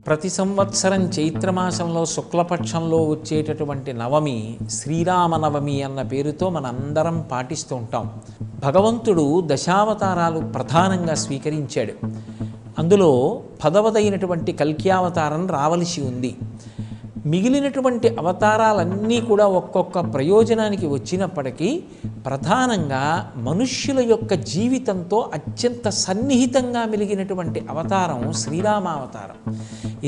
ప్రతి సంవత్సరం చైత్రమాసంలో శుక్లపక్షంలో వచ్చేటటువంటి నవమి శ్రీరామనవమి అన్న పేరుతో మనందరం పాటిస్తూ ఉంటాం. భగవంతుడు దశావతారాలు ప్రధానంగా స్వీకరించాడు. అందులో 10వదైనటువంటి కల్క్యావతారం రావలసి ఉంది. మిగిలినటువంటి అవతారాలన్నీ కూడా ఒక్కొక్క ప్రయోజనానికి వచ్చినప్పటికీ ప్రధానంగా మనుష్యుల యొక్క జీవితంతో అత్యంత సన్నిహితంగా మెలిగినటువంటి అవతారం శ్రీరామావతారం.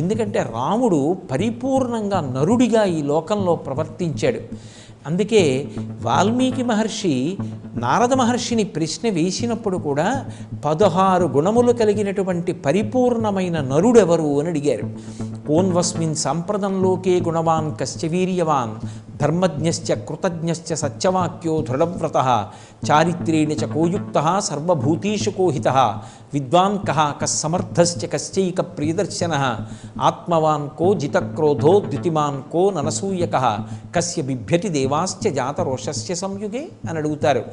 ఎందుకంటే రాముడు పరిపూర్ణంగా నరుడిగా ఈ లోకంలో ప్రవర్తించాడు. అందుకే వాల్మీకి మహర్షి నారద మహర్షిని ప్రశ్న వేసినప్పుడు కూడా 16 గుణములు కలిగినటువంటి పరిపూర్ణమైన నరుడెవరు అని అడిగారు. కోన్వస్మిన్ సాంప్రదంలోకే గుణవాన్ కశ్చ వీర్యవాన్ ధర్మజ్ఞశ్చ కృతజ్ఞశ్చ సత్యవాక్యో దృఢవ్రతః చారిత్రేణ చ కోయుక్తః సర్వభూతేషు కోహితః విద్వాన్ కః కస్సమర్థశ్చ కశ్చైక ప్రియదర్శనః ఆత్మవాన్ కో జితక్రోధో ద్యుతిమాన్ కో ననసూయకః కస్య బిభ్యతి దేవాశ్చ జాతరోషస్య సంయుగే అని అడుగుతారు.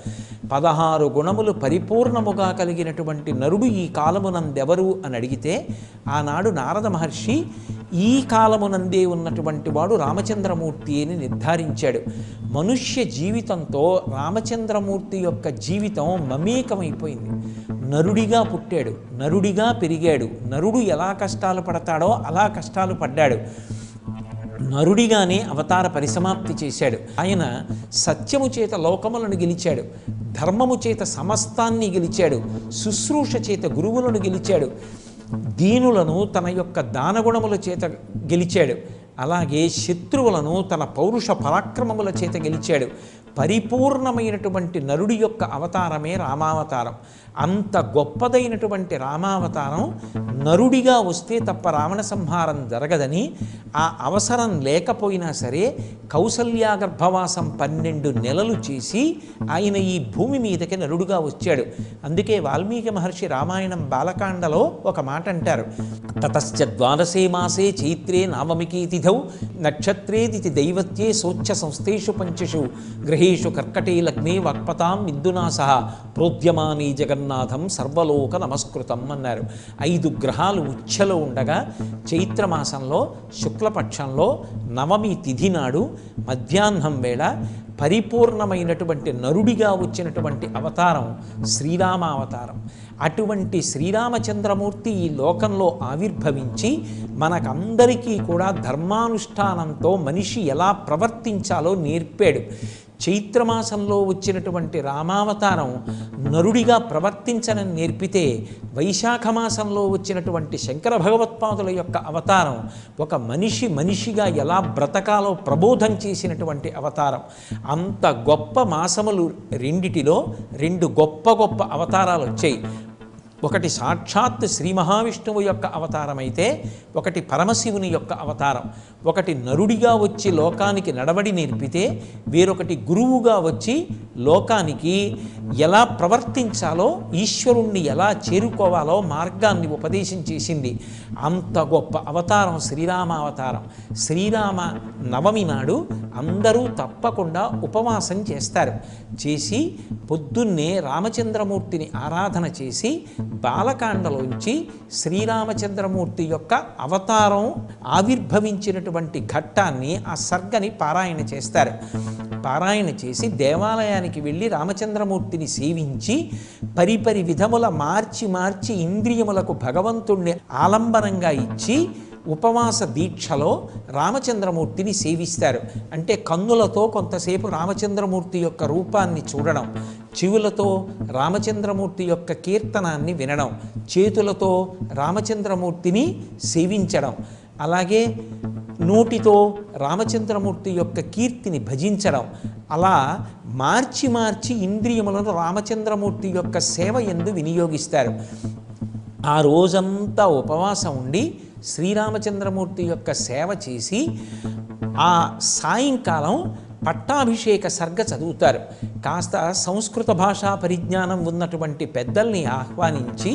16 గుణములు పరిపూర్ణముగా కలిగినటువంటి నరుడు ఈ కాలమునందెవరు అని అడిగితే ఆనాడు నారద మహర్షి ఈ కాలమునందే ఉన్నటువంటి వాడు రామచంద్రమూర్తి అని నిర్ధారించాడు. మనుష్య జీవితంతో రామచంద్రమూర్తి యొక్క జీవితం మమేకమైపోయింది. నరుడిగా పుట్టాడు, నరుడిగా పెరిగాడు, నరుడు ఎలా కష్టాలు పడతాడో అలా కష్టాలు పడ్డాడు. నరుడిగానే అవతార పరిసమాప్తి చేశాడు. ఆయన సత్యము చేత లోకములను గెలిచాడు, ధర్మము చేత సమస్తాన్ని గెలిచాడు, శుశ్రూష చేత గురువులను గెలిచాడు, దీనులను తన యొక్క దానగుణముల చేత గెలిచాడు, అలాగే శత్రువులను తన పౌరుష పరాక్రమముల చేత గెలిచాడు. పరిపూర్ణమైనటువంటి నరుడి యొక్క అవతారమే రామావతారం. అంత గొప్పదైనటువంటి రామావతారం నరుడిగా వస్తే తప్ప రావణ సంహారం జరగదని, ఆ అవసరం లేకపోయినా సరే కౌసల్యా గర్భవాసం 12 నెలలు చేసి ఆయన ఈ భూమి మీదకి నరుడుగా వచ్చాడు. అందుకే వాల్మీకి మహర్షి రామాయణం బాలకాండలో ఒక మాట అంటారు, తతశ్చ ద్వాదశే మాసే చైత్రే నవమికి తిథౌ నక్షత్రే తిథి దైవత్యే సోచ్ఛ సంస్థేషు పంచషు గ్రహేషు కర్కటే లగ్నే వాక్పతాం విద్యునా సహ ప్రోద్యమానీ జగన్నాథం సర్వలోక నమస్కృతం అన్నారు. 5 గ్రహాలు ఉచ్ఛలో ఉండగా చైత్రమాసంలో శుక్లపక్షంలో నవమి తిథి నాడు మధ్యాహ్నం వేళ పరిపూర్ణమైనటువంటి నరుడిగా వచ్చినటువంటి అవతారం శ్రీరామావతారం. అటువంటి శ్రీరామచంద్రమూర్తి ఈ లోకంలో ఆవిర్భవించి మనకందరికీ కూడా ధర్మానుష్ఠానంతో మనిషి ఎలా ప్రవర్తించాలో నేర్పాడు. చైత్రమాసంలో వచ్చినటువంటి రామావతారం నరుడిగా ప్రవర్తించనని నేర్పితే, వైశాఖ మాసంలో వచ్చినటువంటి శంకర భగవత్పాదుల యొక్క అవతారం ఒక మనిషిగా ఎలా బ్రతకాలో ప్రబోధం చేసినటువంటి అవతారం. అంత గొప్ప మాసములు రెండిటిలో 2 గొప్ప గొప్ప అవతారాలు వచ్చాయి. ఒకటి సాక్షాత్ శ్రీ మహావిష్ణువు యొక్క అవతారం అయితే, ఒకటి పరమశివుని యొక్క అవతారం. ఒకటి నరుడిగా వచ్చి లోకానికి నడవడి నేర్పితే, వేరొకటి గురువుగా వచ్చి లోకానికి ఎలా ప్రవర్తించాలో, ఈశ్వరుణ్ణి ఎలా చేరుకోవాలో మార్గాన్ని ఉపదేశం చేసింది. అంత గొప్ప అవతారం శ్రీరామావతారం. శ్రీరామ నవమి నాడు అందరూ తప్పకుండా ఉపవాసం చేస్తారు. చేసి పొద్దున్నే రామచంద్రమూర్తిని ఆరాధన చేసి బాలకాండలోంచి శ్రీరామచంద్రమూర్తి యొక్క అవతారం ఆవిర్భవించినటువంటి ఘట్టాన్ని, ఆ సర్గని పారాయణ చేస్తారు. పారాయణ చేసి దేవాలయానికి వెళ్ళి రామచంద్రమూర్తిని సేవించి పరిపరి విధముల మార్చి ఇంద్రియములకు భగవంతుణ్ణి ఆలంబనంగా ఇచ్చి ఉపవాస దీక్షలో రామచంద్రమూర్తిని సేవిస్తారు. అంటే కన్నులతో కొంతసేపు రామచంద్రమూర్తి యొక్క రూపాన్ని చూడడం, చెవులతో రామచంద్రమూర్తి యొక్క కీర్తనాన్ని వినడం, చేతులతో రామచంద్రమూర్తిని సేవించడం, అలాగే నోటితో రామచంద్రమూర్తి యొక్క కీర్తిని భజించడం, అలా మార్చి ఇంద్రియములను రామచంద్రమూర్తి యొక్క సేవ యందు వినియోగిస్తారు. ఆ రోజంతా ఉపవాసం ఉండి శ్రీరామచంద్రమూర్తి యొక్క సేవ చేసి ఆ సాయంకాలం పట్టాభిషేక సర్గ చదువుతారు. కాస్త సంస్కృత భాషా పరిజ్ఞానం ఉన్నటువంటి పెద్దల్ని ఆహ్వానించి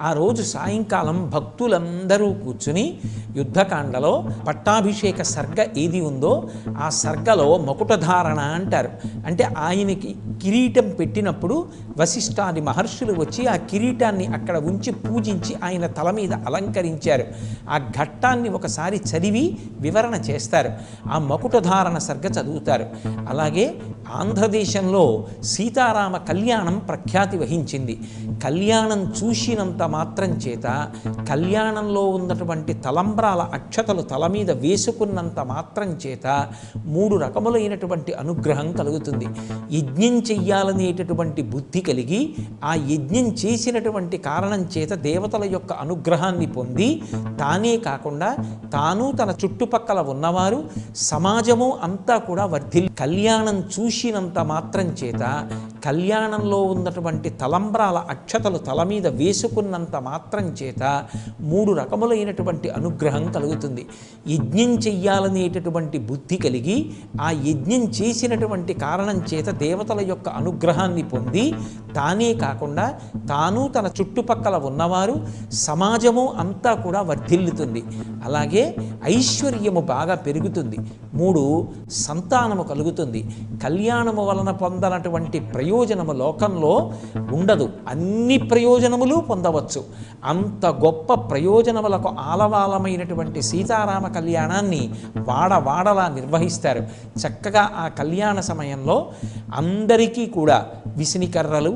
ఆ రోజు సాయంకాలం భక్తులందరూ కూర్చుని యుద్ధకాండలో పట్టాభిషేక సర్గ ఏది ఉందో ఆ సర్గలో మకుటధారణ అంటారు. అంటే ఆయనకి కిరీటం పెట్టినప్పుడు వశిష్ఠాది మహర్షులు వచ్చి ఆ కిరీటాన్ని అక్కడ ఉంచి పూజించి ఆయన తల మీద అలంకరించారు. ఆ ఘట్టాన్ని ఒకసారి చదివి వివరణ చేస్తారు. ఆ మకుటధారణ సర్గ చదువుతారు. అలాగే ఆంధ్రదేశంలో సీతారామ కళ్యాణం ప్రఖ్యాతి వహించింది. కళ్యాణం చూసినంత మాత్రం చేత, కళ్యాణంలో ఉన్నటువంటి తలంబ్రాల అక్షతలు తల మీద వేసుకున్నంత మాత్రం చేత 3 రకములైనటువంటి అనుగ్రహం కలుగుతుంది. యజ్ఞం చెయ్యాలనేటటువంటి బుద్ధి కలిగి ఆ యజ్ఞం చేసినటువంటి కారణం చేత దేవతల యొక్క అనుగ్రహాన్ని పొంది తానే కాకుండా తాను తన చుట్టుపక్కల ఉన్నవారు సమాజము అంతా కూడా వర్ధిల్లి, కళ్యాణం చూసినంత మాత్రం చేత, కళ్యాణంలో ఉన్నటువంటి తలంబ్రాల అక్షతలు తల మీద వేసుకున్నంత మాత్రం చేత 3 రకములైనటువంటి అనుగ్రహం కలుగుతుంది. యజ్ఞం చెయ్యాలనేటటువంటి బుద్ధి కలిగి ఆ యజ్ఞం చేసినటువంటి కారణం చేత దేవతల యొక్క అనుగ్రహాన్ని పొంది తానే కాకుండా తాను తన చుట్టుపక్కల ఉన్నవారు సమాజము అంతా కూడా వర్ధిల్లుతుంది. అలాగే ఐశ్వర్యము బాగా పెరుగుతుంది. 3 సంతానము కలుగుతుంది. కళ్యాణము వలన పొందనటువంటి ప్రయోజనము లోకంలో ఉండదు. అన్ని ప్రయోజనములు పొందవచ్చు. అంత గొప్ప ప్రయోజనములకు ఆలవాలమైనటువంటి సీతారామ కళ్యాణాన్ని వాడవాడలా నిర్వహిస్తారు. చక్కగా ఆ కళ్యాణ సమయంలో అందరికీ కూడా విసినికర్రలు,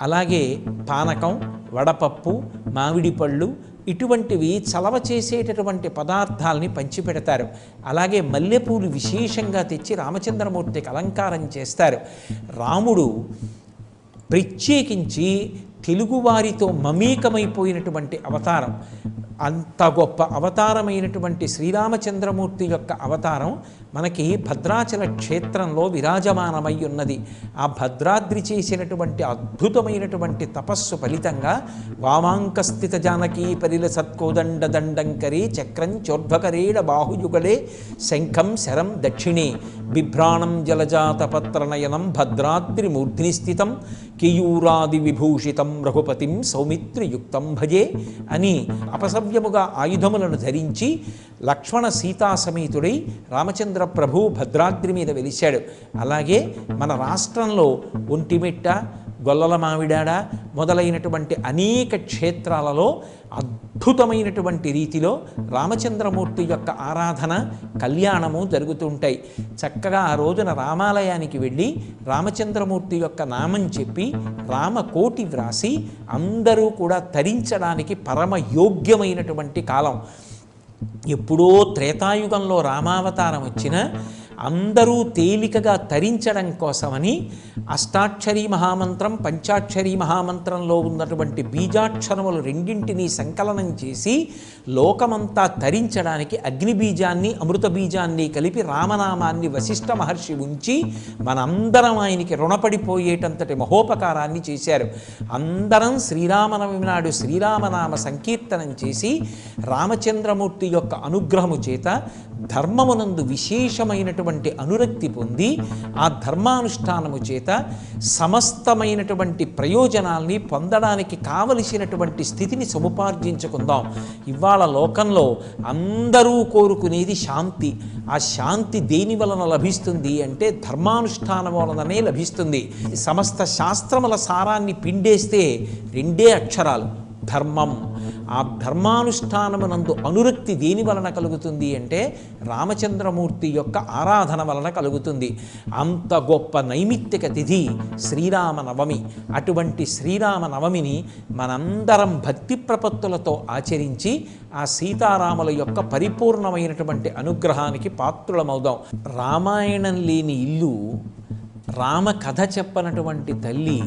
అలాగే పానకం, వడపప్పు, మామిడి పళ్ళు ఇటువంటివి చలవ చేసేటటువంటి పదార్థాలని పంచిపెడతారు. అలాగే మల్లెపూలు విశేషంగా తెచ్చి రామచంద్రమూర్తికి అలంకారం చేస్తారు. రాముడు ప్రత్యేకించి తెలుగువారితో మమేకమైపోయినటువంటి అవతారం. అంత గొప్ప అవతారమైనటువంటి శ్రీరామచంద్రమూర్తి యొక్క అవతారం మనకి భద్రాచల క్షేత్రంలో విరాజమానమై ఉన్నది. ఆ భద్రాద్రి చేసినటువంటి అద్భుతమైనటువంటి తపస్సు ఫలితంగా వామాంకస్థిత జానకీ పరిల సత్కోదండ దండంకరే చక్రం చోర్ధ్వకరేణ బాహుయుగలే శంఖం శరం దక్షిణే బిభ్రాణం జలజాతపత్రనయనం భద్రాద్రి మూర్ధ్ని స్థితం కేయూరాది విభూషితం రఘుపతిం సౌమిత్రియుక్తం భజే అని అపసవ్యముగా ఆయుధములను ధరించి లక్ష్మణ సీతా సమేతుడై రామచంద్ర ప్రభు భద్రాద్రి మీద వెలిశాడు. అలాగే మన రాష్ట్రంలో ఒంటిమిట్ట, గొల్లల మామిడాడ మొదలైనటువంటి అనేక క్షేత్రాలలో అద్భుతమైనటువంటి రీతిలో రామచంద్రమూర్తి యొక్క ఆరాధన, కళ్యాణము జరుగుతుంటాయి. చక్కగా ఆ రోజున రామాలయానికి వెళ్ళి రామచంద్రమూర్తి యొక్క నామం చెప్పి రామకోటి వ్రాసి అందరూ కూడా తరించడానికి పరమ యోగ్యమైనటువంటి కాలం. ఎప్పుడో త్రేతాయుగంలో రామావతారం వచ్చిన అందరూ తేలికగా తరించడం కోసమని అష్టాక్షరీ మహామంత్రం, పంచాక్షరీ మహామంత్రంలో ఉన్నటువంటి బీజాక్షరములు రెండింటినీ సంకలనం చేసి లోకమంతా తరించడానికి అగ్నిబీజాన్ని, అమృత బీజాన్ని కలిపి రామనామాన్ని వశిష్ఠ మహర్షి ఉంచి మనందరం ఆయనకి రుణపడిపోయేటంతటి మహోపకారాన్ని చేశారు. అందరం శ్రీరామనవమి నాడు శ్రీరామనామ సంకీర్తనం చేసి రామచంద్రమూర్తి యొక్క అనుగ్రహము చేత ధర్మమునందు విశేషమైనటువంటి అనురక్తి పొంది ఆ ధర్మానుష్ఠానము చేత సమస్తమైనటువంటి ప్రయోజనాల్ని పొందడానికి కావలసినటువంటి స్థితిని సముపార్జించుకుందాం. ఇవాళ లోకంలో అందరూ కోరుకునేది శాంతి. ఆ శాంతి దేని వలన లభిస్తుంది అంటే ధర్మానుష్ఠానం వలననే లభిస్తుంది. సమస్త శాస్త్రముల సారాన్ని పిండేస్తే 2 అక్షరాలు ధర్మం. ఆ ధర్మానుష్ఠానమునందు అనురక్తి దేని వలన కలుగుతుంది అంటే రామచంద్రమూర్తి యొక్క ఆరాధన వలన కలుగుతుంది. అంత గొప్ప నైమిత్తిక తిథి శ్రీరామనవమి. అటువంటి శ్రీరామనవమిని మనందరం భక్తి ప్రపత్తులతో ఆచరించి ఆ సీతారాముల యొక్క పరిపూర్ణమైనటువంటి అనుగ్రహానికి పాత్రులమవుదాం. రామాయణం లేని ఇల్లు, రామ కథ చెప్పనటువంటి తల్లి,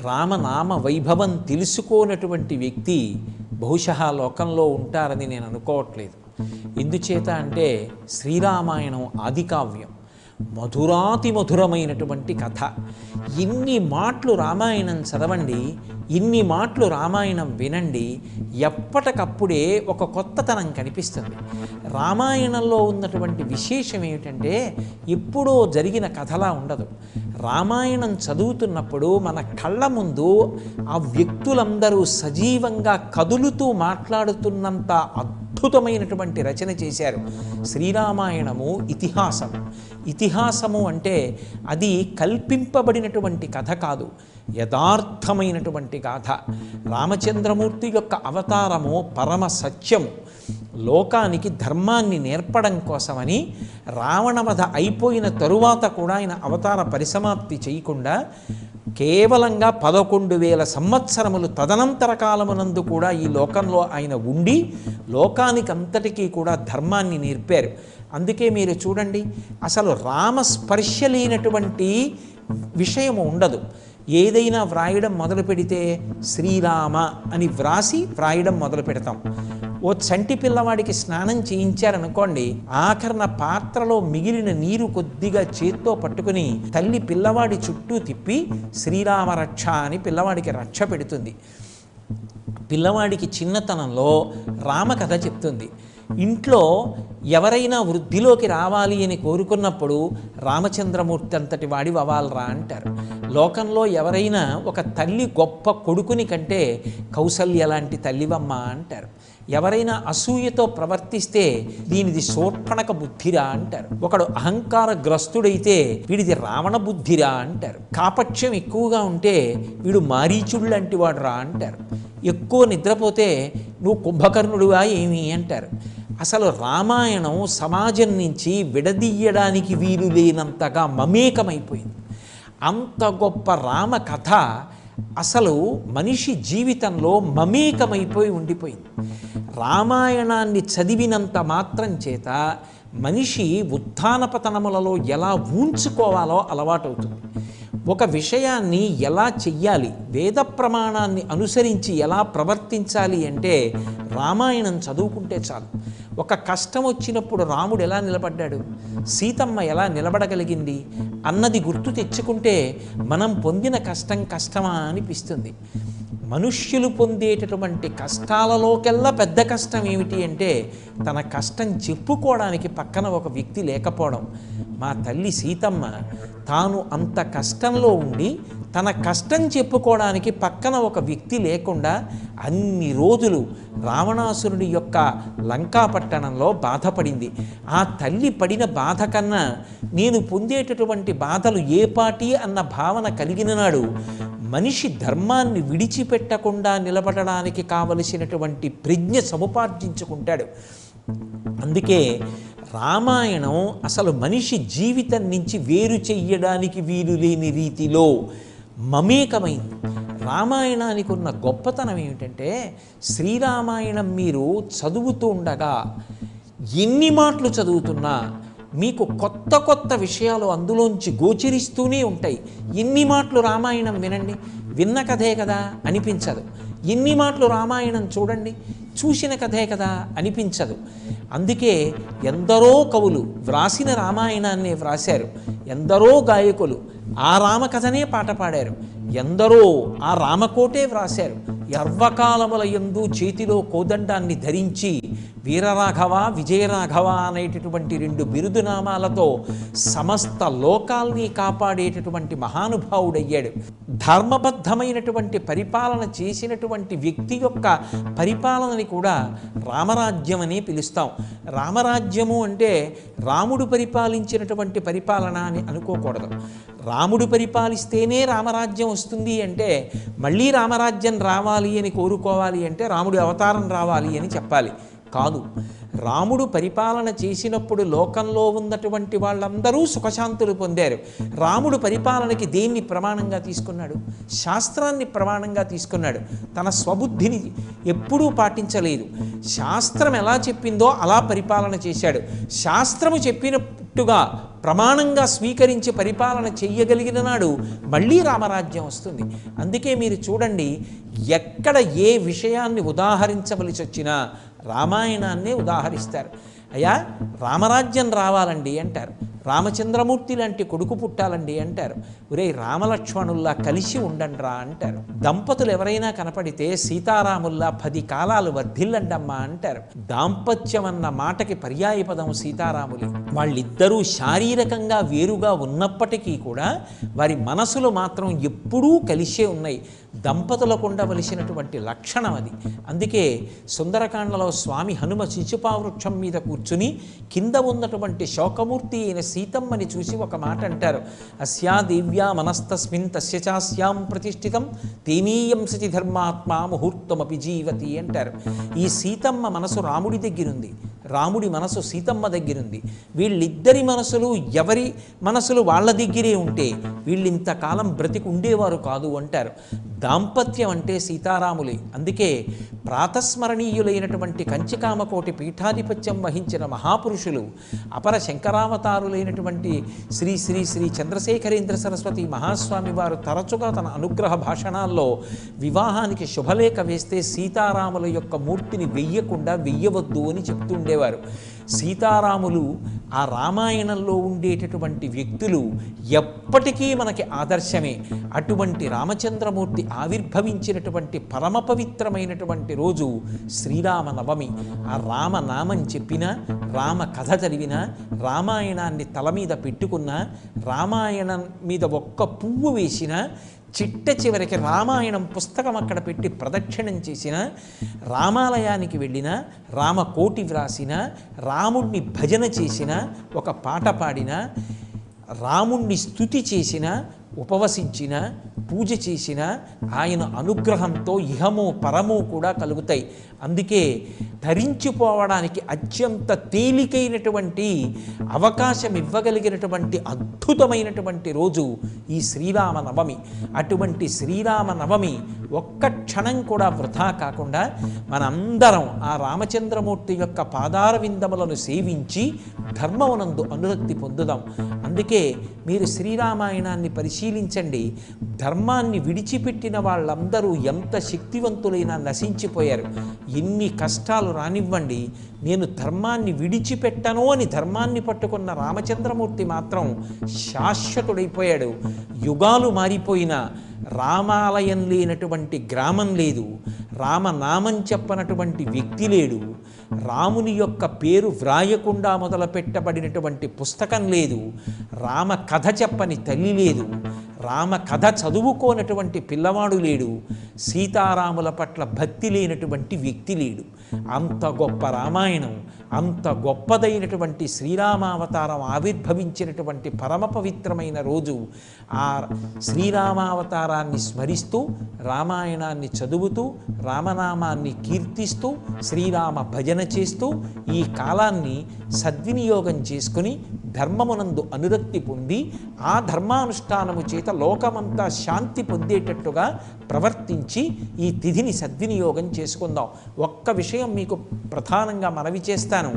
రామనామ వైభవం తెలుసుకోనటువంటి వ్యక్తి బహుశಃ లోకంలో ఉంటారని నేను అనుకోవట్లేదు. ఎందుచేత అంటే శ్రీరామాయణం ఆదికావ్యం, మధురాతి మధురమైనటువంటి కథ. ఎన్ని మాటలు రామాయణం చదవండి ఇన్ని మాటలు రామాయణం వినండి, ఎప్పటికప్పుడే ఒక కొత్తతనం కనిపిస్తుంది. రామాయణంలో ఉన్నటువంటి విశేషం ఏమిటంటే ఎప్పుడో జరిగిన కథలా ఉండదు. రామాయణం చదువుతున్నప్పుడు మన కళ్ళ ముందు ఆ వ్యక్తులందరూ సజీవంగా కదులుతూ మాట్లాడుతున్నంత అద్భుతమైనటువంటి రచన చేశారు. శ్రీరామాయణము ఇతిహాసము అంటే అది కల్పింపబడినటువంటి కథ కాదు, యథార్థమైనటువంటి గాథ. రామచంద్రమూర్తి యొక్క అవతారము పరమ సత్యము. లోకానికి ధర్మాన్ని నేర్పడం కోసమని రావణవధ అయిపోయిన తరువాత కూడా ఆయన అవతార పరిసమాప్తి చేయకుండా కేవలంగా 11,000 సంవత్సరములు తదనంతర కాలమునందు కూడా ఈ లోకంలో ఆయన ఉండి లోకానికంతటికీ కూడా ధర్మాన్ని నేర్పారు. అందుకే మీరు చూడండి, అసలు రామస్పర్శ లేనటువంటి విషయము ఉండదు. ఏదైనా వ్రాయడం మొదలు పెడితే శ్రీరామ అని వ్రాసి వ్రాయడం మొదలు పెడతాం. ఓ చంటి పిల్లవాడికి స్నానం చేయించారనుకోండి, ఆఖరణ పాత్రలో మిగిలిన నీరు కొద్దిగా చేత్తో పట్టుకుని తల్లి పిల్లవాడి చుట్టూ తిప్పి శ్రీరామ రక్ష అని పిల్లవాడికి రక్ష పెడుతుంది. పిల్లవాడికి చిన్నతనంలో రామకథ చెప్తుంది. ఇంట్లో ఎవరైనా వృద్ధిలోకి రావాలి అని కోరుకున్నప్పుడు రామచంద్రమూర్తి అంతటి వాడి అవ్వాలరా అంటారు. లోకంలో ఎవరైనా ఒక తల్లి గొప్ప కొడుకుని కంటే కౌసల్య లాంటి తల్లివమ్మ అంటారు. ఎవరైనా అసూయతో ప్రవర్తిస్తే దీనిది శూర్పణఖ బుద్ధిరా అంటారు. ఒకడు అహంకారగ్రస్తుడైతే వీడిది రావణ బుద్ధిరా అంటారు. కాపట్యం ఎక్కువగా ఉంటే వీడు మారీచుడు లాంటి వాడు రా అంటారు. ఎక్కువ నిద్రపోతే నువ్వు కుంభకర్ణుడుగా ఏమి అంటారు. అసలు రామాయణం సమాజం నుంచి విడదీయడానికి వీలు లేనంతగా మమేకమైపోయింది. అంత గొప్ప రామ కథ అసలు మనిషి జీవితంలో మమేకమైపోయి ఉండిపోయింది. రామాయణాన్ని చదివినంత మాత్రం చేత మనిషి ఉత్థాన పతనములలో ఎలా ఊంచుకోవాలో అలవాటవుతుంది. ఒక విషయాన్ని ఎలా చెయ్యాలి, వేద ప్రమాణాన్ని అనుసరించి ఎలా ప్రవర్తించాలి అంటే రామాయణం చదువుకుంటే చాలు. ఒక కష్టం వచ్చినప్పుడు రాముడు ఎలా నిలబడ్డాడు, సీతమ్మ ఎలా నిలబడగలిగింది అన్నది గుర్తు తెచ్చుకుంటే మనం పొందిన కష్టం కష్టమా అనిపిస్తుంది. మనుష్యులు పొందేటటువంటి కష్టాలలోకెల్లా పెద్ద కష్టం ఏమిటి అంటే తన కష్టం చెప్పుకోవడానికి పక్కన ఒక వ్యక్తి లేకపోవడం. మా తల్లి సీతమ్మ తాను అంత కష్టంలో ఉండి తన కష్టం చెప్పుకోవడానికి పక్కన ఒక వ్యక్తి లేకుండా అన్ని రోజులు రావణాసురుడి యొక్క లంకాపట్టణంలో బాధపడింది. ఆ తల్లి పడిన బాధ కన్నా నేను పొందేటటువంటి బాధలు ఏ పాటి అన్న భావన కలిగిన నాడు మనిషి ధర్మాన్ని విడిచిపెట్టకుండా నిలబడడానికి కావలసినటువంటి ప్రజ్ఞ సముపార్జించుకుంటాడు. అందుకే రామాయణం అసలు మనిషి జీవితం నుంచి వేరు చెయ్యడానికి వీలు లేని రీతిలో మమేకమైంది. రామాయణానికి ఉన్న గొప్పతనం ఏమిటంటే శ్రీరామాయణం మీరు చదువుతూ ఉండగా ఎన్ని మాటలు చదువుతున్నా మీకు కొత్త కొత్త విషయాలు అందులోంచి గోచరిస్తూనే ఉంటాయి. ఎన్ని మాటలు రామాయణం వినండి, విన్న కథే కదా అనిపించదు. ఎన్ని మాటలు రామాయణం చూడండి, చూసిన కథే కదా అనిపించదు. అందుకే ఎందరో కవులు వ్రాసిన రామాయణాన్నే వ్రాశారు, ఎందరో గాయకులు ఆ రామకథనే పాట పాడారు, ఎందరో ఆ రామకోటే వ్రాశారు. సర్వకాలముల యందు చేతిలో కోదండాన్ని ధరించి వీరరాఘవ విజయరాఘవ అనేటటువంటి 2 బిరుదునామాలతో సమస్త లోకాల్ని కాపాడేటటువంటి మహానుభావుడయ్యాడు. ధర్మబద్ధమైనటువంటి పరిపాలన చేసినటువంటి వ్యక్తి యొక్క పరిపాలనని కూడా రామరాజ్యం అని పిలుస్తాం. రామరాజ్యము అంటే రాముడు పరిపాలించినటువంటి పరిపాలన అని అనుకోకూడదు. రాముడు పరిపాలిస్తేనే రామరాజ్యం వస్తుంది అంటే మళ్ళీ రామరాజ్యం రావాలి అని కోరుకోవాలి అంటే రాముడి అవతారం రావాలి అని చెప్పాలి. కాదు, రాముడు పరిపాలన చేసినప్పుడు లోకంలో ఉన్నటువంటి వాళ్ళందరూ సుఖశాంతులు పొందారు. రాముడు పరిపాలనకి దేన్ని ప్రమాణంగా తీసుకున్నాడు? శాస్త్రాన్ని ప్రమాణంగా తీసుకున్నాడు. తన స్వబుద్ధిని ఎప్పుడూ పాటించలేదు. శాస్త్రం ఎలా చెప్పిందో అలా పరిపాలన చేశాడు. శాస్త్రము చెప్పినట్టుగా ప్రమాణంగా స్వీకరించి పరిపాలన చెయ్యగలిగిన నాడు మళ్ళీ రామరాజ్యం వస్తుంది. అందుకే మీరు చూడండి, ఎక్కడ ఏ విషయాన్ని ఉదాహరించవలసి వచ్చినా రామాయణాన్నే ఉదాహరిస్తారు. అయ్యా రామరాజ్యం రావాలండి అంటారు. రామచంద్రమూర్తి లాంటి కొడుకు పుట్టాలండి అంటారు. ఒరే రామలక్ష్మణుల్లా కలిసి ఉండండిరా అంటారు. దంపతులు ఎవరైనా కనపడితే సీతారాముల్లా 10 కాలాలు వర్ధిల్లండమ్మా అంటారు. దాంపత్యం అన్న మాటకి పర్యాయపదం సీతారాములు. వాళ్ళిద్దరూ శారీరకంగా వేరుగా ఉన్నప్పటికీ కూడా వారి మనసులు మాత్రం ఎప్పుడూ కలిసే ఉన్నాయి. దంపతులకు ఉండవలసినటువంటి లక్షణం అది. అందుకే సుందరకాండలో స్వామి హనుమ శిశుపావృక్షం మీద కూర్చుని కింద ఉన్నటువంటి శోకమూర్తి అయిన సీతమ్మని చూసి ఒక మాట అంటారు. అస్యా దేవ్యా మనస్తస్మిన్ తస్య చాస్యాం ప్రతిష్ఠితం తేనీయం సచి ధర్మాత్మా ముహూర్తమపి జీవతి అంటారు. ఈ సీతమ్మ మనసు రాముడి దగ్గరుంది, రాముడి మనసు సీతమ్మ దగ్గరుంది. వీళ్ళిద్దరి మనసులు ఎవరి మనసులు వాళ్ళ దగ్గరే ఉంటే వీళ్ళింతకాలం బ్రతికి ఉండేవారు కాదు అంటారు. దాంపత్యం అంటే సీతారాములే. అందుకే ప్రాతస్మరణీయులైనటువంటి కంచికామకోటి పీఠాధిపత్యం వహించిన మహాపురుషులు అపర శంకరావతారులైనటువంటి శ్రీ శ్రీ శ్రీ చంద్రశేఖరేంద్ర సరస్వతి మహాస్వామి వారు తరచుగా తన అనుగ్రహ భాషణాల్లో వివాహానికి శుభలేఖ వేస్తే సీతారాముల యొక్క మూర్తిని వెయ్యవద్దు అని చెప్తుండేవారు. సీతారాములు ఆ రామాయణంలో ఉండేటటువంటి వ్యక్తులు ఎప్పటికీ మనకి ఆదర్శమే. అటువంటి రామచంద్రమూర్తి ఆవిర్భవించినటువంటి పరమ పవిత్రమైనటువంటి రోజు శ్రీరామనవమి. ఆ రామనామం చెప్పినా, రామ కథ చదివినా, రామాయణాన్ని తల మీద పెట్టుకున్నా, రామాయణం మీద ఒక్క పువ్వు వేసినా, చిట్ట చివరికి రామాయణం పుస్తకం అక్కడ పెట్టి ప్రదక్షిణం చేసిన, రామాలయానికి వెళ్ళిన, రామకోటి వ్రాసిన, రాముణ్ణి భజన చేసిన, ఒక పాట పాడిన, రాముణ్ణి స్తుతి చేసిన, ఉపవసించిన, పూజ చేసిన ఆయన అనుగ్రహంతో ఇహము పరము కూడా కలుగుతాయి. అందుకే ధరించిపోవడానికి అత్యంత తేలికైనటువంటి అవకాశం ఇవ్వగలిగినటువంటి అద్భుతమైనటువంటి రోజు ఈ శ్రీరామనవమి. అటువంటి శ్రీరామనవమి ఒక్క క్షణం కూడా వృధా కాకుండా మనందరం ఆ రామచంద్రమూర్తి యొక్క పాదార విందములను సేవించి ధర్మమునందు అనురక్తి పొందుదాం. అందుకే మీరు శ్రీరామాయణాన్ని పరిశీలించండి. ధర్మాన్ని విడిచిపెట్టిన వాళ్ళందరూ ఎంత శక్తివంతులైనా నశించిపోయారు. ఎన్ని కష్టాలు రానివ్వండి, నేను ధర్మాన్ని విడిచిపెట్టను అని ధర్మాన్ని పట్టుకున్న రామచంద్రమూర్తి మాత్రం శాశ్వతుడైపోయాడు. యుగాలు మారిపోయినా రామాలయం లేనటువంటి గ్రామం లేదు, రామనామం చెప్పనటువంటి వ్యక్తి లేడు, రాముని యొక్క పేరు వ్రాయకుండా మొదలుపెట్టబడినటువంటి పుస్తకం లేదు, రామ కథ చెప్పని తల్లి లేదు, రామ కథ చదువుకోనటువంటి పిల్లవాడు లేడు, సీతారాముల పట్ల భక్తి లేనటువంటి వ్యక్తి లేడు. అంత గొప్ప రామాయణం, అంత గొప్పదైనటువంటి శ్రీరామావతారం ఆవిర్భవించినటువంటి పరమ పవిత్రమైన రోజు. ఆ శ్రీరామావతారాన్ని స్మరిస్తూ, రామాయణాన్ని చదువుతూ, రామనామాన్ని కీర్తిస్తూ, శ్రీరామ భజన చేస్తూ ఈ కాలాన్ని సద్వినియోగం చేసుకుని ధర్మమునందు అనురక్తి పొంది ఆ ధర్మానుష్ఠానము చేత లోకమంతా శాంతి పొందేటట్టుగా ప్రవర్తించి ఈ తిథిని సద్వినియోగం చేసుకుందాం. ఒక్క విషయం మీకు ప్రధానంగా మనవి చేస్తాను.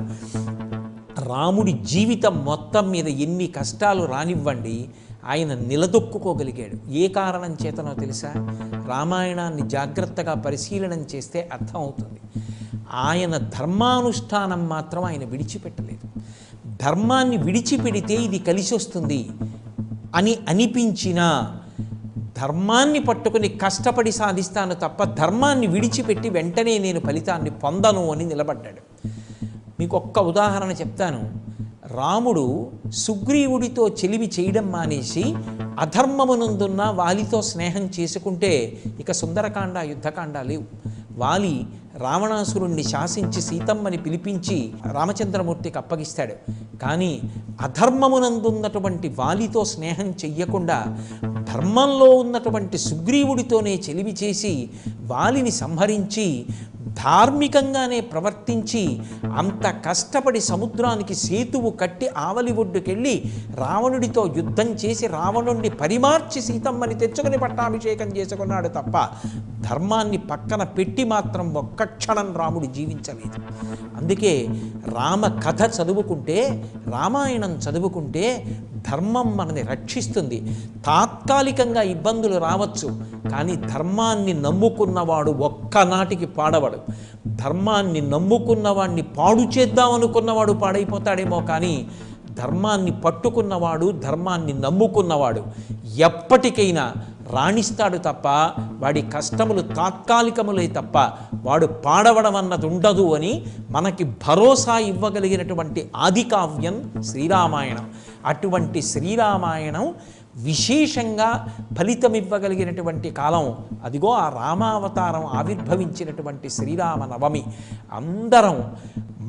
రాముడి జీవితం మొత్తం మీద ఎన్ని కష్టాలు రానివ్వండి, ఆయన నిలదొక్కుకోగలిగాడు. ఏ కారణం చేతనో తెలుసా? రామాయణాన్ని జాగ్రత్తగా పరిశీలనం చేస్తే అర్థమవుతుంది. ఆయన ధర్మానుష్ఠానం మాత్రం ఆయన విడిచిపెట్టలేదు. ధర్మాన్ని విడిచిపెడితే ఇది కలిసి వస్తుంది అని అనిపించినా ధర్మాన్ని పట్టుకుని కష్టపడి సాధిస్తాను తప్ప ధర్మాన్ని విడిచిపెట్టి వెంటనే నేను ఫలితాన్ని పొందను అని నిలబడ్డాడు. మీకు ఒక్క ఉదాహరణ చెప్తాను. రాముడు సుగ్రీవుడితో చెలివి చేయడం మానేసి అధర్మమునందున్న వాలితో స్నేహం చేసుకుంటే ఇక సుందరకాండ యుద్ధకాండ లేవు. వాలి రావణాసురుణ్ణి శాసించి సీతమ్మని పిలిపించి రామచంద్రమూర్తికి అప్పగిస్తాడు. కానీ అధర్మమునందున్నటువంటి వాలితో స్నేహం చెయ్యకుండా ధర్మంలో ఉన్నటువంటి సుగ్రీవుడితోనే చెలివి చేసి వాలిని సంహరించి ధార్మికంగానే ప్రవర్తించి అంత కష్టపడి సముద్రానికి సేతువు కట్టి ఆవలి ఒడ్డుకెళ్ళి రావణుడితో యుద్ధం చేసి రావణుణ్ణి పరిమార్చి సీతమ్మని తెచ్చుకుని పట్టాభిషేకం చేసుకున్నాడు తప్ప ధర్మాన్ని పక్కన పెట్టి మాత్రం ఒక్క క్షణం రాముడు జీవించలేదు. అందుకే రామ కథ చదువుకుంటే, రామాయణం చదువుకుంటే ధర్మం మనని రక్షిస్తుంది. తాత్కాలికంగా ఇబ్బందులు రావచ్చు, కానీ ధర్మాన్ని నమ్ముకున్నవాడు ఒక్కనాటికి పాడవడు. ధర్మాన్ని నమ్ముకున్నవాడిని పాడు చేద్దామనుకున్నవాడు పాడైపోతాడేమో, కానీ ధర్మాన్ని పట్టుకున్నవాడు, ధర్మాన్ని నమ్ముకున్నవాడు ఎప్పటికైనా రాణిస్తాడు తప్ప వాడి కష్టములు తాత్కాలికములే తప్ప వాడు పాడవడం అన్నది ఉండదు అని మనకి భరోసా ఇవ్వగలిగినటువంటి ఆదికావ్యం శ్రీరామాయణం. అటువంటి శ్రీరామాయణం విశేషంగా ఫలితమివ్వగలిగినటువంటి కాలం అదిగో ఆ రామావతారం ఆవిర్భవించినటువంటి శ్రీరామ నవమి. అందరం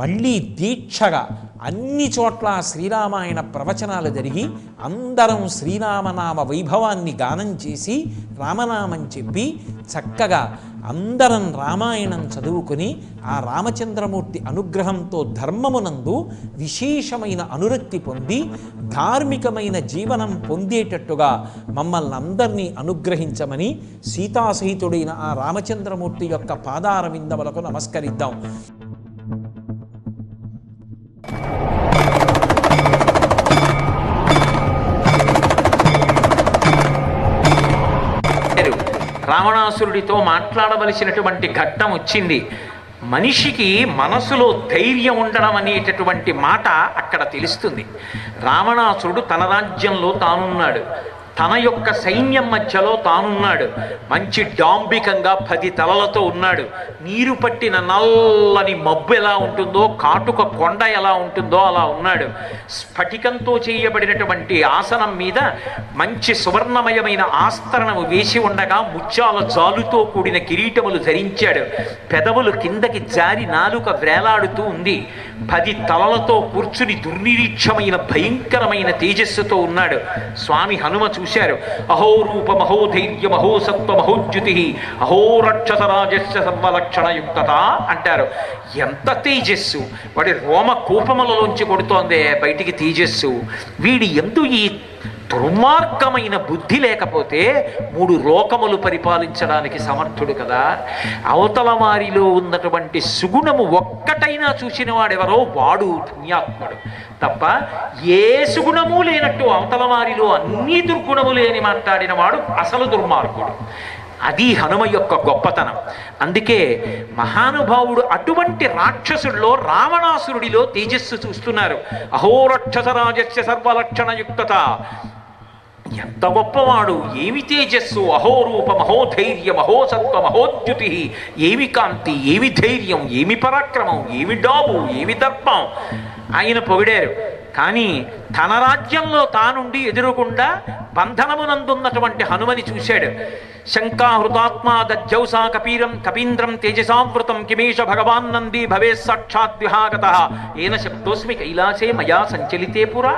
మళ్ళీ దీక్షగా అన్ని చోట్ల శ్రీరామాయణ ప్రవచనాలు జరిగి అందరం శ్రీరామనామ వైభవాన్ని గానం చేసి రామనామం చెప్పి చక్కగా అందరం రామాయణం చదువుకుని ఆ రామచంద్రమూర్తి అనుగ్రహంతో ధర్మమునందు విశేషమైన అనురక్తి పొంది ధార్మికమైన జీవనం పొందేటట్టుగా మమ్మల్ని అందరినీ అనుగ్రహించమని సీతాసహితుడైన ఆ రామచంద్రమూర్తి యొక్క పాదార విందములకు నమస్కరిద్దాం. రావణాసురుడితో మాట్లాడవలసినటువంటి ఘట్టం వచ్చింది. మనిషికి మనసులో ధైర్యం ఉండడం అనేటటువంటి మాట అక్కడ తెలుస్తుంది. రావణాసురుడు తన రాజ్యంలో తానున్నాడు, తన యొక్క సైన్యం మధ్యలో తానున్నాడు, మంచి డాంబికంగా 10 తలలతో ఉన్నాడు. నీరు పట్టిన నల్లని మబ్బు ఎలా ఉంటుందో, కాటుక కొండ ఎలా ఉంటుందో అలా ఉన్నాడు. స్ఫటికంతో చేయబడినటువంటి ఆసనం మీద మంచి సువర్ణమయమైన ఆస్తరణము వేసి ఉండగా ముత్యాల జాలుతో కూడిన కిరీటములు ధరించాడు. పెదవులు కిందకి జారి నాలుక వ్రేలాడుతూ ఉంది. 10 తలలతో కూర్చుని దుర్నిరీక్షమైన భయంకరమైన తేజస్సుతో ఉన్నాడు. స్వామి హనుమ చూశారు. అహో రూప మహోధైర్య మహోసత్వ మహోద్యుతి అహో రక్షస రాజస్య సర్వలక్షణయుక్తత అంటారు. ఎంత తేజస్సు! వాడి రోమ కూపములలోంచి కొడుతోందే బయటికి తేజస్సు. వీడి ఎందు ఈ దుర్మార్గమైన బుద్ధి లేకపోతే 3 లోకములు పరిపాలించడానికి సమర్థుడు కదా. అవతల వారిలో ఉన్నటువంటి సుగుణము ఒక్కటైనా చూసిన వాడెవరో వాడు పుణ్యాత్ముడు తప్ప ఏ సుగుణము లేనట్టు అవతల వారిలో అన్ని దుర్గుణములే అని మాట్లాడిన వాడు అసలు దుర్మార్గుడు. అది హనుమ యొక్క గొప్పతనం. అందుకే మహానుభావుడు అటువంటి రాక్షసుల్లో రావణాసురుడిలో తేజస్సు చూస్తున్నారు. అహోరక్షసరాజస్య సర్వలక్షణయుక్తత, ఎంత గొప్పవాడు, ఏమి తేజస్సు! అహోరూప మహోధైర్య మహోసత్వ మహోద్యుతి, ఏమి కాంతి, ఏమి ధైర్యం, ఏమి పరాక్రమం, ఏమి డాబు, ఏమి దర్పం ఆయన పొగిడారు. కానీ తన రాజ్యంలో తానుండి ఎదురుకుండా బంధనమునందున్నటువంటి హనుమని చూశాడు. శంకాహృతాత్మా దజ్జౌసా కపీంద్రం తేజసావృతం కిమేష భగవాన్ నంది భవే సాక్షాత్ విహాగత ఏన శబ్దోస్మి కైలాసే మయా సంచలితే పురా.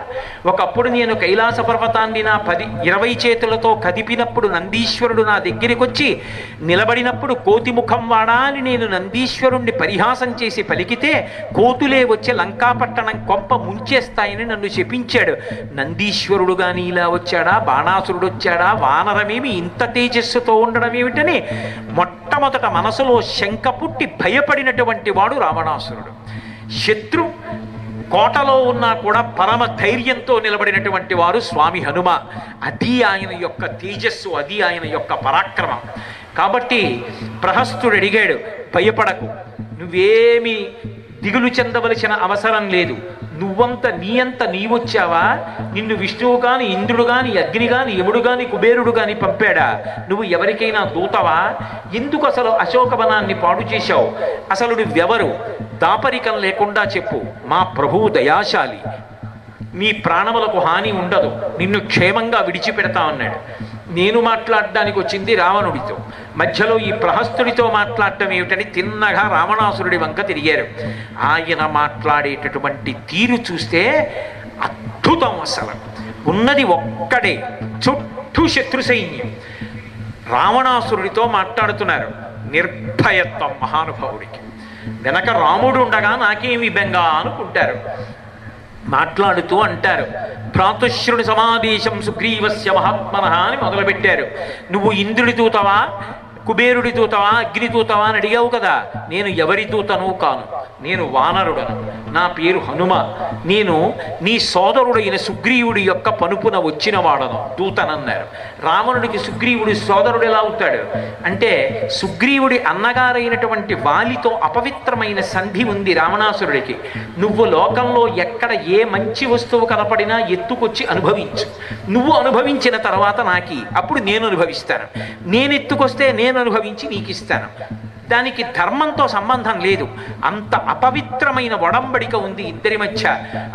ఒకప్పుడు నేను కైలాస పర్వతాన్ని నా 10-20 చేతులతో కదిపినప్పుడు నందీశ్వరుడు నా దగ్గరికి వచ్చి నిలబడినప్పుడు కోతి ముఖం వాడా అని నేను నందీశ్వరుణ్ణి పరిహాసం చేసి పలికితే కోతులే వచ్చి లంకాపట్టణం కొంప ముంచేస్తాయని నన్ను శపించాడు. నందీశ్వరుడు గాని ఇలా వచ్చాడా, బాణాసురుడు వచ్చాడా, వానరమేమి ఇంత తేజస్సుతో ఉండడం ఏమిటని మొట్టమొదట మనసులో శంక పుట్టి భయపడినటువంటి వాడు రావణాసురుడు. శత్రు కోటలో ఉన్నా కూడా పరమ ధైర్యంతో నిలబడినటువంటి వారు స్వామి హనుమ. అది ఆయన యొక్క తేజస్సు, అది ఆయన యొక్క పరాక్రమం. కాబట్టి ప్రహస్తుడు అడిగాడు, భయపడకు, నువ్వేమి దిగులు చెందవలసిన అవసరం లేదు. నీ అంత నీవొచ్చావా? నిన్ను విష్ణువు కాని, ఇంద్రుడు కాని, అగ్ని కాని, యముడు కాని, కుబేరుడు కాని పంపాడా? నువ్వు ఎవరికైనా దూతవా? ఎందుకు అసలు అశోకవనాన్ని పాడు చేశావు? అసలు నువ్వెవరు? దాపరికం లేకుండా చెప్పు. మా ప్రభువు దయాశాలి, నీ ప్రాణములకు హాని ఉండదు, నిన్ను క్షేమంగా విడిచిపెడతా అన్నాడు. నేను మాట్లాడడానికి వచ్చింది రావణుడితో, మధ్యలో ఈ ప్రహస్తుడితో మాట్లాడటం ఏమిటని తిన్నగా రావణాసురుడి వంక తిరిగారు. ఆయన మాట్లాడేటటువంటి తీరు చూస్తే అద్భుతం. అసలు ఉన్నది ఒక్కడే, చుట్టూ శత్రు సైన్యం. రావణాసురుడితో మాట్లాడుతున్నారు. నిర్భయత్వం మహానుభావుడికి. వెనక రాముడు ఉండగా నాకేమి బెంగ అనుకుంటారు. మాట్లాడుతూ అంటారు, భ్రాతుశ్రుని సమాదేశం సుగ్రీవస్య మహాత్మన అని మొదలుపెట్టారు. నువ్వు ఇంద్రుడి దూతవా, కుబేరుడి దూతవా అగ్ని దూతవా అని అడిగావు కదా. నేను ఎవరి దూతను కాను, నేను వానరుడను, నా పేరు హనుమ, నేను నీ సోదరుడైన సుగ్రీవుడి యొక్క పనుపున వచ్చిన వాడను, దూతనన్నారు. రావణుడికి సుగ్రీవుడి సోదరుడు ఎలా అవుతాడు అంటే, సుగ్రీవుడి అన్నగారైనటువంటి వాలితో అపవిత్రమైన సంధి ఉంది రావణాసురుడికి. నువ్వు లోకంలో ఎక్కడ ఏ మంచి వస్తువు కనపడినా ఎత్తుకొచ్చి అనుభవించు, నువ్వు అనుభవించిన తర్వాత నాకి, అప్పుడు నేను అనుభవిస్తాను, నేను ఎత్తుకొస్తే నేను అనుభవించి నీకు ఇస్తాను. దానికి ధర్మంతో సంబంధం లేదు. అంత అపవిత్రమైన ఒడంబడిక ఉంది ఇద్దరి మధ్య.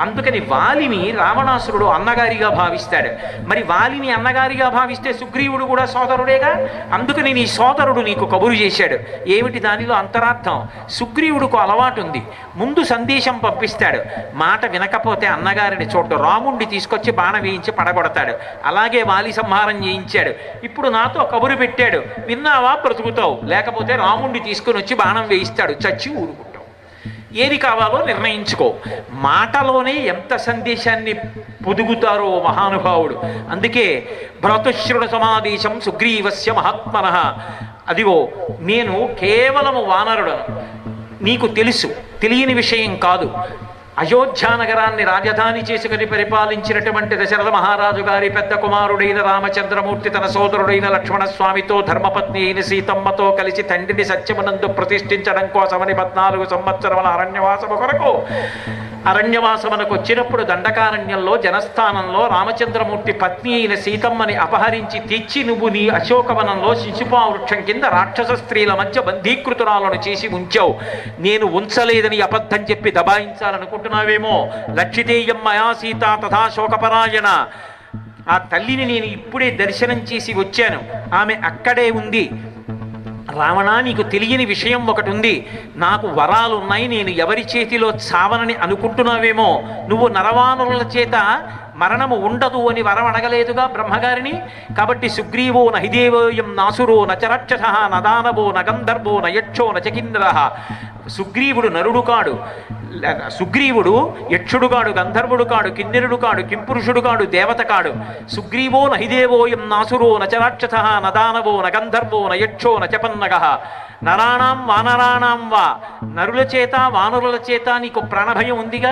అందుకని వాలిని రావణాసురుడు అన్నగారిగా భావిస్తాడు. మరి వాలిని అన్నగారిగా భావిస్తే సుగ్రీవుడు కూడా సోదరుడేగా. అందుకని నీ సోదరుడు నీకు కబురు చేశాడు. ఏమిటి దానిలో అంతరార్థం? సుగ్రీవుడికి అలవాటు ఉంది, ముందు సందేశం పంపిస్తాడు, మాట వినకపోతే అన్నగారిని చూడ్డు, రాముణ్ణి తీసుకొచ్చి బాణ వేయించి పడగొడతాడు. అలాగే వాలి సంహారం చేయించాడు. ఇప్పుడు నాతో కబురు పెట్టాడు, విన్నావా బ్రతుకుతావు, లేకపోతే రాముణ్ణి తీసుకుని వచ్చి బాణం వేయిస్తాడు, చచ్చి ఊరుకుంటావు. ఏది కావాలో నిర్ణయించుకో. మాటలోనే ఎంత సందేశాన్ని పొదుగుతారో మహానుభావుడు. అందుకే భ్రాతృశ్రుణ సమాదేశం సుగ్రీవస్య మహాత్మనః. అదిగో నేను కేవలము వానరుడను, నీకు తెలుసు, తెలియని విషయం కాదు. అయోధ్యానగరాన్ని రాజధాని చేసుకుని పరిపాలించినటువంటి దశరథ మహారాజు గారి పెద్ద కుమారుడైన రామచంద్రమూర్తి తన సోదరుడైన లక్ష్మణస్వామితో ధర్మపత్ని అయిన సీతమ్మతో కలిసి తండ్రిని సత్యమునందు ప్రతిష్ఠించడం కోసమని 14 సంవత్సరముల అరణ్యవాసము కొరకు అరణ్యవాసమునకు వచ్చినప్పుడు దండకారణ్యంలో జనస్థానంలో రామచంద్రమూర్తి పత్ని అయిన సీతమ్మని అపహరించి తెచ్చి నువ్వు నీ అశోకవనంలో శిశుపా వృక్షం కింద రాక్షస స్త్రీల మధ్య బంధీకృతురాలను చేసి ఉంచావు. నేను ఉంచలేదని అబద్ధం చెప్పి దబాయించాలనుకుంటున్నావేమో. లక్షితేయం మయా సీత తథా శోకపరాయణ. ఆ తల్లిని నేను ఇప్పుడే దర్శనం చేసి వచ్చాను, ఆమె అక్కడే ఉంది. రావణ, నీకు తెలియని విషయం ఒకటి ఉంది, నాకు వరాలు ఉన్నాయి, నేను ఎవరి చేతిలో చావనని అనుకుంటున్నావేమో. నువ్వు నరవానుల చేత మరణము ఉండదు అని వరం అడగలేదుగా బ్రహ్మగారిని. కాబట్టి సుగ్రీవో నహిదేవోయం నాసురో నచరక్షస నదానవో నగంధర్వో నయక్షో నచకిన్నర. సుగ్రీవుడు నరుడు కాడు, సుగ్రీవుడు యక్షుడు కాడు, గంధర్వుడు కాడు, కిన్నెరుడు కాడు, కింపురుషుడు కాడు, దేవత కాడు. సుగ్రీవో నహిదేవోయం నాసురో నచరాక్షస నదానవో నగంధర్వో నయక్షో నచపన్నగ. నరాణం వానరాణం వా. నరుల చేత వానరుల చేత నీకు ప్రాణభయం ఉందిగా.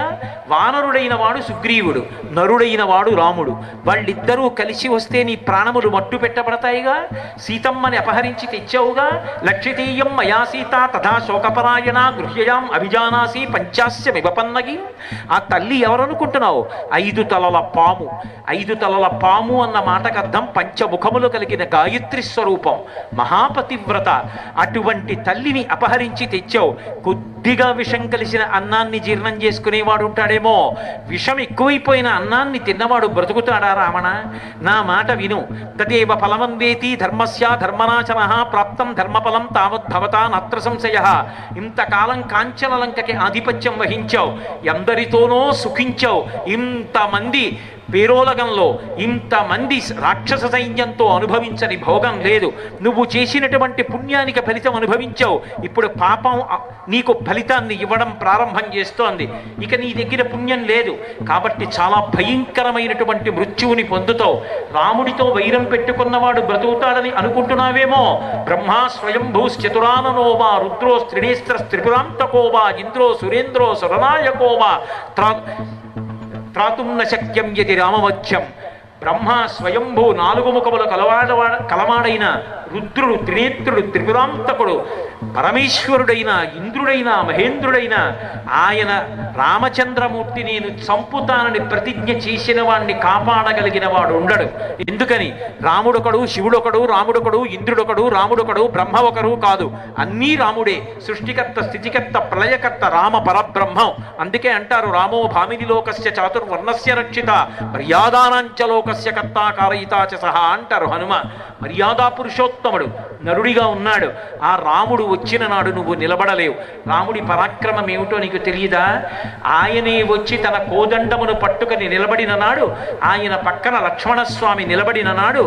వానరుడైన వాడు సుగ్రీవుడు, నరుడైన వాడు రాముడు. వాళ్ళిద్దరూ కలిసి వస్తే నీ ప్రాణములు మట్టు పెట్టబడతాయిగా. సీతమ్మని అపహరించి తెచ్చావుగా. లక్షితీయం మయా సీత తథా శోకపరాయణ గృహ్యయాం అభిజానాసి పంచాస్య విపన్నగి. ఆ తల్లి ఎవరనుకుంటున్నావు? 5 తలల పాము. 5 తలల పాము అన్న మాటకు అర్థం పంచముఖములు కలిగిన గాయత్రి స్వరూపం, మహాపతివ్రత. అటువంటి తల్లిని అపహరించి తెచ్చావు. కొద్దిగా విషం కలిసిన అన్నాన్ని జీర్ణం చేసుకునేవాడు ఉంటాడేమో. విషం ఎక్కువైపోయిన అన్నాన్ని తిన్నవాడు బ్రతుకుతాడా రావణ? నా మాట విను. తదేవ ఫలమందేతి ధర్మస్య ధర్మనాశన ప్రాప్తం ధర్మఫలం తావద్భవతా నత్ర సంశయ. ఇంతకాలం కాంచనలంకకి ఆధిపత్యం వహించావు, ఎందరితోనో సుఖించావు. ఇంతమంది పేరోలగంలో ఇంతమంది రాక్షస సైన్యంతో అనుభవించని భోగం లేదు. నువ్వు చేసినటువంటి పుణ్యానికి ఫలితం అనుభవించావు. ఇప్పుడు పాపం నీకు ఫలితాన్ని ఇవ్వడం ప్రారంభం చేస్తోంది. ఇక నీ దగ్గర పుణ్యం లేదు కాబట్టి చాలా భయంకరమైనటువంటి మృత్యువుని పొందుతావు. రాముడితో వైరం పెట్టుకున్నవాడు బ్రతుకుతాడని అనుకుంటున్నావేమో. బ్రహ్మా స్వయంభూశ్చతురాననోవా రుద్రో త్రినేస్త్ర త్రిపురాంతకోవా ఇంద్రో సురేంద్రో సురనాయకోవా త్రాతుం న శక్యం యది రామవధ్యం. బ్రహ్మ స్వయంభూ 4 ముఖముల కలవాడైన రుద్రుడు, త్రినేత్రుడు, త్రిపురాంతకుడు, పరమేశ్వరుడైన ఇంద్రుడైన మహేంద్రుడైన ఆయన రామచంద్రమూర్తి నేను చంపుతానని ప్రతిజ్ఞ చేసిన వాడిని కాపాడగలిగిన వాడు ఉండడు. ఎందుకని? రాముడొకడు, శివుడొకడు, రాముడొకడు, ఇంద్రుడొకడు, రాముడొకడు, బ్రహ్మ ఒకరు కాదు, అన్నీ రాముడే. సృష్టికర్త, స్థితికర్త, ప్రళయకర్త రామ పరబ్రహ్మం. అందుకే అంటారు రామో భామిని లోకస్య చాతుర్వర్ణస్య రక్షిత మర్యాదానాంచ లోకస్య కర్తా కారయితా చ సహా అంటారు హనుమ. మర్యాదా పురుషోత్తముడు నరుడిగా ఉన్నాడు. ఆ రాముడు వచ్చిన నాడు నువ్వు నిలబడలేవు. రాముడి పరాక్రమం ఏమిటో నీకు తెలియదా? ఆయనే వచ్చి తన కోదండమును పట్టుకొని నిలబడిన నాడు, ఆయన పక్కన లక్ష్మణస్వామి నిలబడిన నాడు,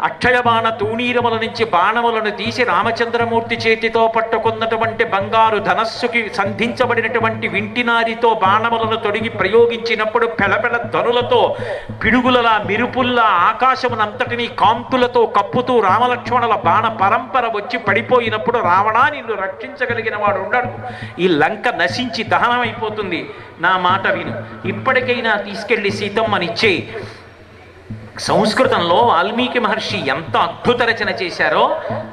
అక్షయబాణ తూణీరముల నుంచి బాణములను తీసి రామచంద్రమూర్తి చేతితో పట్టుకున్నటువంటి బంగారు ధనస్సుకి సంధించబడినటువంటి వింటినారితో బాణములను తొడిగి ప్రయోగించినప్పుడు పెళపెళ ధనులతో పిడుగులలా మెరుపుల్లా ఆకాశమునంతటినీ కాంతులతో కప్పుతూ రామలక్ష్మణుల బాణ పరంపర వచ్చి పడిపోయినప్పుడు రావణా నిన్ను రక్షించగలిగిన వాడు ఉండడు. ఈ లంక నశించి దహనమైపోతుంది. నా మాట విను, ఇప్పటికైనా తీసుకెళ్లి సీతమ్మనిచ్చేయి. సంస్కృతంలో వాల్మీకి మహర్షి ఎంత అద్భుత రచన చేశారో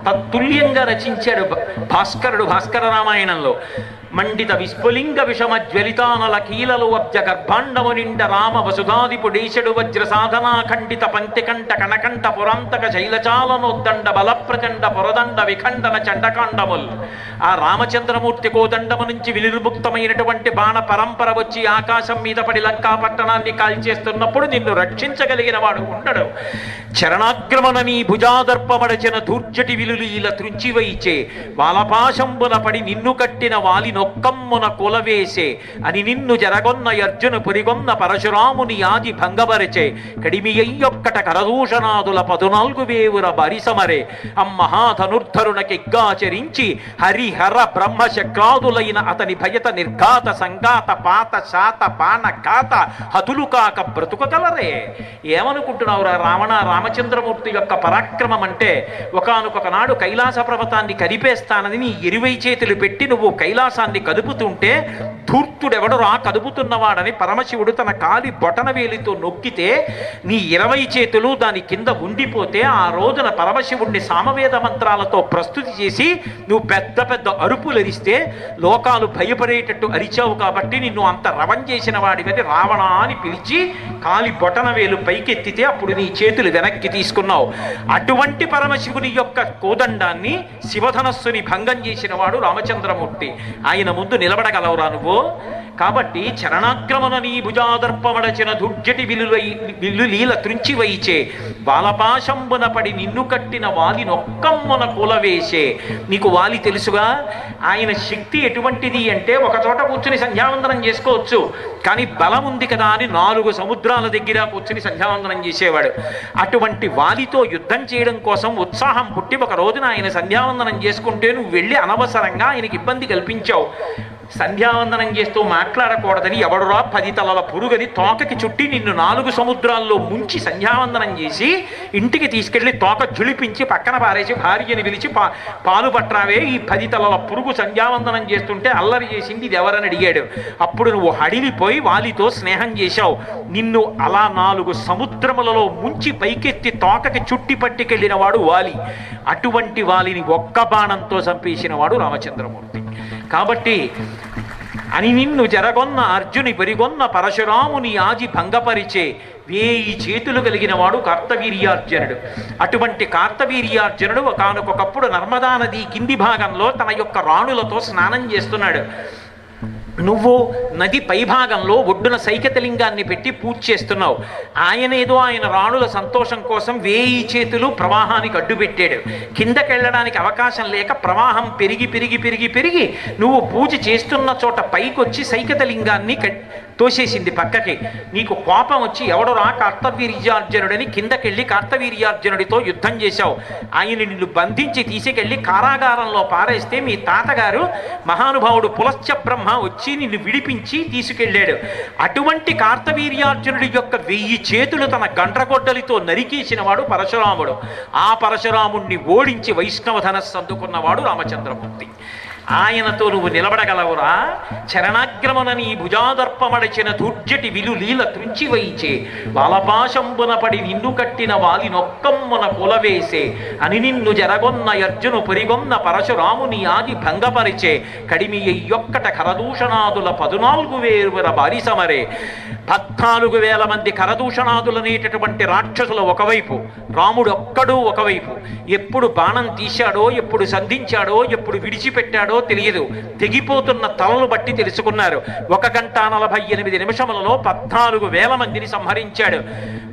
తత్తుల్యంగా రచించాడు భాస్కరుడు భాస్కర రామాయణంలో. మండిత విస్ఫులింగ విషమ జ్వలితానల కీలలు అబ్జ గర్భాండము నిండ రామ వసుధాదిపుడేశడు వజ్ర సాధనా ఖండిత పంక్తికంఠ కణకంఠ పురాంతక శైలచాలనోద్దండ బలప్రచండ పురదండ విఖండన చండకాండముల్. ఆ రామచంద్రమూర్తి కోదండము నుంచి వినిర్ముక్తమైనటువంటి బాణ పరంపర వచ్చి ఆకాశం మీద పడి లంకా పట్టణాన్ని కాల్చేస్తున్నప్పుడు నిన్ను రక్షించగలిగిన వాడు ఉండడు. చరణాగ్రమణ నీ భుజాదర్పమడచిన దూర్జటి విలులీల త్రుంచివైచే వాలపాశంబున పడి నిన్ను కట్టిన వాలి నొక్కమ్మున కులవేసే అని నిన్ను జరగొన్న అర్జును పురిగొన్న పరశురాముని ఆది భంగపరిచే కడిమి అయ్యొక్కట కరదూషణాదుల 14,000 బరిసమరే అమ్మహాధనుర్ధరునకిగ్గాచరించి హరిహర బ్రహ్మశక్రాదులైన అతని భయత నిర్ఘాత సంఘాత పాత శాత పాన ఘాత హతులు కాక బ్రతుకగలరే. ఏమనుకుంటున్నావురా రావణ? రామచంద్రమూర్తి యొక్క పరాక్రమం అంటే ఒకానొక నాడు కైలాస పర్వతాన్ని కదిపేస్తానని నీ 20 చేతులు పెట్టి నువ్వు కైలాసాన్ని కదుపుతుంటే ధూర్తుడెవడరా కదుపుతున్నవాడని పరమశివుడు తన కాలి బొటన వేలితో నొక్కితే నీ 20 చేతులు దాని కింద ఉండిపోతే ఆ రోజున పరమశివుడిని సామవేద మంత్రాలతో ప్రస్తుతి చేసి నువ్వు పెద్ద పెద్ద అరుపులు అరిస్తే లోకాలు భయపడేటట్టు అరిచావు కాబట్టి నిన్ను అంత రవం చేసిన వాడివని రావణ అని పిలిచి కాలి బొటన వేలు పైకెత్తితే అప్పుడు నీ చేతులు వెనక్కి తీసుకున్నావు. అటువంటి పరమశివుని యొక్క కోదండాన్ని శివధనస్సుని భంగం చేసిన వాడు రామచంద్రమూర్తి. ఆయన ముందు నిలబడగలవురా నువ్వు? కాబట్టి చరణాక్రమణ నీ భుజాదర్పమడచిన దుర్జటి విల్లులీల త్రుంచివైచే బాలపాశంబున పడి నిన్ను కట్టిన వాలి నొక్కమ్మున కులవేసే. నీకు వాలి తెలుసుగా? ఆయన శక్తి ఎటువంటిది అంటే ఒక చోట కూర్చుని సంధ్యావందనం చేసుకోవచ్చు, కానీ బలం ఉంది కదా అని 4 సముద్రాల దగ్గర కూర్చుని సంధ్యావందనం చేసేవాడు. అటువంటి వాలితో యుద్ధం చేయడం కోసం ఉత్సాహం పుట్టి ఒక రోజున ఆయన సంధ్యావందనం చేసుకుంటే నువ్వు వెళ్ళి అనవసరంగా ఆయనకి ఇబ్బంది కల్పించావు. సంధ్యావందనం చేస్తూ మాట్లాడకూడదని ఎవడురా 10 తలల పురుగని తోకకి చుట్టి నిన్ను 4 సముద్రాల్లో ముంచి సంధ్యావందనం చేసి ఇంటికి తీసుకెళ్లి తోక జులిపించి పక్కన పారేసి భార్యని పిలిచి పాలు పట్రావే, ఈ 10 తలల పురుగు సంధ్యావందనం చేస్తుంటే అల్లరి చేసింది ఇది ఎవరని అడిగాడు. అప్పుడు నువ్వు హడిలిపోయి వాలితో స్నేహం చేశావు. నిన్ను అలా 4 సముద్రములలో ముంచి పైకెత్తి తోకకి చుట్టి పట్టుకెళ్ళిన వాడు వాలి. అటువంటి వాలిని ఒక్క బాణంతో చంపేసిన వాడు రామచంద్రమూర్తి. కాబట్టి అని నిన్ను జరగొన్న అర్జుని బరిగొన్న పరశురాముని ఆది భంగపరిచే 1000 చేతులు కలిగిన వాడు కార్తవీర్యార్జునుడు. అటువంటి కార్తవీర్యార్జునుడు ఒకానొకప్పుడు నర్మదా నది కింది భాగంలో తన యొక్క రాణులతో స్నానం చేస్తున్నాడు. నువ్వు నది పైభాగంలో ఒడ్డున సైకతలింగాన్ని పెట్టి పూజ చేస్తున్నావు. ఆయనేదో ఆయన రాణుల సంతోషం కోసం 1000 చేతులు ప్రవాహానికి అడ్డుపెట్టాడు. కిందకెళ్ళడానికి అవకాశం లేక ప్రవాహం పెరిగి పెరిగి పెరిగి పెరిగి నువ్వు పూజ చేస్తున్న చోట పైకొచ్చి సైకతలింగాన్ని తోసేసింది పక్కకి. నీకు కోపం వచ్చి ఎవడరా కార్తవీర్యార్జునుడని కిందకెళ్ళి కార్తవీర్యార్జునుడితో యుద్ధం చేశావు. ఆయన నిన్ను బంధించి తీసుకెళ్ళి కారాగారంలో పారేస్తే మీ తాతగారు మహానుభావుడు పులశ్చ బ్రహ్మ వచ్చి నిన్ను విడిపించి తీసుకెళ్ళాడు. అటువంటి కార్తవీర్యార్జునుడి యొక్క 1000 చేతులు తన గండ్రగొడ్డలితో నరికేసిన వాడు పరశురాముడు. ఆ పరశురాముణ్ణి ఓడించి వైష్ణవ ధనస్సు అందుకున్నవాడు రామచంద్రమూర్తి. ఆయనతో నువ్వు నిలబడగలవురా? చరణాగ్రమణ నీ భుజాదర్పమడచిన దుర్జటి విలులీల త్రుంచివైచే బాలపాశంబున పడి నిన్ను కట్టిన వాలి నొక్కమ్మున కులవేసే అని నిన్ను జరగొన్న అర్జును పురిగొన్న పరశురాముని ఆది భంగపరిచే కడిమి అయ్యొక్కట కరదూషణాదుల 14,000 బారిసమరే 14,000 మంది కరదూషణాదులనేటటువంటి రాక్షసులు ఒకవైపు, రాముడు ఒక్కడు ఒకవైపు. ఎప్పుడు బాణం తీశాడో, ఎప్పుడు సంధించాడో, ఎప్పుడు విడిచిపెట్టాడో తెలియదు. తెగిపోతున్న తలలు బట్టి తెలుసుకున్నారు. 1 గంట 48 నిమిషములలో 14,000 మందిని సంహరించాడు.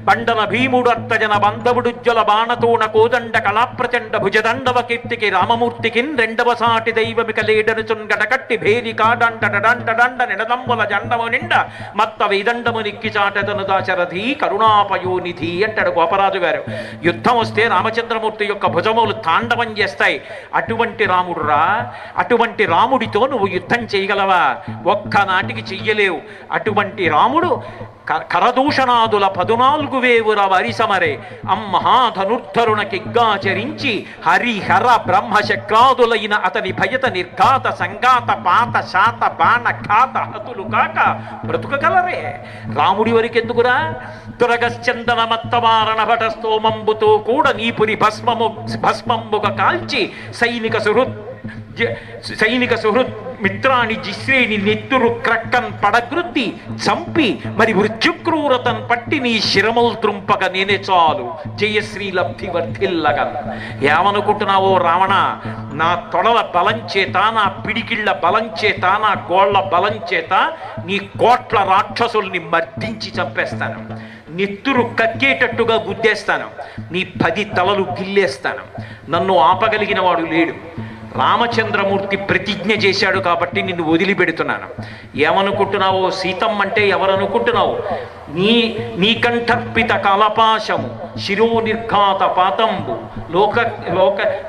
బండన భీముడు అర్తజన బంధవుడుజ్వల బాణతోణ కోదండ కళాప్రచండ భుజదండవ కీర్తికి రామమూర్తికి రెండవ సాటి దైవమిక లేడనుచున్ గడకట్టి భేదికా డండ డండ డండ నిడదంబుల జండము నిండ మత్త వేదండము నిక్కి చాటతను దాశరథి కరుణాపయోనిధి అంటాడు గోపరాజు గారు. యుద్ధం వస్తే రామచంద్రమూర్తి యొక్క భుజములు తాండవం చేస్తాయి. అటువంటి రాముడురా, అటువంటి రాముడితో నువ్వు యుద్ధం చేయగలవా? ఒక్కనాటికి చెయ్యలేవు. అటువంటి రాముడు కరదూషణాదుల 14,000 వరిసమరే అమ్మహాధనుర్ధరుణ కిగ్గాచరించి హరిహర బ్రహ్మశక్రాదులైన అతని భయత నిర్ఘాత సంఘాత పాత శాత బాణ ఘాత హతులు కాక బ్రతుకగలరే. రాముడి వరకెందుకురా? తురగశ్చందన మత్తవారణ భట స్తోమంబుతో కూడా నీపురి భస్మంబుగా కాల్చి సైనిక సుహృత్ మిత్రాని జిశ్రేని నెత్తురు క్రక్కన్ పడగృత్తి చంపి మరి మృత్యుక్రూరతన్ పట్టి నీ శిరములు త్రుంపక నేనే చాలు జయశ్రీ లబ్ధి వర్ధిల్లగన్. ఏమనుకుంటున్నావో రావణ? నా తొడల బలం చేత, నా పిడికిళ్ల బలం చేత, నా గోళ్ల బలం చేత నీ కోట్ల రాక్షసుల్ని మర్దించి చంపేస్తాను. నెత్తురు కక్కేటట్టుగా గుద్దేస్తాను. నీ 10 తలలు గిల్లేస్తాను. నన్ను ఆపగలిగిన వాడు లేడు. రామచంద్రమూర్తి ప్రతిజ్ఞ చేశాడు కాబట్టి నిన్ను వదిలిపెడుతున్నాను. ఏమనుకుంటున్నావో? సీతమ్మ అంటే ఎవరనుకుంటున్నావు? నీకంఠర్పిత కలపాశము శిరో నిర్ఘాత పాతంబు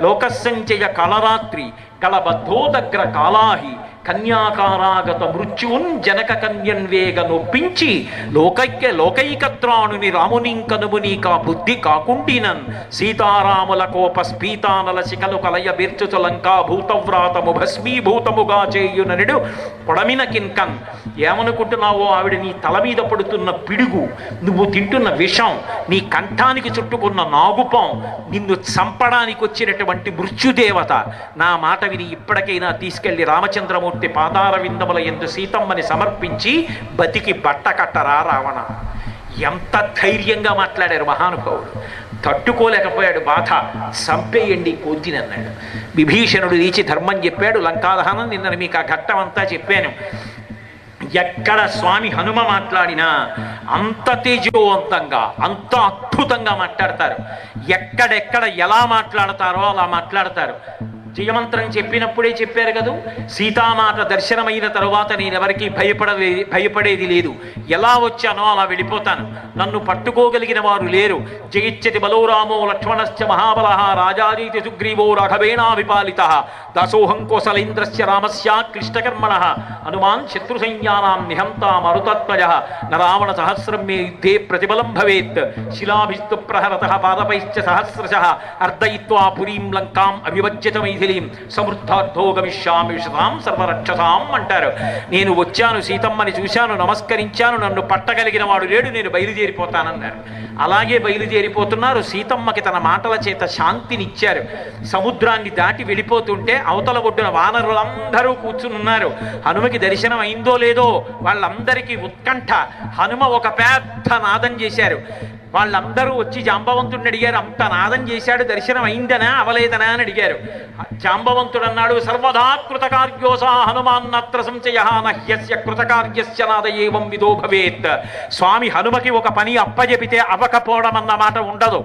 లోకసంచయ కలరాత్రి కళబద్ధోదగ్ర కాలాహి కన్యాకారాగత మృత్యువున్ జనక కన్యన్వేగ నొప్పించి లోకైకత్రాణుని రామునింకనుము నీకా బుద్ధి కాకుండినన్ సీతారాముల కోప స్పీతానల శిఖలు కలయ బీర్చుచు లంకా భూతవ్రాతము భస్మీభూతముగా చేయుననుడు పొడమిన కిన్కన్. ఏమనుకుంటున్నావో? ఆవిడ నీ తల మీద పడుతున్న పిడుగు, నువ్వు తింటున్న విషం, నీ కంఠానికి చుట్టుకున్న నాగుపం, నిన్ను చంపడానికి వచ్చినటువంటి మృత్యుదేవత. నా మాట విని ఇప్పటికైనా తీసుకెళ్లి రామచంద్రమూర్తి పాదార విందముల యందు సీతమ్మని సమర్పించి బతికి బట్ట కట్టరా రావణ. ఎంత ధైర్యంగా మాట్లాడారు మహానుభావుడు. తట్టుకోలేకపోయాడు బాధ. చంపేయండి కోతిని అన్నాడు. విభీషణుడు లేచి ధర్మం చెప్పాడు. లంకాదహనం నిన్న మీకు ఆ ఘట్టం అంతా చెప్పాను. ఎక్కడ స్వామి హనుమ మాట్లాడినా అంత తేజోవంతంగా, అంత అద్భుతంగా మాట్లాడతారు. ఎక్కడెక్కడ ఎలా మాట్లాడతారో అలా మాట్లాడతారు. జయమంత్రం చెప్పినప్పుడే చెప్పారు కదా, సీతామాత దర్శనమైన తరువాత నేనెవరికి భయపడేది లేదు. ఎలా వచ్చానో అలా వెళ్ళిపోతాను. నన్ను పట్టుకోగలిగిన వారు లేరు. జయిచ్చతి బలోరామో లక్ష్మణశ్చ మహాబల రాజారీతి సుగ్రీవో రాఘవేణాభిపాలిత దాసోహం కోసలేంద్రస్య రామస్య క్లిష్టకర్మణ హనుమాన్ శత్రు సైన్యానాం నిహంతా మరుతత్వజ నరావణ సహస్రం మే యుద్ధే ప్రతిబలం భవేత్ శిలాభిస్తు ప్రహరత పాదపైశ్చ సహస్రశః అర్ధయిత్వా పురీం లంకాం అభివజ్యత మైథిలీం సమృద్ధార్థో గమిష్యామి విశతాం సర్వరక్షసాం అంటారు. నేను వచ్చాను, సీతమ్మని చూశాను, నమస్కరించాను, నన్ను పట్టగలిగిన వాడు లేడు, నేను బయలుదేరిపోతానన్నారు. అలాగే బయలుదేరిపోతున్నారు. సీతమ్మకి తన మాటల చేత శాంతినిచ్చారు. సముద్రాన్ని దాటి వెళ్ళిపోతుంటే అవతల ఒడ్డున వానరులందరూ కూర్చుని ఉన్నారు. హనుమకి దర్శనం అయిందో లేదో వాళ్ళందరికీ ఉత్కంఠ. హనుమ ఒక పెద్ద నాదం చేశారు. వాళ్ళందరూ వచ్చి జాంబవంతుడిని అడిగారు, అంత నాదం చేశాడు, దర్శనం అయిందనా అవలేదనా అని అడిగారు. జాంబవంతుడు అన్నాడు, సర్వదా కృతకార్యోసా హనుమాన్నత్ర సంశయ నహ్యస్య కృతకార్యస్య నాద ఏవం విదో భవేత్. స్వామి హనుమకి ఒక పని అప్పజెపితే అవ్వకపోవడం అన్న మాట ఉండదు.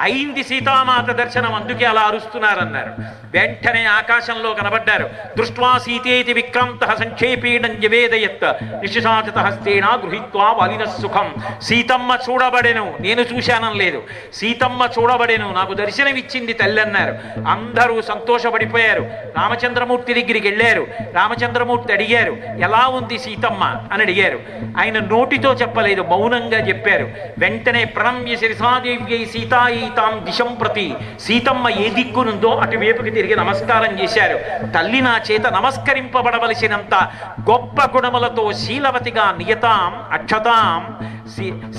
అయింది సీతామాత దర్శనం, అందుకే అలా అరుస్తున్నారన్నారు. వెంటనే ఆకాశంలో కనబడ్డారు. దృష్ట్వా సీతేతి విక్రాంత సంక్షేపీడం నివేదయత్ నిశిషాచిత హస్తేన గృహీత్వా వాలిన సుఖం. సీతమ్మ చూడబడెను, నేను చూశానం లేదు, సీతమ్మ చూడబడేను, నాకు దర్శనమిచ్చింది తల్లి అన్నారు. అందరూ సంతోషపడిపోయారు. రామచంద్రమూర్తి దగ్గరికి వెళ్ళారు. రామచంద్రమూర్తి అడిగారు, ఎలా ఉంది సీతమ్మ అని అడిగారు. ఆయన నోటితో చెప్పలేదు, మౌనంగా చెప్పారు. వెంటనే ప్రణమ్య శిరసాదేవ్యై సీతాయీతాం దిశం ప్రతి, సీతమ్మ ఏ దిక్కునుందో అటువైపుకి తిరిగి నమస్కారం చేశారు. తల్లి నా చేత నమస్కరింపబడవలసినంత గొప్ప గుణములతో శీలవతిగా నియతాం అక్షతాం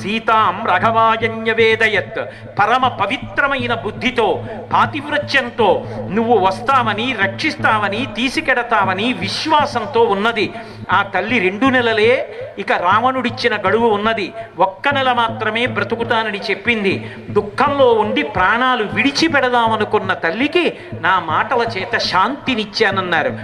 సీతాం రఘవాయన్యవేదయత్. పరమ పవిత్రమైన బుద్ధితో, పాతివ్రత్యంతో నువ్వు వస్తావని, రక్షిస్తావని, తీసుకెడతావని విశ్వాసంతో ఉన్నది ఆ తల్లి. 2 నెలలే ఇక రావణుడిచ్చిన గడువు ఉన్నది, 1 నెల మాత్రమే బ్రతుకుతానని చెప్పింది. దుఃఖంలో ఉండి ప్రాణాలు విడిచిపెడదామనుకున్న తల్లికి నా మాటల చేత శాంతినిచ్చానన్నారు.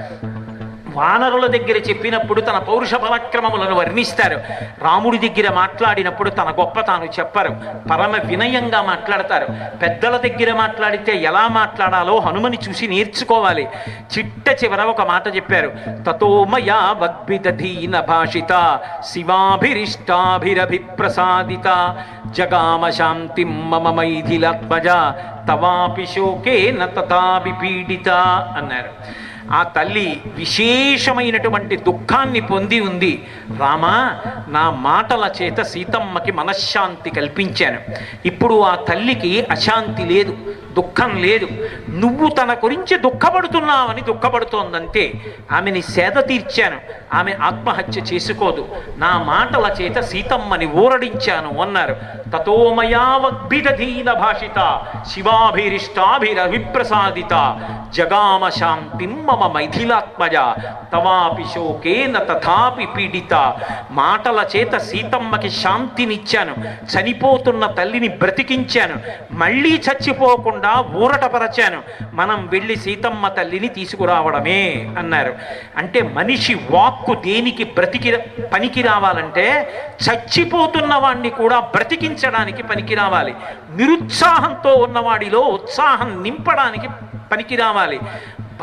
వానరుల దగ్గర చెప్పినప్పుడు తన పౌరుష పరాక్రమములను వర్ణిస్తారు. రాముడి దగ్గర మాట్లాడినప్పుడు తన గొప్ప తాను చెప్పరు, పరమ వినయంగా మాట్లాడతారు. పెద్దల దగ్గర మాట్లాడితే ఎలా మాట్లాడాలో హనుమని చూసి నేర్చుకోవాలి. చిట్ట చివర ఒక మాట చెప్పారు, తతో మయా వద్భిదధీన భాషిత శివాభిరిష్టాభిరభిప్రసాదిత జగామ శాంతిం మమ మైథిలాత్మజ తవాపి శోకేన తథాపి పీడిత అన్నారు. ఆ తల్లి విశేషమైనటువంటి దుఃఖాన్ని పొంది ఉంది. రామా, నా మాటల చేత సీతమ్మకి మనశ్శాంతి కల్పించాను. ఇప్పుడు ఆ తల్లికి అశాంతి లేదు, దుఃఖం లేదు. నువ్వు తన గురించి దుఃఖపడుతున్నావని దుఃఖపడుతోందంతే. ఆమెని సేద తీర్చాను, ఆమె ఆత్మహత్య చేసుకోదు. నా మాటల చేత సీతమ్మని ఊరడించాను అన్నారు. తతోమయావద్భిదధీన భాషిత శివాభిరిష్టాభిరవిప్రసాదిత జగామ శాంతిం మమ మైథిలాత్మజ తవాపి శోకేన తథాపి పీడిత. మాటల చేత సీతమ్మకి శాంతినిచ్చాను, చనిపోతున్న తల్లిని బ్రతికించాను, మళ్ళీ చచ్చిపోకుండా ఊరటపరచాను. మనం వెళ్ళి సీతమ్మ తల్లిని తీసుకురావడమే అన్నారు. అంటే మనిషి వాక్కు దేనికి పనికి రావాలంటే చచ్చిపోతున్న వాణ్ణి కూడా బ్రతికించడానికి పనికి రావాలి. నిరుత్సాహంతో ఉన్నవాడిలో ఉత్సాహం నింపడానికి పనికి రావాలి.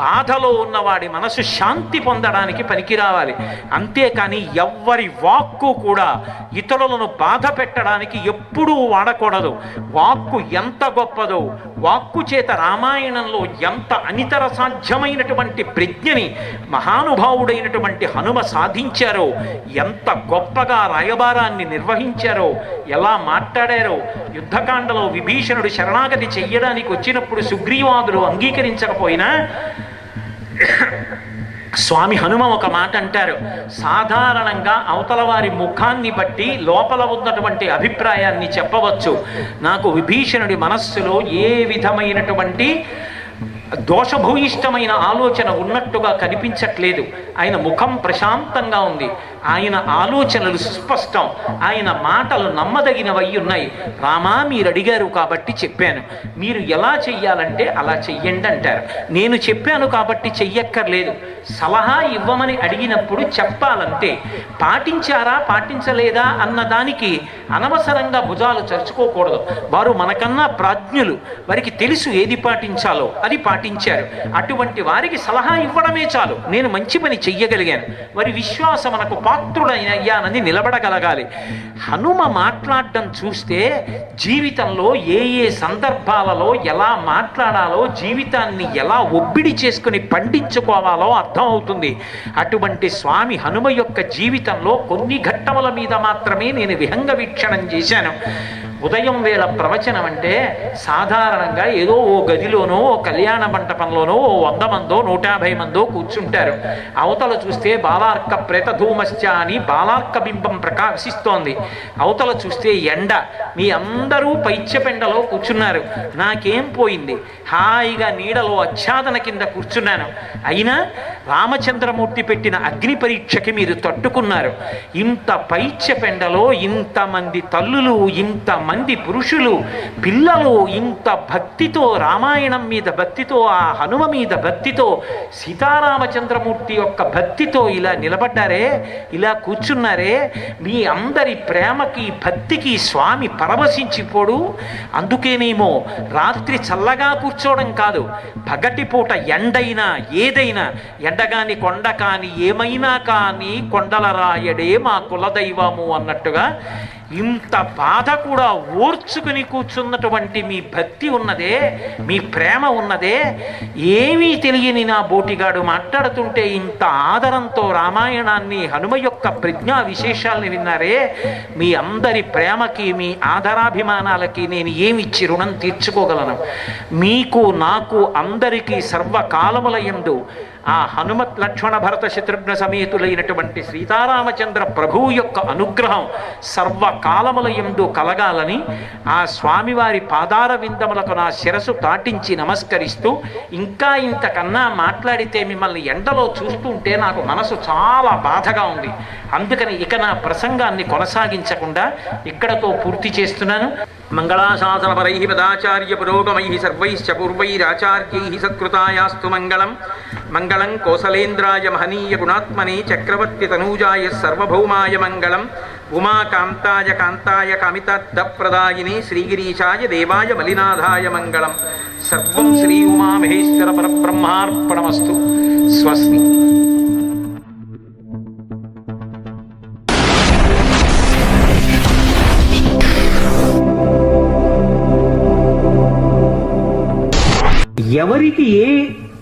బాధలో ఉన్నవాడి మనసు శాంతి పొందడానికి పనికి రావాలి. అంతేకాని ఎవ్వరి వాక్కు కూడా ఇతరులను బాధ పెట్టడానికి ఎప్పుడూ వాడకూడదు. వాక్కు ఎంత గొప్పదో, వాక్కు చేత రామాయణంలో ఎంత అనితర సాధ్యమైనటువంటి ప్రజ్ఞని మహానుభావుడైనటువంటి హనుమ సాధించారో, ఎంత గొప్పగా రాయబారాన్ని నిర్వహించారో, ఎలా మాట్లాడారో. యుద్ధకాండలో విభీషణుడు శరణాగతి చెయ్యడానికి వచ్చినప్పుడు సుగ్రీవాదులు అంగీకరించకపోయినా స్వామి హనుమ ఒక మాట అంటారు, సాధారణంగా అవతల వారి ముఖాన్ని బట్టి లోపల ఉన్నటువంటి అభిప్రాయాన్ని చెప్పవచ్చు. నాకు విభీషణుడి మనస్సులో ఏ విధమైనటువంటి దోషభూయిష్టమైన ఆలోచన ఉన్నట్టుగా కనిపించట్లేదు. ఆయన ముఖం ప్రశాంతంగా ఉంది, ఆయన ఆలోచనలు సుస్పష్టం, ఆయన మాటలు నమ్మదగినవై ఉన్నాయి. రామా, మీరు అడిగారు కాబట్టి చెప్పాను, మీరు ఎలా చెయ్యాలంటే అలా చెయ్యండి అంటారు. నేను చెప్పాను కాబట్టి చెయ్యక్కర్లేదు, సలహా ఇవ్వమని అడిగినప్పుడు చెప్పాలంతే. పాటించారా పాటించలేదా అన్నదానికి అనవసరంగా భుజాలు చరుచుకోకూడదు. వారు మనకన్నా ప్రాజ్ఞులు, వారికి తెలుసు ఏది పాటించాలో అది పాటించారు. అటువంటి వారికి సలహా ఇవ్వడమే చాలు. నేను మంచి పని చెయ్యగలిగాను, వారి విశ్వాసం మనకు పాత్రుడయ్యానని నిలబడగలగాలి. హనుమ మాట్లాడడం చూస్తే జీవితంలో ఏ ఏ సందర్భాలలో ఎలా మాట్లాడాలో, జీవితాన్ని ఎలా ఒబ్బిడి చేసుకుని పండించుకోవాలో అర్థమవుతుంది. అటువంటి స్వామి హనుమ యొక్క జీవితంలో కొన్ని ఘట్టముల మీద మాత్రమే నేను విహంగ వీక్షణం చేశాను. ఉదయం వేళ ప్రవచనం అంటే సాధారణంగా ఏదో ఓ గదిలోనో, ఓ కళ్యాణ మంటపంలోనో ఓ 100 మందో 150 మందో కూర్చుంటారు. అవతల చూస్తే బాలార్క ప్రేతధూమశ్చ అని బాలార్క బింబం ప్రకాశిస్తోంది. అవతల చూస్తే ఎండ, మీ అందరూ పైత్యపెండలో కూర్చున్నారు. నాకేం పోయింది, హాయిగా నీడలో ఆచ్ఛాదన కింద కూర్చున్నాను. అయినా రామచంద్రమూర్తి పెట్టిన అగ్ని పరీక్షకి మీరు తట్టుకున్నారు. ఇంత పైత్యపెండలో ఇంతమంది తల్లులు, ఇంతమంది పురుషులు, పిల్లలు ఇంత భక్తితో, రామాయణం మీద భక్తితో, ఆ హనుమ మీద భక్తితో, సీతారామచంద్రమూర్తి యొక్క భక్తితో ఇలా నిలబడ్డారే, ఇలా కూర్చున్నారే. మీ అందరి ప్రేమకి, భక్తికి స్వామి పరవశించిపోడు. అందుకేనేమో రాత్రి చల్లగా కూర్చోవడం కాదు, పగటిపూట ఎండైనా ఏదైనా, ఎండగాని కొండ కాని ఏమైనా కానీ కొండల రాయడే మా కులదైవము అన్నట్టుగా ఇంత బాధ కూడా ఓర్చుకుని కూర్చున్నటువంటి మీ భక్తి ఉన్నదే, మీ ప్రేమ ఉన్నదే. ఏమీ తెలియని నా బోటిగాడు మాట్లాడుతుంటే ఇంత ఆదరంతో రామాయణాన్ని, హనుమ యొక్క ప్రజ్ఞా విశేషాలని విన్నారే. మీ అందరి ప్రేమకి, మీ ఆదరాభిమానాలకి నేను ఏమిచ్చి రుణం తీర్చుకోగలను? మీకు, నాకు, అందరికీ సర్వకాలముల యందు ఆ హనుమత్ లక్ష్మణ భరత శత్రుఘ్న సమేతులైనటువంటి సీతారామచంద్ర ప్రభువు యొక్క అనుగ్రహం సర్వకాలముల యందు కలగాలని ఆ స్వామివారి పాదార విందములకు నా శిరసు తాటించి నమస్కరిస్తూ, ఇంకా ఇంతకన్నా మాట్లాడితే మిమ్మల్ని ఎండలో చూస్తుంటే నాకు మనసు చాలా బాధగా ఉంది, అందుకని ఇక నా ప్రసంగాన్ని కొనసాగించకుండా ఇక్కడతో పూర్తి చేస్తున్నాను. మంగళాశాసనపరై పదాచార్య పురోగమై సర్వైశ్చ పూర్వైరాచార్యై సత్కృతాయాస్తు మంగళం. మంగళం కోసలేంద్రాయ మహనీయ గుణాత్మనే చక్రవర్తి తనూజాయ సర్వభౌమాయ మంగళం. ఉమాకాంతాయ కాంతాయ కామితార్థప్రదాయినే శ్రీగిరీశాయ దేవాయ మలినాథాయ మంగళం. సర్వం శ్రీ ఉమామహేశ్వర పరబ్రహ్మార్పణమస్తు. స్వస్తి. ఎవరికి ఏ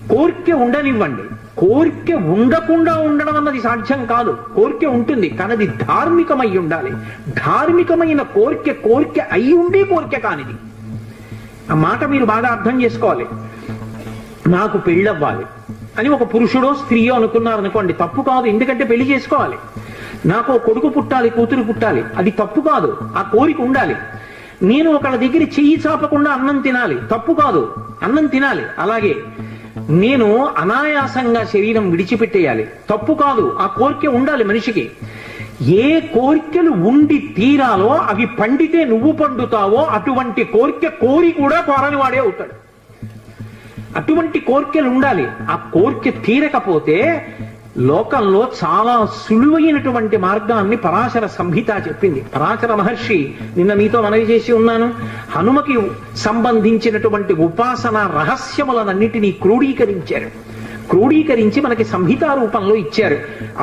కోరిక ఉండనివ్వండి, కోరిక ఉండకుండా ఉండడం అన్నది సాధ్యం కాదు. కోరిక ఉంటుంది కానీ అది ధార్మికమై ఉండాలి. ధార్మికమైన కోరిక అయి ఉండి కోరిక కానిది. ఆ మాట మీరు బాగా అర్థం చేసుకోవాలి. నాకు పెళ్ళవ్వాలి అని ఒక పురుషుడో స్త్రీయో అనుకున్నారనుకోండి, తప్పు కాదు, ఎందుకంటే పెళ్లి చేసుకోవాలి. నాకు కొడుకు పుట్టాలి, కూతురు పుట్టాలి, అది తప్పు కాదు, ఆ కోరిక ఉండాలి. నేను ఒకళ్ళ దగ్గర చెయ్యి చాపకుండా అన్నం తినాలి, తప్పు కాదు, అన్నం తినాలి. అలాగే నేను అనాయాసంగా శరీరం విడిచిపెట్టేయాలి, తప్పు కాదు, ఆ కోరిక ఉండాలి మనిషికి. ఏ కోరికలు ఉండి తీరాలో అవి పండితే నువ్వు పండుతావో అటువంటి కోరిక కోరి కూడా కోరని వాడే అవుతాడు. అటువంటి కోరికలు ఉండాలి. ఆ కోరిక తీరకపోతే లోకంలో చాలా సులువైనటువంటి మార్గాన్ని పరాశర సంహిత చెప్పింది. పరాశర మహర్షి నిన్న మీతో మనవి చేసి ఉన్నాను, హనుమకి సంబంధించినటువంటి ఉపాసన రహస్యములనన్నిటినీ క్రోడీకరించారు. క్రోడీకరించి మనకి సంహితా రూపంలో ఇచ్చారు.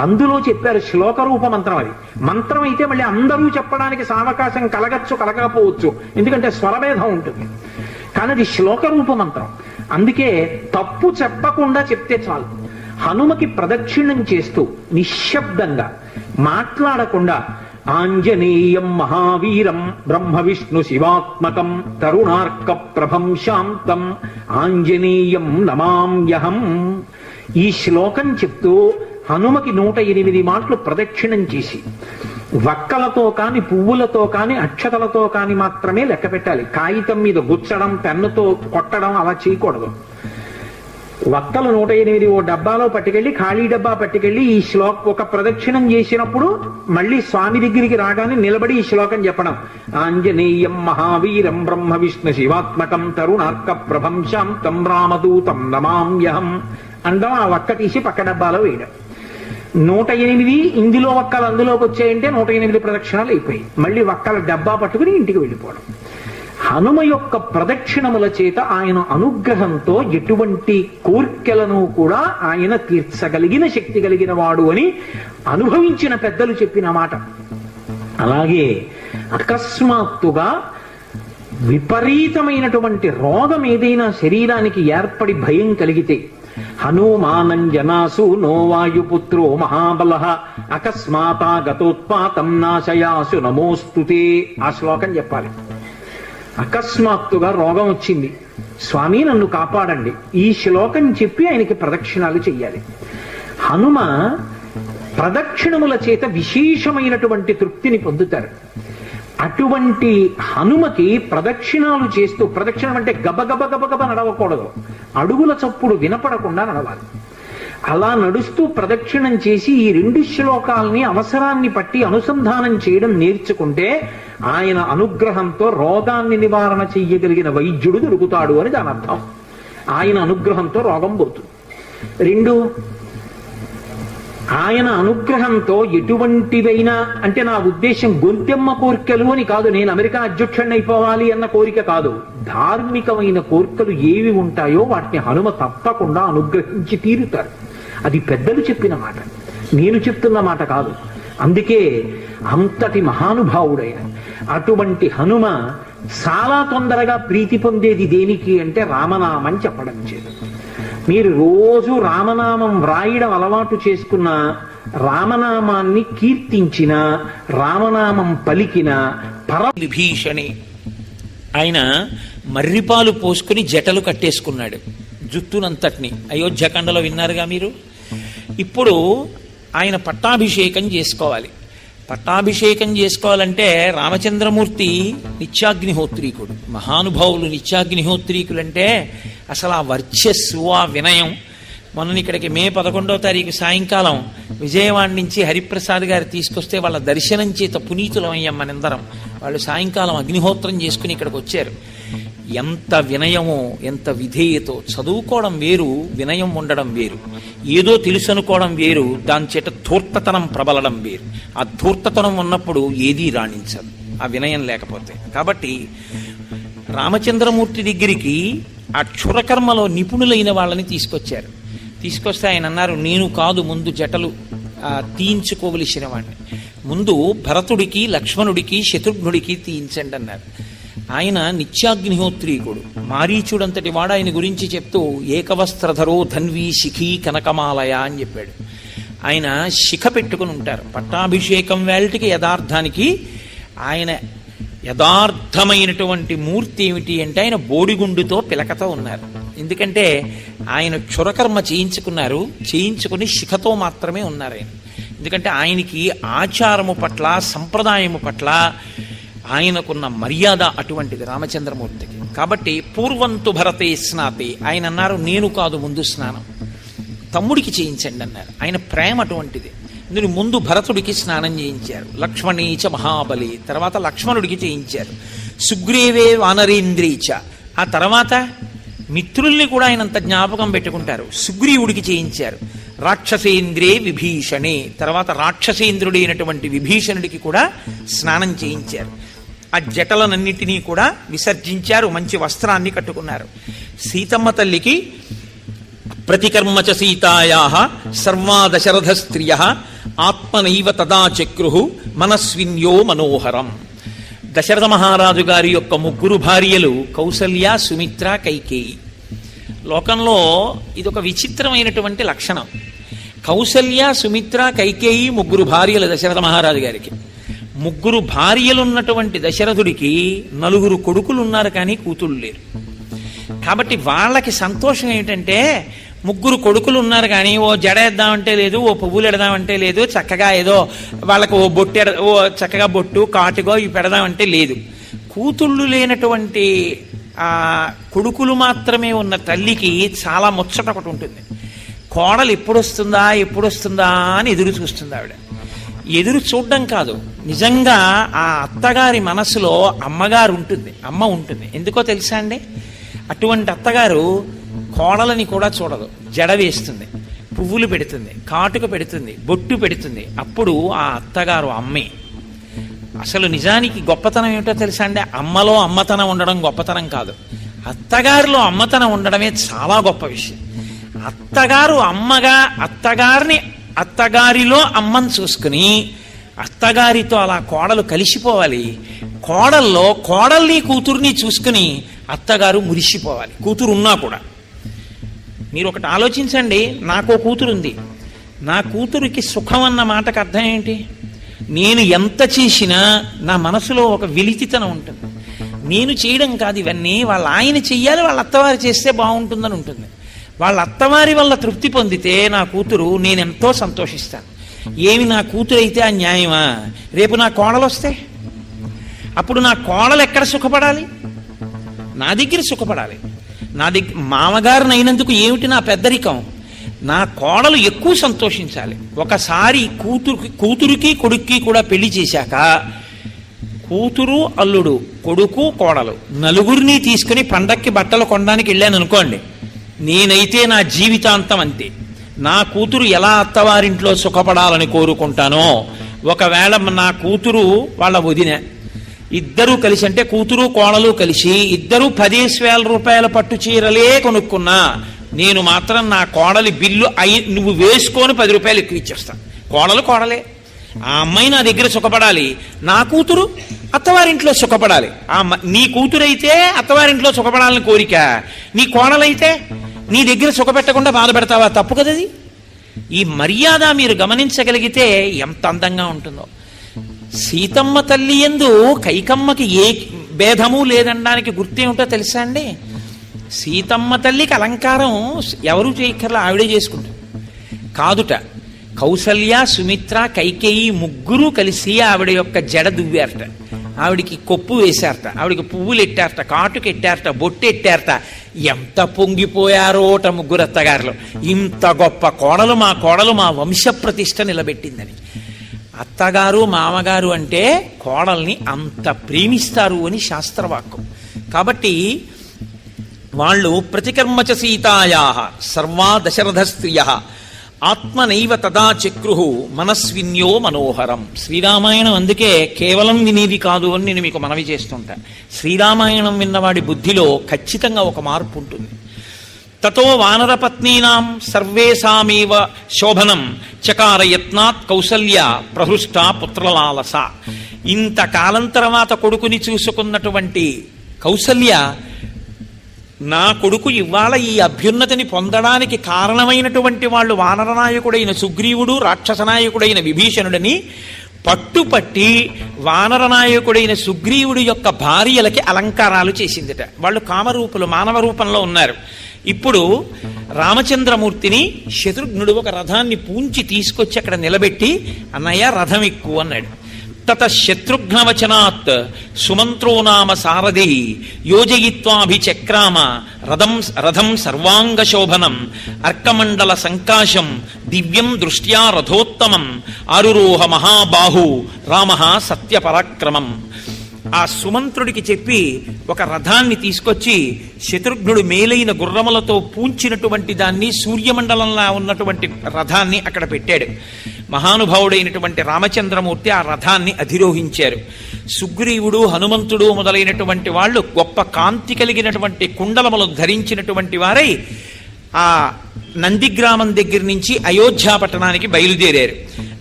అందులో చెప్పారు శ్లోక రూప మంత్రం. అది మంత్రం అయితే మళ్ళీ అందరూ చెప్పడానికి సావకాశం కలగచ్చు, కలగకపోవచ్చు, ఎందుకంటే స్వరభేదం ఉంటుంది. కానీ అది శ్లోక రూప మంత్రం. అందుకే తప్పు చెప్పకుండా చెప్తే చాలు. హనుమకి ప్రదక్షిణం చేస్తూ నిశ్శబ్దంగా మాట్లాడకుండా ఆంజనేయం మహావీరం బ్రహ్మ విష్ణు శివాత్మకం తరుణార్క ప్రభం శాంతం ఆంజనేయం నమామ్యహం, ఈ శ్లోకం చెప్తూ హనుమకి 108 మాటలు ప్రదక్షిణం చేసి వక్కలతో కాని, పువ్వులతో కాని, అక్షతలతో కాని మాత్రమే లెక్క పెట్టాలి. కాగితం మీద గుచ్చడం, పెన్నుతో కొట్టడం అలా చేయకూడదు. వక్కలు 108 ఓ డబ్బాలో పట్టుకెళ్ళి, ఖాళీ డబ్బా పట్టుకెళ్ళి ఈ ఒక ప్రదక్షిణం చేసినప్పుడు మళ్ళీ స్వామి దగ్గరికి రాగానే నిలబడి ఈ శ్లోకం చెప్పడం. ఆంజనేయం మహావీరం బ్రహ్మ విష్ణు శివాత్మకం తరుణార్క ప్రభం శాంతం రామదూతం నమామ్యహం అండం. ఆ వక్క తీసి పక్క డబ్బాలో వేయడం. 108 ఇందులో వక్కలు అందులోకి వచ్చాయంటే 108 ప్రదక్షిణాలు అయిపోయి మళ్ళీ వక్కల డబ్బా పట్టుకుని ఇంటికి వెళ్ళిపోవడం. హనుమ యొక్క ప్రదక్షిణముల చేత ఆయన అనుగ్రహంతో ఎటువంటి కోర్కెలను కూడా ఆయన తీర్చగలిగిన శక్తి కలిగిన వాడు అని అనుభవించిన పెద్దలు చెప్పిన మాట. అలాగే అకస్మాత్తుగా విపరీతమైనటువంటి రోగం ఏదైనా శరీరానికి ఏర్పడి భయం కలిగితే, హనుమానంజనాసు నో వాయుపుత్రో మహాబల అకస్మాతాగతోత్పాతం నాశయాసు నమోస్తుతే, ఆ శ్లోకం చెప్పాలి. అకస్మాత్తుగా రోగం వచ్చింది, స్వామి నన్ను కాపాడండి, ఈ శ్లోకం చెప్పి ఆయనకి ప్రదక్షిణాలు చెయ్యాలి. హనుమ ప్రదక్షిణముల చేత విశేషమైనటువంటి తృప్తిని పొందుతారు. అటువంటి హనుమకి ప్రదక్షిణాలు చేస్తూ, ప్రదక్షిణం అంటే గబగబ గబగబ నడవకూడదు, అడుగుల చప్పుడు వినపడకుండా నడవాలి. అలా నడుస్తూ ప్రదక్షిణం చేసి ఈ 2 శ్లోకాలని అవసరాన్ని పట్టి అనుసంధానం చేయడం నేర్చుకుంటే ఆయన అనుగ్రహంతో రోగాన్ని నివారణ చెయ్యగలిగిన వైద్యుడు దొరుకుతాడు అని దాని అర్థం. ఆయన అనుగ్రహంతో రోగం పోతుంది. 2, ఆయన అనుగ్రహంతో ఎటువంటివైనా, అంటే నా ఉద్దేశం గొంతెమ్మ కోరికలు అని కాదు, నేను అమెరికా అధ్యక్షుడిని అయిపోవాలి అన్న కోరిక కాదు. ధార్మికమైన కోరికలు ఏవి ఉంటాయో వాటిని హనుమ తప్పకుండా అనుగ్రహించి తీరుతారు. అది పెద్దలు చెప్పిన మాట, నేను చెప్తున్న మాట కాదు. అందుకే అంతటి మహానుభావుడైన అటువంటి హనుమ చాలా తొందరగా ప్రీతి పొందేది దేనికి అంటే రామనామం చెప్పడం చేత. మీరు రోజు రామనామం వ్రాయడం అలవాటు చేసుకున్న, రామనామాన్ని కీర్తించిన, రామనామం పలికిన విభీషణి ఆయన మర్రిపాలు పోసుకుని జటలు కట్టేసుకున్నాడు. జుట్టునంతటిని. అయోధ్యకాండలో విన్నారుగా మీరు. ఇప్పుడు ఆయన పట్టాభిషేకం చేసుకోవాలి. పట్టాభిషేకం చేసుకోవాలంటే రామచంద్రమూర్తి నిత్యాగ్నిహోత్రీకుడు. మహానుభావులు నిత్యాగ్నిహోత్రీకులంటే అసలు ఆ వర్చస్సు, ఆ వినయం. మొన్న ఇక్కడికి మే 11వ తారీఖు సాయంకాలం విజయవాడ నుంచి హరిప్రసాద్ గారు తీసుకొస్తే వాళ్ళ దర్శనం చేత పునీతులమయ్యాం మనందరం. వాళ్ళు సాయంకాలం అగ్నిహోత్రం చేసుకుని ఇక్కడికి వచ్చారు. ఎంత వినయమో, ఎంత విధేయతో. చదువుకోవడం వేరు, వినయం ఉండడం వేరు. ఏదో తెలుసు అనుకోవడం వేరు, దాని చేత ధూర్తతనం ప్రబలడం వేరు. ఆ ధూర్తతనం ఉన్నప్పుడు ఏదీ రాణించదు ఆ వినయం లేకపోతే. కాబట్టి రామచంద్రమూర్తి దగ్గరికి ఆ క్షురకర్మలో నిపుణులైన వాళ్ళని తీసుకొచ్చారు. తీసుకొస్తే ఆయన అన్నారు, నేను కాదు ముందు జటలు తీయించుకోవలసిన వాడిని, ముందు భరతుడికి, లక్ష్మణుడికి, శత్రుఘ్నుడికి తీయించండి అన్నారు. ఆయన నిత్యాగ్నిహోత్రీకుడు, మారీచుడంతటి వాడు. ఆయన గురించి చెప్తూ ఏకవస్త్రధరో ధన్వీ శిఖీ కనకమాలయ అని చెప్పాడు. ఆయన శిఖ పెట్టుకుని ఉంటారు. పట్టాభిషేకం వేళటికి యథార్థానికి ఆయన యథార్థమైనటువంటి మూర్తి ఏమిటి అంటే ఆయన బోడిగుండుతో పిలకతో ఉన్నారు. ఎందుకంటే ఆయన క్షురకర్మ చేయించుకున్నారు, చేయించుకుని శిఖతో మాత్రమే ఉన్నారు ఆయన. ఎందుకంటే ఆయనకి ఆచారము పట్ల, సంప్రదాయము పట్ల ఆయనకున్న మర్యాద అటువంటిది రామచంద్రమూర్తికి. కాబట్టి పూర్వంతు భరతే స్నాతే, ఆయన అన్నారు నేను కాదు ముందు స్నానం, తమ్ముడికి చేయించండి అన్నారు. ఆయన ప్రేమ అటువంటిది. ఇందులో ముందు భరతుడికి స్నానం చేయించారు, లక్ష్మణీచ మహాబలి, తర్వాత లక్ష్మణుడికి చేయించారు, సుగ్రీవే వానరేంద్రీచ. ఆ తర్వాత మిత్రుల్ని కూడా ఆయన అంత జ్ఞాపకం పెట్టుకుంటారు. సుగ్రీవుడికి చేయించారు, రాక్షసేంద్రే విభీషణే, తర్వాత రాక్షసేంద్రుడైనటువంటి విభీషణుడికి కూడా స్నానం చేయించారు. ఆ జటలనన్నిటినీ కూడా విసర్జించారు, మంచి వస్త్రాన్ని కట్టుకున్నారు. సీతమ్మ తల్లికి ప్రతికర్మచ సీతాయా సర్వా దశరథ స్త్రియ ఆత్మనైవ తదా చక్రు మనస్విన్యో మనోహరం. దశరథ మహారాజు గారి యొక్క 3 భార్యలు కౌసల్య, సుమిత్ర, కైకేయి. లోకంలో ఇదొక విచిత్రమైనటువంటి లక్షణం. కౌసల్య, సుమిత్ర, కైకేయి 3 భార్యలు దశరథ మహారాజు గారికి. 3 భార్యలున్నటువంటి దశరథుడికి 4 కొడుకులు ఉన్నారు, కానీ కూతుళ్ళు లేరు. కాబట్టి వాళ్ళకి సంతోషం ఏమిటంటే 3 కొడుకులు ఉన్నారు కానీ ఓ జడ వేద్దామంటే లేదు, ఓ పువ్వులు ఎడదామంటే లేదు, చక్కగా ఏదో వాళ్ళకు ఓ చక్కగా బొట్టు కాటుగో ఇవి పెడదామంటే లేదు. కూతుళ్ళు లేనటువంటి కొడుకులు మాత్రమే ఉన్న తల్లికి చాలా ముచ్చట ఒకటి ఉంటుంది. కోడలు ఎప్పుడొస్తుందా అని ఎదురు చూస్తుంది ఆవిడ. ఎదురు చూడడం కాదు, నిజంగా ఆ అత్తగారి మనసులో అమ్మగారు ఉంటుంది, అమ్మ ఉంటుంది. ఎందుకో తెలుసా అండి? అటువంటి అత్తగారు కోడలని కూడా చూడదు, జడ వేస్తుంది, పువ్వులు పెడుతుంది, కాటుక పెడుతుంది, బొట్టు పెడుతుంది. అప్పుడు ఆ అత్తగారు అమ్మే. అసలు నిజానికి గొప్పతనం ఏమిటో తెలుసా అండి? అమ్మలో అమ్మతనం ఉండడం గొప్పతనం కాదు, అత్తగారిలో అమ్మతనం ఉండడమే చాలా గొప్ప విషయం. అత్తగారు అమ్మగా అత్తగారిలో అమ్మని చూసుకుని అత్తగారితో అలా కోడలు కలిసిపోవాలి. కోడల్లో కోడల్ని కూతుర్ని చూసుకుని అత్తగారు మురిసిపోవాలి, కూతురు ఉన్నా కూడా. మీరు ఒకటి ఆలోచించండి, నాకో కూతురుంది, నా కూతురికి సుఖం అన్న మాటకు అర్థం ఏంటి? నేను ఎంత చేసినా నా మనసులో ఒక వెలితితనం ఉంటుంది. నేను చేయడం కాదు ఇవన్నీ, వాళ్ళ ఆయన చెయ్యాలి, వాళ్ళ అత్తవారు చేస్తే బాగుంటుందని ఉంటుంది. వాళ్ళ అత్తవారి వల్ల తృప్తి పొందితే నా కూతురు, నేనెంతో సంతోషిస్తాను. ఏమి నా కూతురు అయితే ఆ న్యాయమా? రేపు నా కోడలు వస్తే అప్పుడు నా కోడలు ఎక్కడ సుఖపడాలి? నా దగ్గర సుఖపడాలి. నా దగ్గర మామగారినైనందుకు ఏమిటి నా పెద్దరికం? నా కోడలు ఎక్కువ సంతోషించాలి. ఒకసారి కూతురికి కొడుక్కి కూడా పెళ్లి చేశాక కూతురు అల్లుడు, కొడుకు కోడలు 4 తీసుకుని పండక్కి బట్టలు కొనడానికి వెళ్ళాను అనుకోండి, నేనైతే నా జీవితాంతం అంతే. నా కూతురు ఎలా అత్తవారింట్లో సుఖపడాలని కోరుకుంటానో, ఒకవేళ నా కూతురు వాళ్ళ వదిన ఇద్దరూ కలిసి, అంటే కూతురు కోడలు కలిసి ఇద్దరూ 10,000 రూపాయల పట్టు చీరలే కొనుక్కున్నా, నేను మాత్రం నా కోడలి బిల్లు నువ్వు వేసుకొని 10 రూపాయలు ఎక్కువ ఇచ్చేస్తాను. కోడలే. ఆ అమ్మాయి నా దగ్గర సుఖపడాలి, నా కూతురు అత్తవారింట్లో సుఖపడాలి. నీ కూతురైతే అత్తవారింట్లో సుఖపడాలని కోరిక, నీ కోడలైతే నీ దగ్గర సుఖపెట్టకుండా బాధ పెడతావా? తప్పు కదది. ఈ మర్యాద మీరు గమనించగలిగితే ఎంత అందంగా ఉంటుందో. సీతమ్మ తల్లి యందు కైకమ్మకి ఏ భేదము లేదనడానికి గుర్తేమిటో తెలుసా అండి? సీతమ్మ తల్లికి అలంకారం ఎవరు చేయక్కర్లా, ఆవిడే చేసుకుంటారు. కాదుట, కౌసల్య, సుమిత్ర, కైకేయి ముగ్గురు కలిసి ఆవిడ యొక్క జడ దువ్వారట, ఆవిడికి కొప్పు వేశారట, ఆవిడికి పువ్వులు ఎట్టారట, కాటుకు ఎట్టారట, బొట్టు ఎట్టారట. ఎంత పొంగిపోయారోట ముగ్గురు అత్తగారులు. ఇంత గొప్ప కోడలు మా వంశ ప్రతిష్ట నిలబెట్టిందని. అత్తగారు మామగారు అంటే కోడల్ని అంత ప్రేమిస్తారు అని శాస్త్రవాక్యం. కాబట్టి వాళ్ళు ప్రతికర్మచ సీతాయా సర్వా దశరథ స్త్రియ ఆత్మనైవ తదా చక్రు మనస్విన్యో మనోహరం. శ్రీరామాయణం అందుకే కేవలం వినేది కాదు అని నేను మీకు మనవి చేస్తుంటాను. శ్రీరామాయణం విన్నవాడి బుద్ధిలో ఖచ్చితంగా ఒక మార్పు ఉంటుంది. తతో వానరపత్నీనాం సర్వేషామేవ శోభనం చకారయత్నాత్ కౌసల్య ప్రహృష్ట పుత్రలాలస. ఇంతకాలం తర్వాత కొడుకుని చూసుకున్నటువంటి కౌసల్య, నా కొడుకు ఇవాళ ఈ అభ్యున్నతిని పొందడానికి కారణమైనటువంటి వాళ్ళు వానరనాయకుడైన సుగ్రీవుడు, రాక్షసనాయకుడైన విభీషణుడని పట్టుపట్టి వానరనాయకుడైన సుగ్రీవుడి యొక్క భార్యలకి అలంకారాలు చేసిందిట. వాళ్ళు కామరూపులు, మానవ రూపంలో ఉన్నారు. ఇప్పుడు రామచంద్రమూర్తిని శత్రుఘ్నుడు ఒక రథాన్ని పూంచి తీసుకొచ్చి అక్కడ నిలబెట్టి, అన్నయ్య రథం ఎక్కువ అన్నాడు. తత శత్రుఘ్నవచనాత్ సుమంత్రో నామ సారథి యోజయిత్వాభిచక్రామ రథం సర్వాంగశోభనం అర్కమండల సంకాశం దివ్యం దృష్ట్యా రథోత్తమం ఆరురోహ మహాబాహు రామ సత్యపరాక్రమం. ఆ సుమంత్రుడికి చెప్పి ఒక రథాన్ని తీసుకొచ్చి శత్రుఘ్నుడు మేలైన గుర్రములతో పూంచినటువంటి దాన్ని, సూర్యమండలంలా ఉన్నటువంటి రథాన్ని అక్కడ పెట్టాడు. మహానుభావుడైనటువంటి రామచంద్రమూర్తి ఆ రథాన్ని అధిరోహించారు. సుగ్రీవుడు, హనుమంతుడు మొదలైనటువంటి వాళ్ళు గొప్ప కాంతి కలిగినటువంటి కుండలములు ధరించినటువంటి వారై ఆ నందిగ్రామం దగ్గర నుంచి అయోధ్య పట్టణానికి బయలుదేరారు.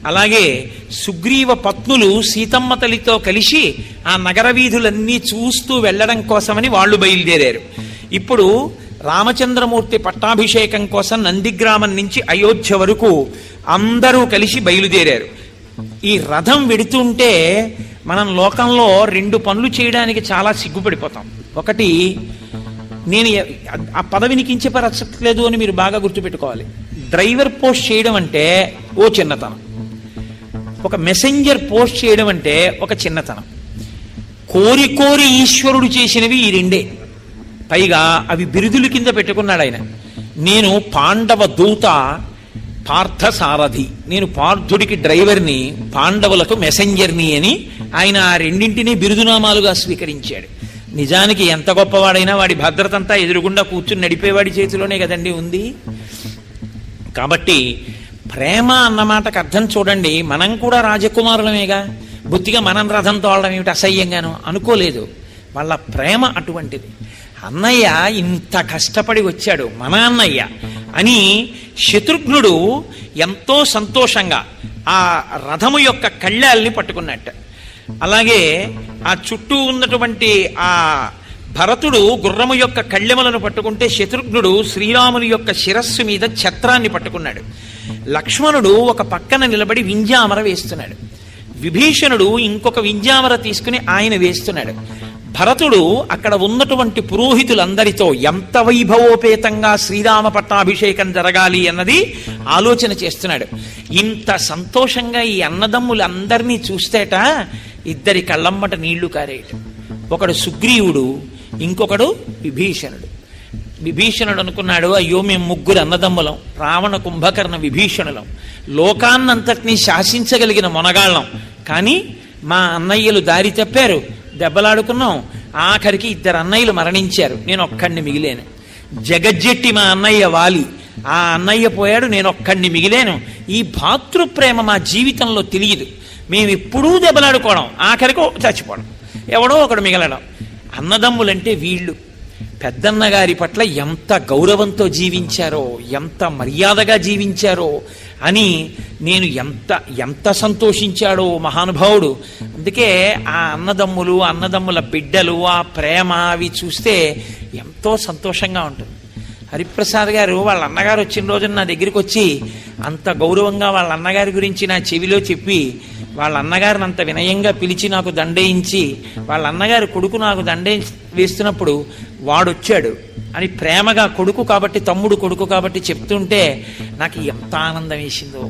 అలాగే సుగ్రీవ పత్నులు సీతమ్మ తల్లితో కలిసి ఆ నగర వీధులన్నీ చూస్తూ వెళ్ళడం కోసమని వాళ్ళు బయలుదేరారు. ఇప్పుడు రామచంద్రమూర్తి పట్టాభిషేకం కోసం నందిగ్రామం నుంచి అయోధ్య వరకు అందరూ కలిసి బయలుదేరారు. ఈ రథం వెడుతుంటే మనం లోకంలో రెండు పనులు చేయడానికి చాలా సిగ్గుపడిపోతాం. ఒకటి, నేను ఆ పదవిని కించపరచట్లేదు అని మీరు బాగా గుర్తుపెట్టుకోవాలి. డ్రైవర్ పోస్ట్ చేయడం అంటే ఓ చిన్నతనం, ఒక మెసెంజర్ పోస్ట్ చేయడం అంటే ఒక చిన్నతనం. కోరి కోరి ఈశ్వరుడు చేసినవి ఈ రెండే. పైగా అవి బిరుదుల కింద పెట్టుకున్నాడు ఆయన. నేను పాండవ దూత, పార్థ సారథి. నేను పార్థుడికి డ్రైవర్ని, పాండవులకు మెసెంజర్ని అని ఆయన ఆ రెండింటినీ బిరుదునామాలుగా స్వీకరించాడు. నిజానికి ఎంత గొప్పవాడైనా వాడి భద్రత అంతా ఎదురుగుండా కూర్చుని నడిపేవాడి చేతిలోనే కదండి ఉంది. కాబట్టి ప్రేమ అన్నమాటకు అర్థం చూడండి. మనం కూడా రాజకుమారులమేగా, బొత్తిగా మనం రథం తోలడం ఏమిటి అసహ్యంగాను అనుకోలేదు. వాళ్ళ ప్రేమ అటువంటిది. అన్నయ్య ఇంత కష్టపడి వచ్చాడు మన అన్నయ్య అని శత్రుఘ్నుడు ఎంతో సంతోషంగా ఆ రథము యొక్క కళ్ళాల్ని పట్టుకున్నట్ట. అలాగే ఆ చుట్టూ ఉన్నటువంటి ఆ భరతుడు గుర్రము యొక్క కళ్ళెములను పట్టుకుంటే శత్రుఘ్నుడు శ్రీరాముని యొక్క శిరస్సు మీద ఛత్రాన్ని పట్టుకున్నాడు. లక్ష్మణుడు ఒక పక్కన నిలబడి వింజామర వేస్తున్నాడు. విభీషణుడు ఇంకొక వింజామర తీసుకుని ఆయన వేస్తున్నాడు. భరతుడు అక్కడ ఉన్నటువంటి పురోహితులందరితో ఎంత వైభవోపేతంగా శ్రీరామ పట్టాభిషేకం జరగాలి అన్నది ఆలోచన చేస్తున్నాడు. ఇంత సంతోషంగా ఈ అన్నదమ్ములందరినీ చూస్తేట ఇద్దరి కళ్ళమ్మట నీళ్లు కారేయటం. ఒకడు సుగ్రీవుడు, ఇంకొకడు విభీషణుడు. విభీషణుడు అనుకున్నాడు, అయ్యో మేము ముగ్గురు అన్నదమ్ములం, రావణ కుంభకర్ణ విభీషణులం, లోకాన్నంతటినీ శాసించగలిగిన మొనగాళ్ళం. కానీ మా అన్నయ్యలు దారి తప్పారు, దెబ్బలాడుకున్నాం, ఆఖరికి ఇద్దరు అన్నయ్యలు మరణించారు, నేను ఒక్కడిని మిగిలేను. జగజ్జెట్టి మా అన్నయ్య వాలి, ఆ అన్నయ్య పోయాడు, నేను ఒక్కడిని మిగిలేను. ఈ భాతృప్రేమ మా జీవితంలో తెలియదు. మేమెప్పుడూ దెబ్బలాడుకోవడం, ఆఖరికి చచ్చిపోవడం, ఎవడో ఒకడు మిగలడం. అన్నదమ్ములంటే వీళ్ళు పెద్దన్నగారి పట్ల ఎంత గౌరవంతో జీవించారో, ఎంత మర్యాదగా జీవించారో అని నేను ఎంత సంతోషించాడో మహానుభావుడు. అందుకే ఆ అన్నదమ్ములు, అన్నదమ్ముల బిడ్డలు, ఆ ప్రేమ అవి చూస్తే ఎంతో సంతోషంగా ఉంటుంది. హరిప్రసాద్ గారు వాళ్ళ అన్నగారు వచ్చిన రోజున నా దగ్గరికి వచ్చి అంత గౌరవంగా వాళ్ళ అన్నగారి గురించి నా చెవిలో చెప్పి, వాళ్ళ అన్నగారిని అంత వినయంగా పిలిచి నాకు దండేయించి వాళ్ళ అన్నగారి కొడుకు నాకు దండే వేస్తున్నప్పుడు వాడొచ్చాడు అని ప్రేమగా కొడుకు కాబట్టి తమ్ముడు కొడుకు కాబట్టి చెప్తుంటే నాకు ఎంత ఆనందం వేసిందో.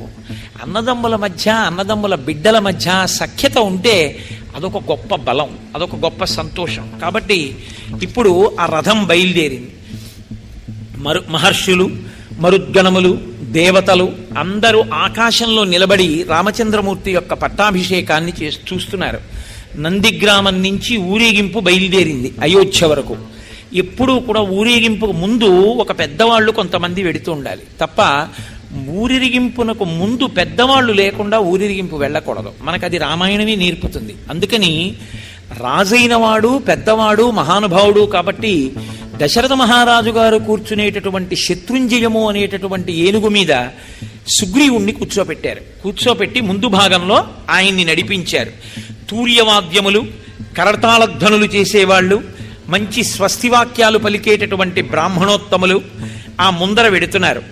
అన్నదమ్ముల మధ్య అన్నదమ్ముల బిడ్డల మధ్య సఖ్యత ఉంటే అదొక గొప్ప బలం, అదొక గొప్ప సంతోషం. కాబట్టి ఇప్పుడు ఆ రథం బయలుదేరింది. మహర్షులు, మరుద్గణములు, దేవతలు అందరూ ఆకాశంలో నిలబడి రామచంద్రమూర్తి యొక్క పట్టాభిషేకాన్ని చూస్తున్నారు. నందిగ్రామం నుంచి ఊరేగింపు బయలుదేరింది అయోధ్య వరకు. ఎప్పుడూ కూడా ఊరేగింపుకు ముందు ఒక పెద్దవాళ్ళు కొంతమంది వెడుతూ ఉండాలి తప్ప ఊరేగింపునకు ముందు పెద్దవాళ్ళు లేకుండా ఊరేగింపు వెళ్ళకూడదు. మనకు అది రామాయణమే నేర్పుతుంది. అందుకని రాజైన వాడు పెద్దవాడు మహానుభావుడు కాబట్టి దశరథ మహారాజు గారు కూర్చునేటటువంటి శత్రుంజయము అనేటటువంటి ఏనుగు మీద సుగ్రీవుణ్ణి కూర్చోపెట్టి ముందు భాగంలో ఆయన్ని నడిపించారు. తూర్యవాద్యములు, కరతాళధ్వనులు చేసేవాళ్ళు, మంచి స్వస్తివాక్యాలు పలికేటటువంటి బ్రాహ్మణోత్తములు ఆ ముందర వెడుతున్నారు.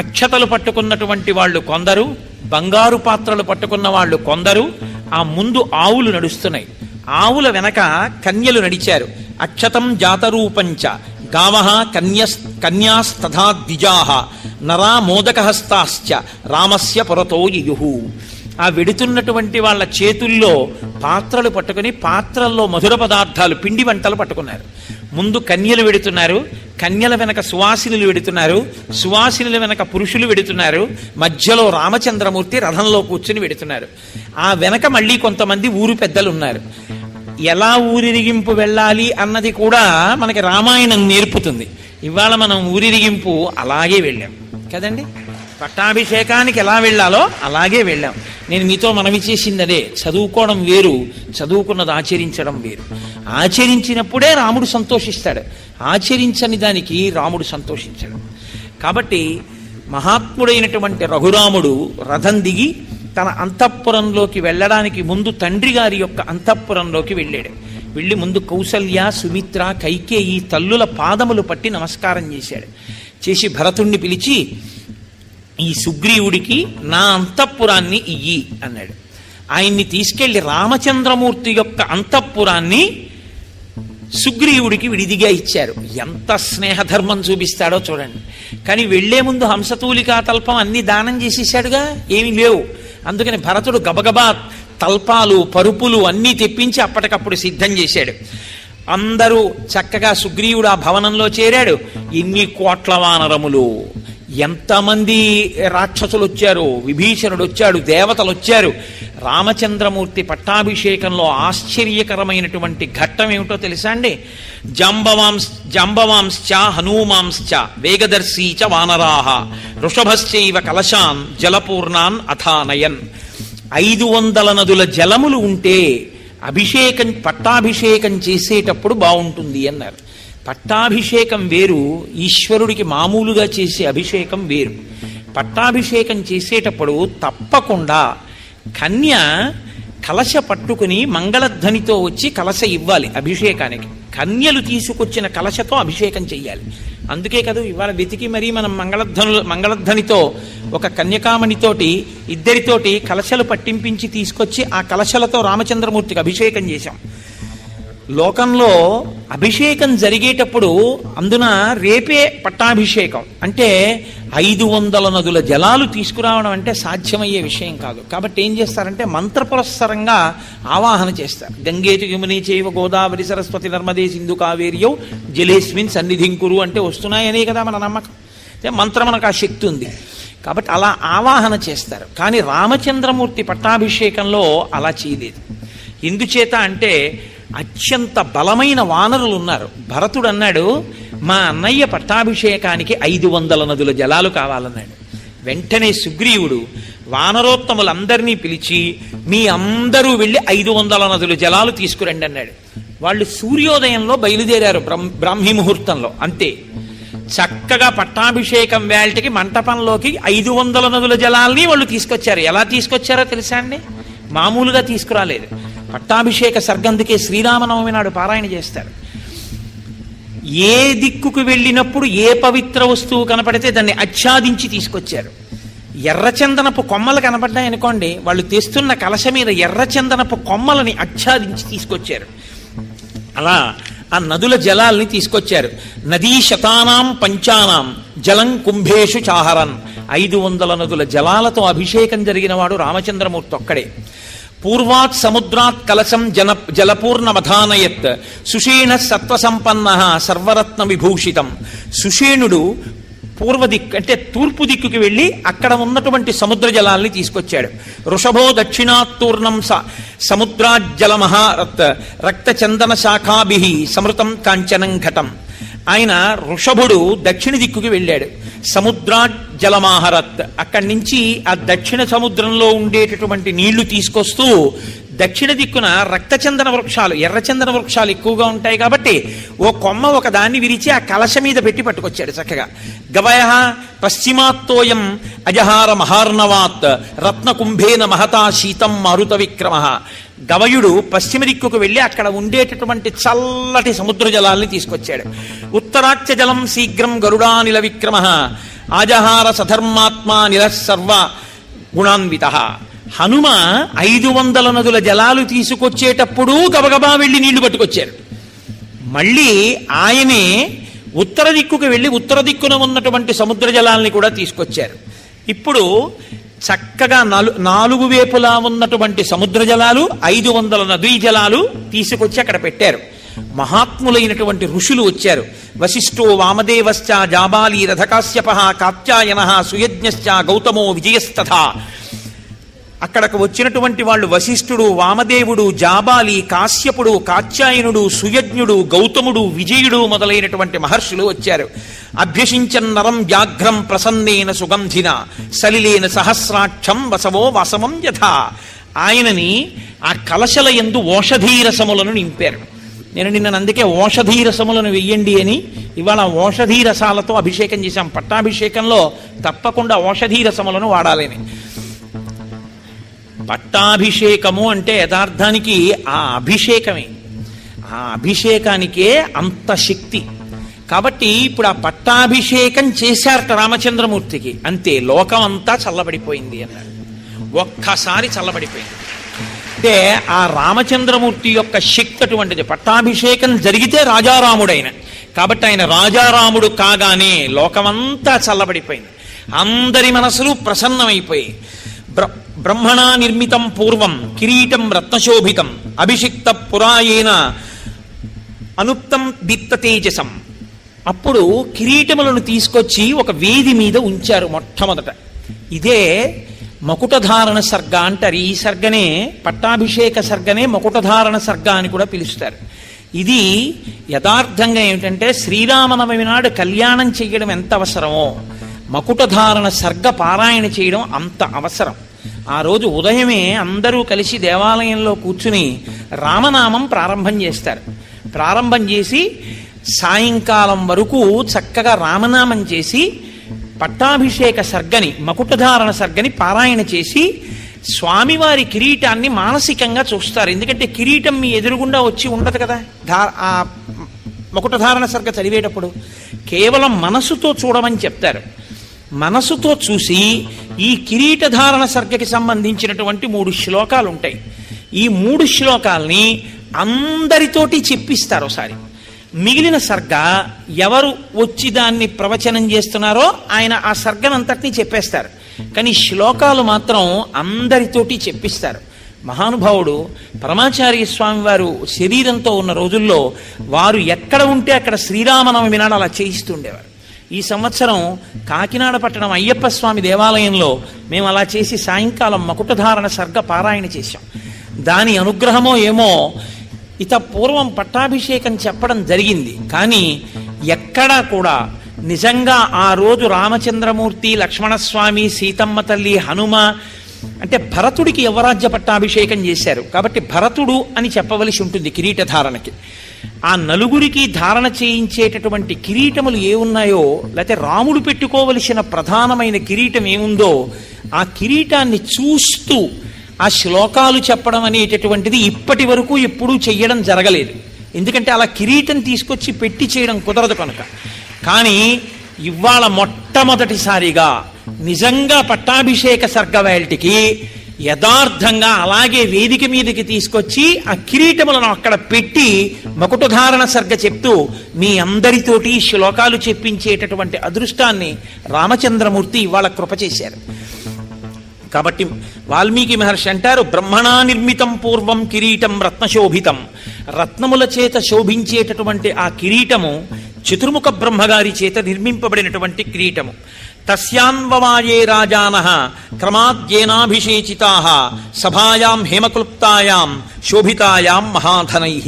అక్షతలు పట్టుకున్నటువంటి వాళ్ళు కొందరు, బంగారు పాత్రలు పట్టుకున్న వాళ్ళు కొందరు. ఆ ముందు ఆవులు నడుస్తున్నాయి. ఆవుల వెనక కన్యలు నడిచారు. అక్షతం జాతరూపంచ గావః కన్యాస్తథా ద్విజాః నరా మోదకహస్తాశ్చ రామస్య పురతో యయుః. ఆ వెడుతున్నటువంటి వాళ్ళ చేతుల్లో పాత్రలు పట్టుకుని పాత్రల్లో మధుర పదార్థాలు, పిండి వంటలు పట్టుకున్నారు. ముందు కన్యలు వెడుతున్నారు, కన్యల వెనక సువాసినులు వెడుతున్నారు, సువాసినుల వెనక పురుషులు వెడుతున్నారు, మధ్యలో రామచంద్రమూర్తి రథంలో కూర్చుని వెడుతున్నారు. ఆ వెనక మళ్ళీ కొంతమంది ఊరు పెద్దలు ఉన్నారు. ఎలా ఊరిరిగింపు వెళ్ళాలి అన్నది కూడా మనకి రామాయణం నేర్పుతుంది. ఇవాళ మనం ఊరిరిగింపు అలాగే వెళ్ళాం కదండి. పట్టాభిషేకానికి ఎలా వెళ్ళాలో అలాగే వెళ్ళాం. నేను మీతో మనవి చేసింది అదే. చదువుకోవడం వేరు, చదువుకున్నది ఆచరించడం వేరు. ఆచరించినప్పుడే రాముడు సంతోషిస్తాడు, ఆచరించని దానికి రాముడు సంతోషించడు. కాబట్టి మహాత్ముడైనటువంటి రఘురాముడు రథం దిగి తన అంతఃపురంలోకి వెళ్ళడానికి ముందు తండ్రి గారి యొక్క అంతఃపురంలోకి వెళ్ళాడు. వెళ్ళి ముందు కౌసల్య, సుమిత్ర, కైకేయి తల్లుల పాదములు పట్టి నమస్కారం చేశాడు. చేసి భరతుణ్ణి పిలిచి ఈ సుగ్రీవుడికి నా అంతఃపురాన్ని ఇయ్యి అన్నాడు. ఆయన్ని తీసుకెళ్లి రామచంద్రమూర్తి యొక్క అంతఃపురాన్ని సుగ్రీవుడికి విడిదిగా ఇచ్చారు. ఎంత స్నేహధర్మం చూపిస్తాడో చూడండి. కానీ వెళ్లే ముందు హంసతూలికా తల్పం అన్ని దానం చేసేసాడుగా, ఏమీ లేవు. అందుకని భరతుడు గబగబా తల్పాలు, పరుపులు అన్నీ తెప్పించి అప్పటికప్పుడు సిద్ధం చేశాడు. అందరూ చక్కగా సుగ్రీవుడు ఆ భవనంలో చేరాడు. ఎన్ని కోట్ల వానరములు, ఎంతమంది రాక్షసులు వచ్చారు, విభీషణుడు వచ్చాడు, దేవతలు వచ్చారు. రామచంద్రమూర్తి పట్టాభిషేకంలో ఆశ్చర్యకరమైనటువంటి ఘట్టం ఏమిటో తెలుసా అండి? జాంబవాంశ్చ హనూమాంశ్చ వేగదర్శీ చ వానరాహ వృషభశ్చైవ కలశాన్ జలపూర్ణాన్ అథానయన్. 500 నదుల జలములు ఉంటే పట్టాభిషేకం చేసేటప్పుడు బాగుంటుంది అన్నారు. పట్టాభిషేకం వేరు, ఈశ్వరుడికి మామూలుగా చేసే అభిషేకం వేరు. పట్టాభిషేకం చేసేటప్పుడు తప్పకుండా కన్య కలశ పట్టుకుని మంగళధ్వనితో వచ్చి కలశ ఇవ్వాలి అభిషేకానికి. కన్యలు తీసుకొచ్చిన కలశతో అభిషేకం చెయ్యాలి. అందుకే కదా ఇవాళ వెతికి మరీ మనం మంగళధ్వనితో ఒక కన్యకామణితోటి ఇద్దరితోటి కలశలు పట్టింపించి తీసుకొచ్చి ఆ కలశలతో రామచంద్రమూర్తికి అభిషేకం చేశాం. లోకంలో అభిషేకం జరిగేటప్పుడు అందున రేపే పట్టాభిషేకం అంటే 500 నదుల జలాలు తీసుకురావడం అంటే సాధ్యమయ్యే విషయం కాదు. కాబట్టి ఏం చేస్తారంటే మంత్రపురస్సరంగా ఆవాహన చేస్తారు. గంగేతు యమునే చైవ గోదావరి సరస్వతి నర్మదే సింధు కావేర్యౌ జలేస్మిన్ సన్నిధింకురు అంటే వస్తున్నాయనే కదా మన నమ్మకం. మంత్రం మనకు ఆ శక్తి ఉంది కాబట్టి అలా ఆవాహన చేస్తారు. కానీ రామచంద్రమూర్తి పట్టాభిషేకంలో అలా చేయలేదు. ఎందుచేత అంటే అత్యంత బలమైన వానరులు ఉన్నారు. భరతుడు అన్నాడు, మా అన్నయ్య పట్టాభిషేకానికి 500 నదుల జలాలు కావాలన్నాడు. వెంటనే సుగ్రీవుడు వానరోత్తములందరినీ పిలిచి మీ అందరూ వెళ్ళి 500 నదుల జలాలు తీసుకురండి అన్నాడు. వాళ్ళు సూర్యోదయంలో బయలుదేరారు, బ్రాహ్మీ ముహూర్తంలో. అంతే చక్కగా పట్టాభిషేకం వేళటికి మంటపంలోకి 500 నదుల జలాల్ని వాళ్ళు తీసుకొచ్చారు. ఎలా తీసుకొచ్చారో తెలుసా అండి? మామూలుగా తీసుకురాలేదు. పట్టాభిషేక సర్గందుకే శ్రీరామనవమి నాడు పారాయణ చేస్తారు. ఏ దిక్కుకు వెళ్ళినప్పుడు ఏ పవిత్ర వస్తువు కనపడితే దాన్ని ఆచ్ఛాదించి తీసుకొచ్చారు. ఎర్రచందనపు కొమ్మలు కనబడ్డాయనుకోండి, వాళ్ళు తెస్తున్న కలశ మీద ఎర్రచందనపు కొమ్మలని ఆచ్ఛాదించి తీసుకొచ్చారు. అలా ఆ నదుల జలాల్ని తీసుకొచ్చారు. నదీ శతానాం పంచానాం జలం కుంభేషు చాహరన్. 500 నదుల జలాలతో అభిషేకం జరిగిన వాడు రామచంద్రమూర్తి ఒక్కడే. పూర్వాత్ సముద్రాత్ కలశం జలపూర్ణమధానయత్ సుషేణ సత్వసంపన్న సర్వరత్న విభూషితం. సుషేణుడు పూర్వ దిక్కు అంటే తూర్పు దిక్కుకి వెళ్ళి అక్కడ ఉన్నటువంటి సముద్ర జలాల్ని తీసుకొచ్చాడు. వృషభో దక్షిణాత్తూర్ణం సముద్రాజ్జలమహారత్ రక్త చందన శాఖాభి సమృతం కాంచనం ఘటం. ఆయన వృషభుడు దక్షిణ దిక్కుకి వెళ్ళాడు. సముద్రాజ్జలమాహరత్, అక్కడి నుంచి ఆ దక్షిణ సముద్రంలో ఉండేటటువంటి నీళ్లు తీసుకొస్తూ దక్షిణ దిక్కున రక్తచందన వృక్షాలు, ఎర్రచందన వృక్షాలు ఎక్కువగా ఉంటాయి కాబట్టి ఓ కొమ్మ ఒక దాన్ని విరిచి ఆ కలశ మీద పెట్టి పట్టుకొచ్చాడు చక్కగా. గవయ పశ్చిమాత్తోయం అజహార మహార్ణవాత్ రత్నకుంభేన మహతా శీతం మారుత విక్రమ. గవయుడు పశ్చిమ దిక్కుకు వెళ్ళి అక్కడ ఉండేటటువంటి చల్లటి సముద్ర జలాల్ని తీసుకొచ్చాడు. ఉత్తరాచ్య జలం శీఘ్రం గరుడానిల విక్రమ ఆజహార సధర్మాత్మా నిల సర్వ గుణాన్విత. హనుమ 500 నదుల జలాలు తీసుకొచ్చేటప్పుడు గబగబా వెళ్ళి నీళ్లు పట్టుకొచ్చారు. మళ్ళీ ఆయనే ఉత్తర దిక్కుకు వెళ్ళి ఉత్తర దిక్కున ఉన్నటువంటి సముద్ర జలాల్ని కూడా తీసుకొచ్చారు. ఇప్పుడు చక్కగా 4 వైపులా ఉన్నటువంటి సముద్ర జలాలు 500 నదీ జలాలు తీసుకొచ్చి అక్కడ పెట్టారు. మహాత్ములైనటువంటి ఋషులు వచ్చారు. వశిష్ఠో వామదేవశ్చ జాబాలి రథకాశ్యప కాత్యాయన సుయజ్ఞశ్చ గౌతమో విజయస్తథా. అక్కడకు వచ్చినటువంటి వాళ్ళు వశిష్ఠుడు, వామదేవుడు, జాబాలి, కాశ్యపుడు, కాత్యాయనుడు, సుయజ్ఞుడు, గౌతముడు, విజయుడు మొదలైనటువంటి మహర్షులు వచ్చారు. అభ్యసించన్నరం వ్యాఘ్రం ప్రసన్నేన సుగంధిన సలిలేన సహస్రాక్షం వసవో వసవం యథా. ఆయనని ఆ కలశల యందు ఓషధీరసములను నింపారు. నేను నిన్న అందుకే ఓషధీరసములను వెయ్యండి అని ఇవాళ ఓషధీరసాలతో అభిషేకం చేశాం. పట్టాభిషేకంలో తప్పకుండా ఓషధీరసములను వాడాలని. పట్టాభిషేకము అంటే యథార్థానికి ఆ అభిషేకమే, ఆ అభిషేకానికే అంత శక్తి. కాబట్టి ఇప్పుడు ఆ పట్టాభిషేకం చేశారట రామచంద్రమూర్తికి, అంతే లోకం అంతా చల్లబడిపోయింది అన్నాడు. ఒక్కసారి చల్లబడిపోయింది. అంటే ఆ రామచంద్రమూర్తి యొక్క శక్తి అటువంటిది. పట్టాభిషేకం జరిగితే రాజారాముడైన, కాబట్టి ఆయన రాజారాముడు కాగానే లోకమంతా చల్లబడిపోయింది. అందరి మనసులు ప్రసన్నమైపోయి బ్రహ్మణా నిర్మితం పూర్వం కిరీటం రత్నశోభితం అభిషిక్త పురాయేన అనుప్తం దీప్త తేజసం. అప్పుడు కిరీటములను తీసుకొచ్చి ఒక వేది మీద ఉంచారు మొట్టమొదట. ఇదే మకుటధారణ సర్గ అంటారు. ఈ సర్గనే పట్టాభిషేక సర్గనే మకుటధారణ సర్గ అని కూడా పిలుస్తారు. ఇది యథార్థంగా ఏమిటంటే శ్రీరామనవమి నాడు కళ్యాణం చేయడం ఎంత అవసరమో మకుటధారణ సర్గ పారాయణ చేయడం అంత అవసరం. ఆ రోజు ఉదయమే అందరూ కలిసి దేవాలయంలో కూర్చుని రామనామం ప్రారంభం చేస్తారు. ప్రారంభం చేసి సాయంకాలం వరకు చక్కగా రామనామం చేసి పట్టాభిషేక సర్గని మకుటధారణ సర్గని పారాయణ చేసి స్వామివారి కిరీటాన్ని మానసికంగా చూస్తారు. ఎందుకంటే కిరీటం మీ ఎదురుగుండా వచ్చి ఉండదు కదా ఆ మకుటధారణ సర్గ చదివేటప్పుడు. కేవలం మనసుతో చూడమని చెప్తారు. మనసుతో చూసి ఈ కిరీటధారణ సర్గకి సంబంధించినటువంటి 3 శ్లోకాలు ఉంటాయి. ఈ 3 శ్లోకాల్ని అందరితోటి చెప్పిస్తారు ఒకసారి. మిగిలిన సర్గ ఎవరు వచ్చి దాన్ని ప్రవచనం చేస్తున్నారో ఆయన ఆ సర్గనంతటినీ చెప్పేస్తారు. కానీ శ్లోకాలు మాత్రం అందరితోటి చెప్పిస్తారు. మహానుభావుడు పరమాచార్య స్వామి వారు శరీరంతో ఉన్న రోజుల్లో వారు ఎక్కడ ఉంటే అక్కడ శ్రీరామనవమి నాడు అలా చేయిస్తుండేవారు. ఈ సంవత్సరం కాకినాడ పట్టణం అయ్యప్ప స్వామి దేవాలయంలో మేము అలా చేసి సాయంకాలం మకుటధారణ సర్గ పారాయణ చేశాం. దాని అనుగ్రహమో ఏమో ఇత పూర్వం పట్టాభిషేకం చెప్పడం జరిగింది. కానీ ఎక్కడా కూడా నిజంగా ఆ రోజు రామచంద్రమూర్తి, లక్ష్మణస్వామి, సీతమ్మ తల్లి, హనుమ అంటే భరతుడికి యువరాజ్య పట్టాభిషేకం చేశారు కాబట్టి భరతుడు అని చెప్పవలసి ఉంటుంది కిరీటధారణకి. ఆ నలుగురికి ధారణ చేయించేటటువంటి కిరీటములు ఏ ఉన్నాయో, లేకపోతే రాముడు పెట్టుకోవలసిన ప్రధానమైన కిరీటం ఏముందో ఆ కిరీటాన్ని చూస్తూ ఆ శ్లోకాలు చెప్పడం అనేటటువంటిది ఇప్పటి వరకు ఎప్పుడూ చెయ్యడం జరగలేదు. ఎందుకంటే అలా కిరీటం తీసుకొచ్చి పెట్టి చేయడం కుదరదు కనుక. కానీ ఇవాళ మొట్టమొదటిసారిగా నిజంగా పట్టాభిషేక సర్గవేల్టికి యథార్థంగా అలాగే వేదిక మీదకి తీసుకొచ్చి ఆ కిరీటములను అక్కడ పెట్టి మకుటధారణ సర్గ చెప్తూ మీ అందరితోటి శ్లోకాలు చెప్పించేటటువంటి అదృష్టాన్ని రామచంద్రమూర్తి ఇవాళ కృప చేశారు. కాబట్టి వాల్మీకి మహర్షి అంటారు, బ్రహ్మణా నిర్మితం పూర్వం కిరీటం రత్నశోభితం. రత్నముల చేత శోభించేటటువంటి ఆ కిరీటము చతుర్ముఖ బ్రహ్మగారి చేత నిర్మింపబడినటువంటి కిరీటము. తస్యాన్వవాయే రాజానః క్రమాద్యేనాభిషేచితాః సభాయాం హేమక్లుప్తాయాం శోభితాయాం మహాధనైః.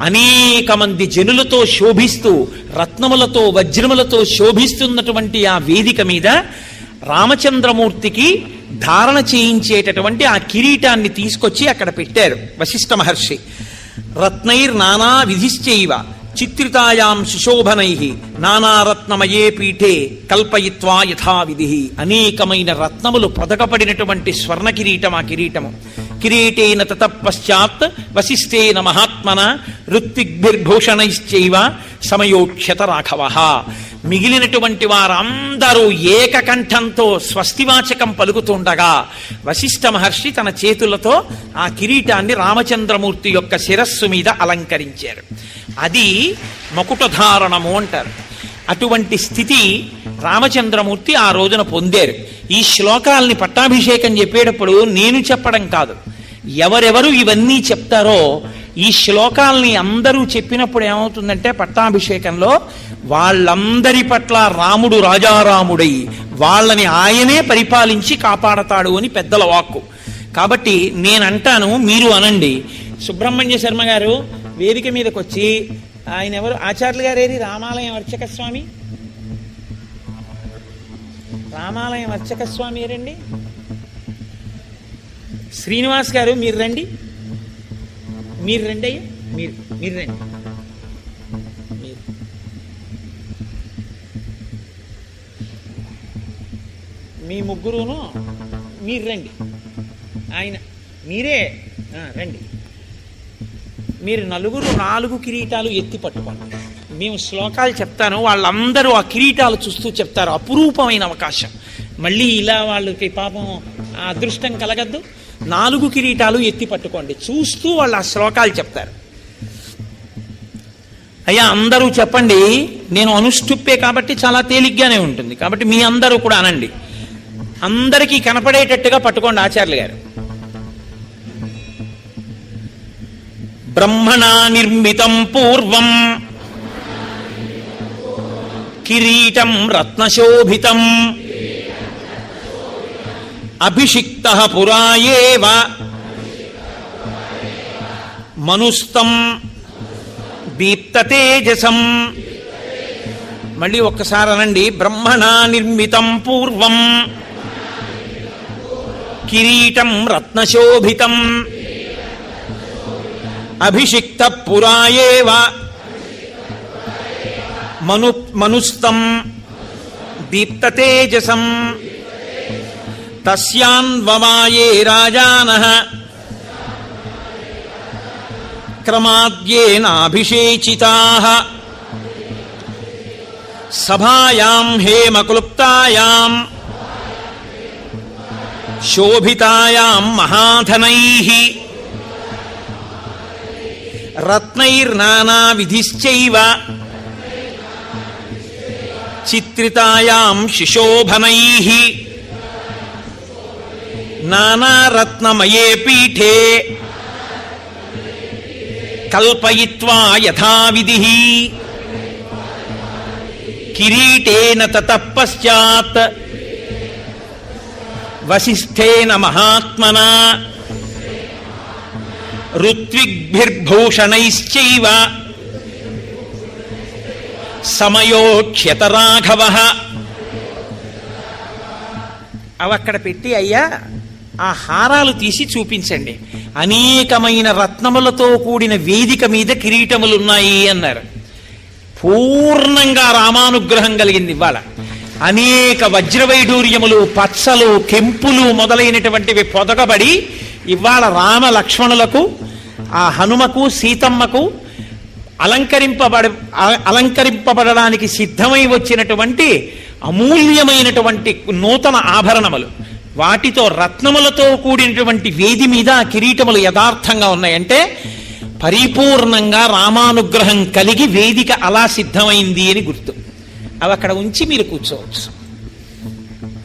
అనేక మంది జనులతో శోభిస్తూ రత్నములతో వజ్రములతో శోభిస్తున్నటువంటి ఆ వేదిక మీద రామచంద్రమూర్తికి ధారణ చేయించేటటువంటి ఆ కిరీటాన్ని తీసుకొచ్చి అక్కడ పెట్టారు వశిష్ఠ మహర్షి. రత్నైర్ నానా విధిశ్చైవ చిత్రితాయాం సుశోభనై నానారత్నమయే పీఠే కల్పయిత్వా యథావిధి. అనేకమైన రత్నములు పొదకపడినటువంటి స్వర్ణ కిరీటం ఆ కిరీటము. కిరీటేన తతపశ్చాత్ వశిష్ఠేన మహాత్మన ఋత్విగ్భిర్భూషణైశ్చైవ సమయోక్షత రాఘవః. మిగిలినటువంటి వారందరూ ఏకకంఠంతో స్వస్తివాచకం పలుకుతుండగా వశిష్ఠ మహర్షి తన చేతులతో ఆ కిరీటాన్ని రామచంద్రమూర్తి యొక్క శిరస్సు మీద అలంకరించారు. అది మకుటధారణము అంటారు. అటువంటి స్థితి రామచంద్రమూర్తి ఆ రోజున పొందారు. ఈ శ్లోకాల్ని పట్టాభిషేకం చెప్పేటప్పుడు నేను చెప్పడం కాదు, ఎవరెవరు ఇవన్నీ చెప్తారో ఈ శ్లోకాల్ని అందరూ చెప్పినప్పుడు ఏమవుతుందంటే పట్టాభిషేకంలో వాళ్ళందరి పట్ల రాముడు రాజారాముడై వాళ్ళని ఆయనే పరిపాలించి కాపాడతాడు అని పెద్దల వాక్కు. కాబట్టి నేనంటాను, మీరు అనండి. సుబ్రహ్మణ్య శర్మ గారు వేదిక మీదకి వచ్చి, ఆయన ఎవరు ఆచార్యులు గారేరి రామాలయం అర్చక స్వామి, రామాలయం అర్చక స్వామి రండి. శ్రీనివాస్ గారు మీరు రండి, మీరు రండి అయ్యా, మీరు రండి. మీ ముగ్గురును మీరు రండి. ఆయన మీరే రండి. మీరు నలుగురు 4 కిరీటాలు ఎత్తి పట్టుకోండి. మేము శ్లోకాలు చెప్తాను, వాళ్ళందరూ ఆ కిరీటాలు చూస్తూ చెప్తారు. అపురూపమైన అవకాశం. మళ్ళీ ఇలా వాళ్ళకి పాపం ఆ అదృష్టం కలగద్దు. 4 కిరీటాలు ఎత్తి పట్టుకోండి, చూస్తూ వాళ్ళు ఆ శ్లోకాలు చెప్తారు. అయ్యా అందరూ చెప్పండి. నేను అనుష్ఠుప్పే కాబట్టి చాలా తేలిగ్గానే ఉంటుంది. కాబట్టి మీ అందరూ కూడా అనండి. అందరికీ కనపడేటట్టుగా పట్టుకోండి ఆచార్యులు గారు. బ్రహ్మణా నిర్మితం పూర్వం కిరీటం రత్నశోభితం అభిషిక్తః పురాయేవ మనుస్తం దీప్తతేజసం. మళ్ళీ ఒక్కసారి అనండి. బ్రహ్మణా నిర్మితం పూర్వం కిరీటం రత్నశోభితం అభిషిక్త పురాయేవ మనుస్తం దీప్తతేజసం తస్యాన్వవాయే రాజానః క్రమాద్యేనాభిషేచితాః సభాయాం హేమక్లుప్తాయాం శోభితాయాం మహాధనైః రత్నైర్నానావిధిశ్చైవ చిత్రితాయాం శిశోభనైః నానారత్నమయే పీఠే కల్పయిత్వా యథావిధిః కిరీటేన తతః పశ్చాత్ వశిష్ఠేన మహాత్మనా ఋత్విగ్భిర్భూషణైశ్చైవ సమయోక్ష్యత రాఘవః. అవి అక్కడ పెట్టి, అయ్యా ఆ హారాలు తీసి చూపించండి. అనేకమైన రత్నములతో కూడిన వేదిక మీద కిరీటములున్నాయి అన్నారు. పూర్ణంగా రామానుగ్రహం కలిగింది ఇవాళ. అనేక వజ్రవైడూర్యములు, పచ్చలు, కెంపులు మొదలైనటువంటివి పొదగబడి ఇవాళ రామ లక్ష్మణులకు, ఆ హనుమకు, సీతమ్మకు అలంకరింపబడడానికి సిద్ధమై వచ్చినటువంటి అమూల్యమైనటువంటి నూతన ఆభరణములు, వాటితో రత్నములతో కూడినటువంటి వేది మీద ఆ కిరీటములు యథార్థంగా ఉన్నాయంటే పరిపూర్ణంగా రామానుగ్రహం కలిగి వేదిక అలా సిద్ధమైంది అని గుర్తు. అవి అక్కడ ఉంచి మీరు కూర్చోవచ్చు.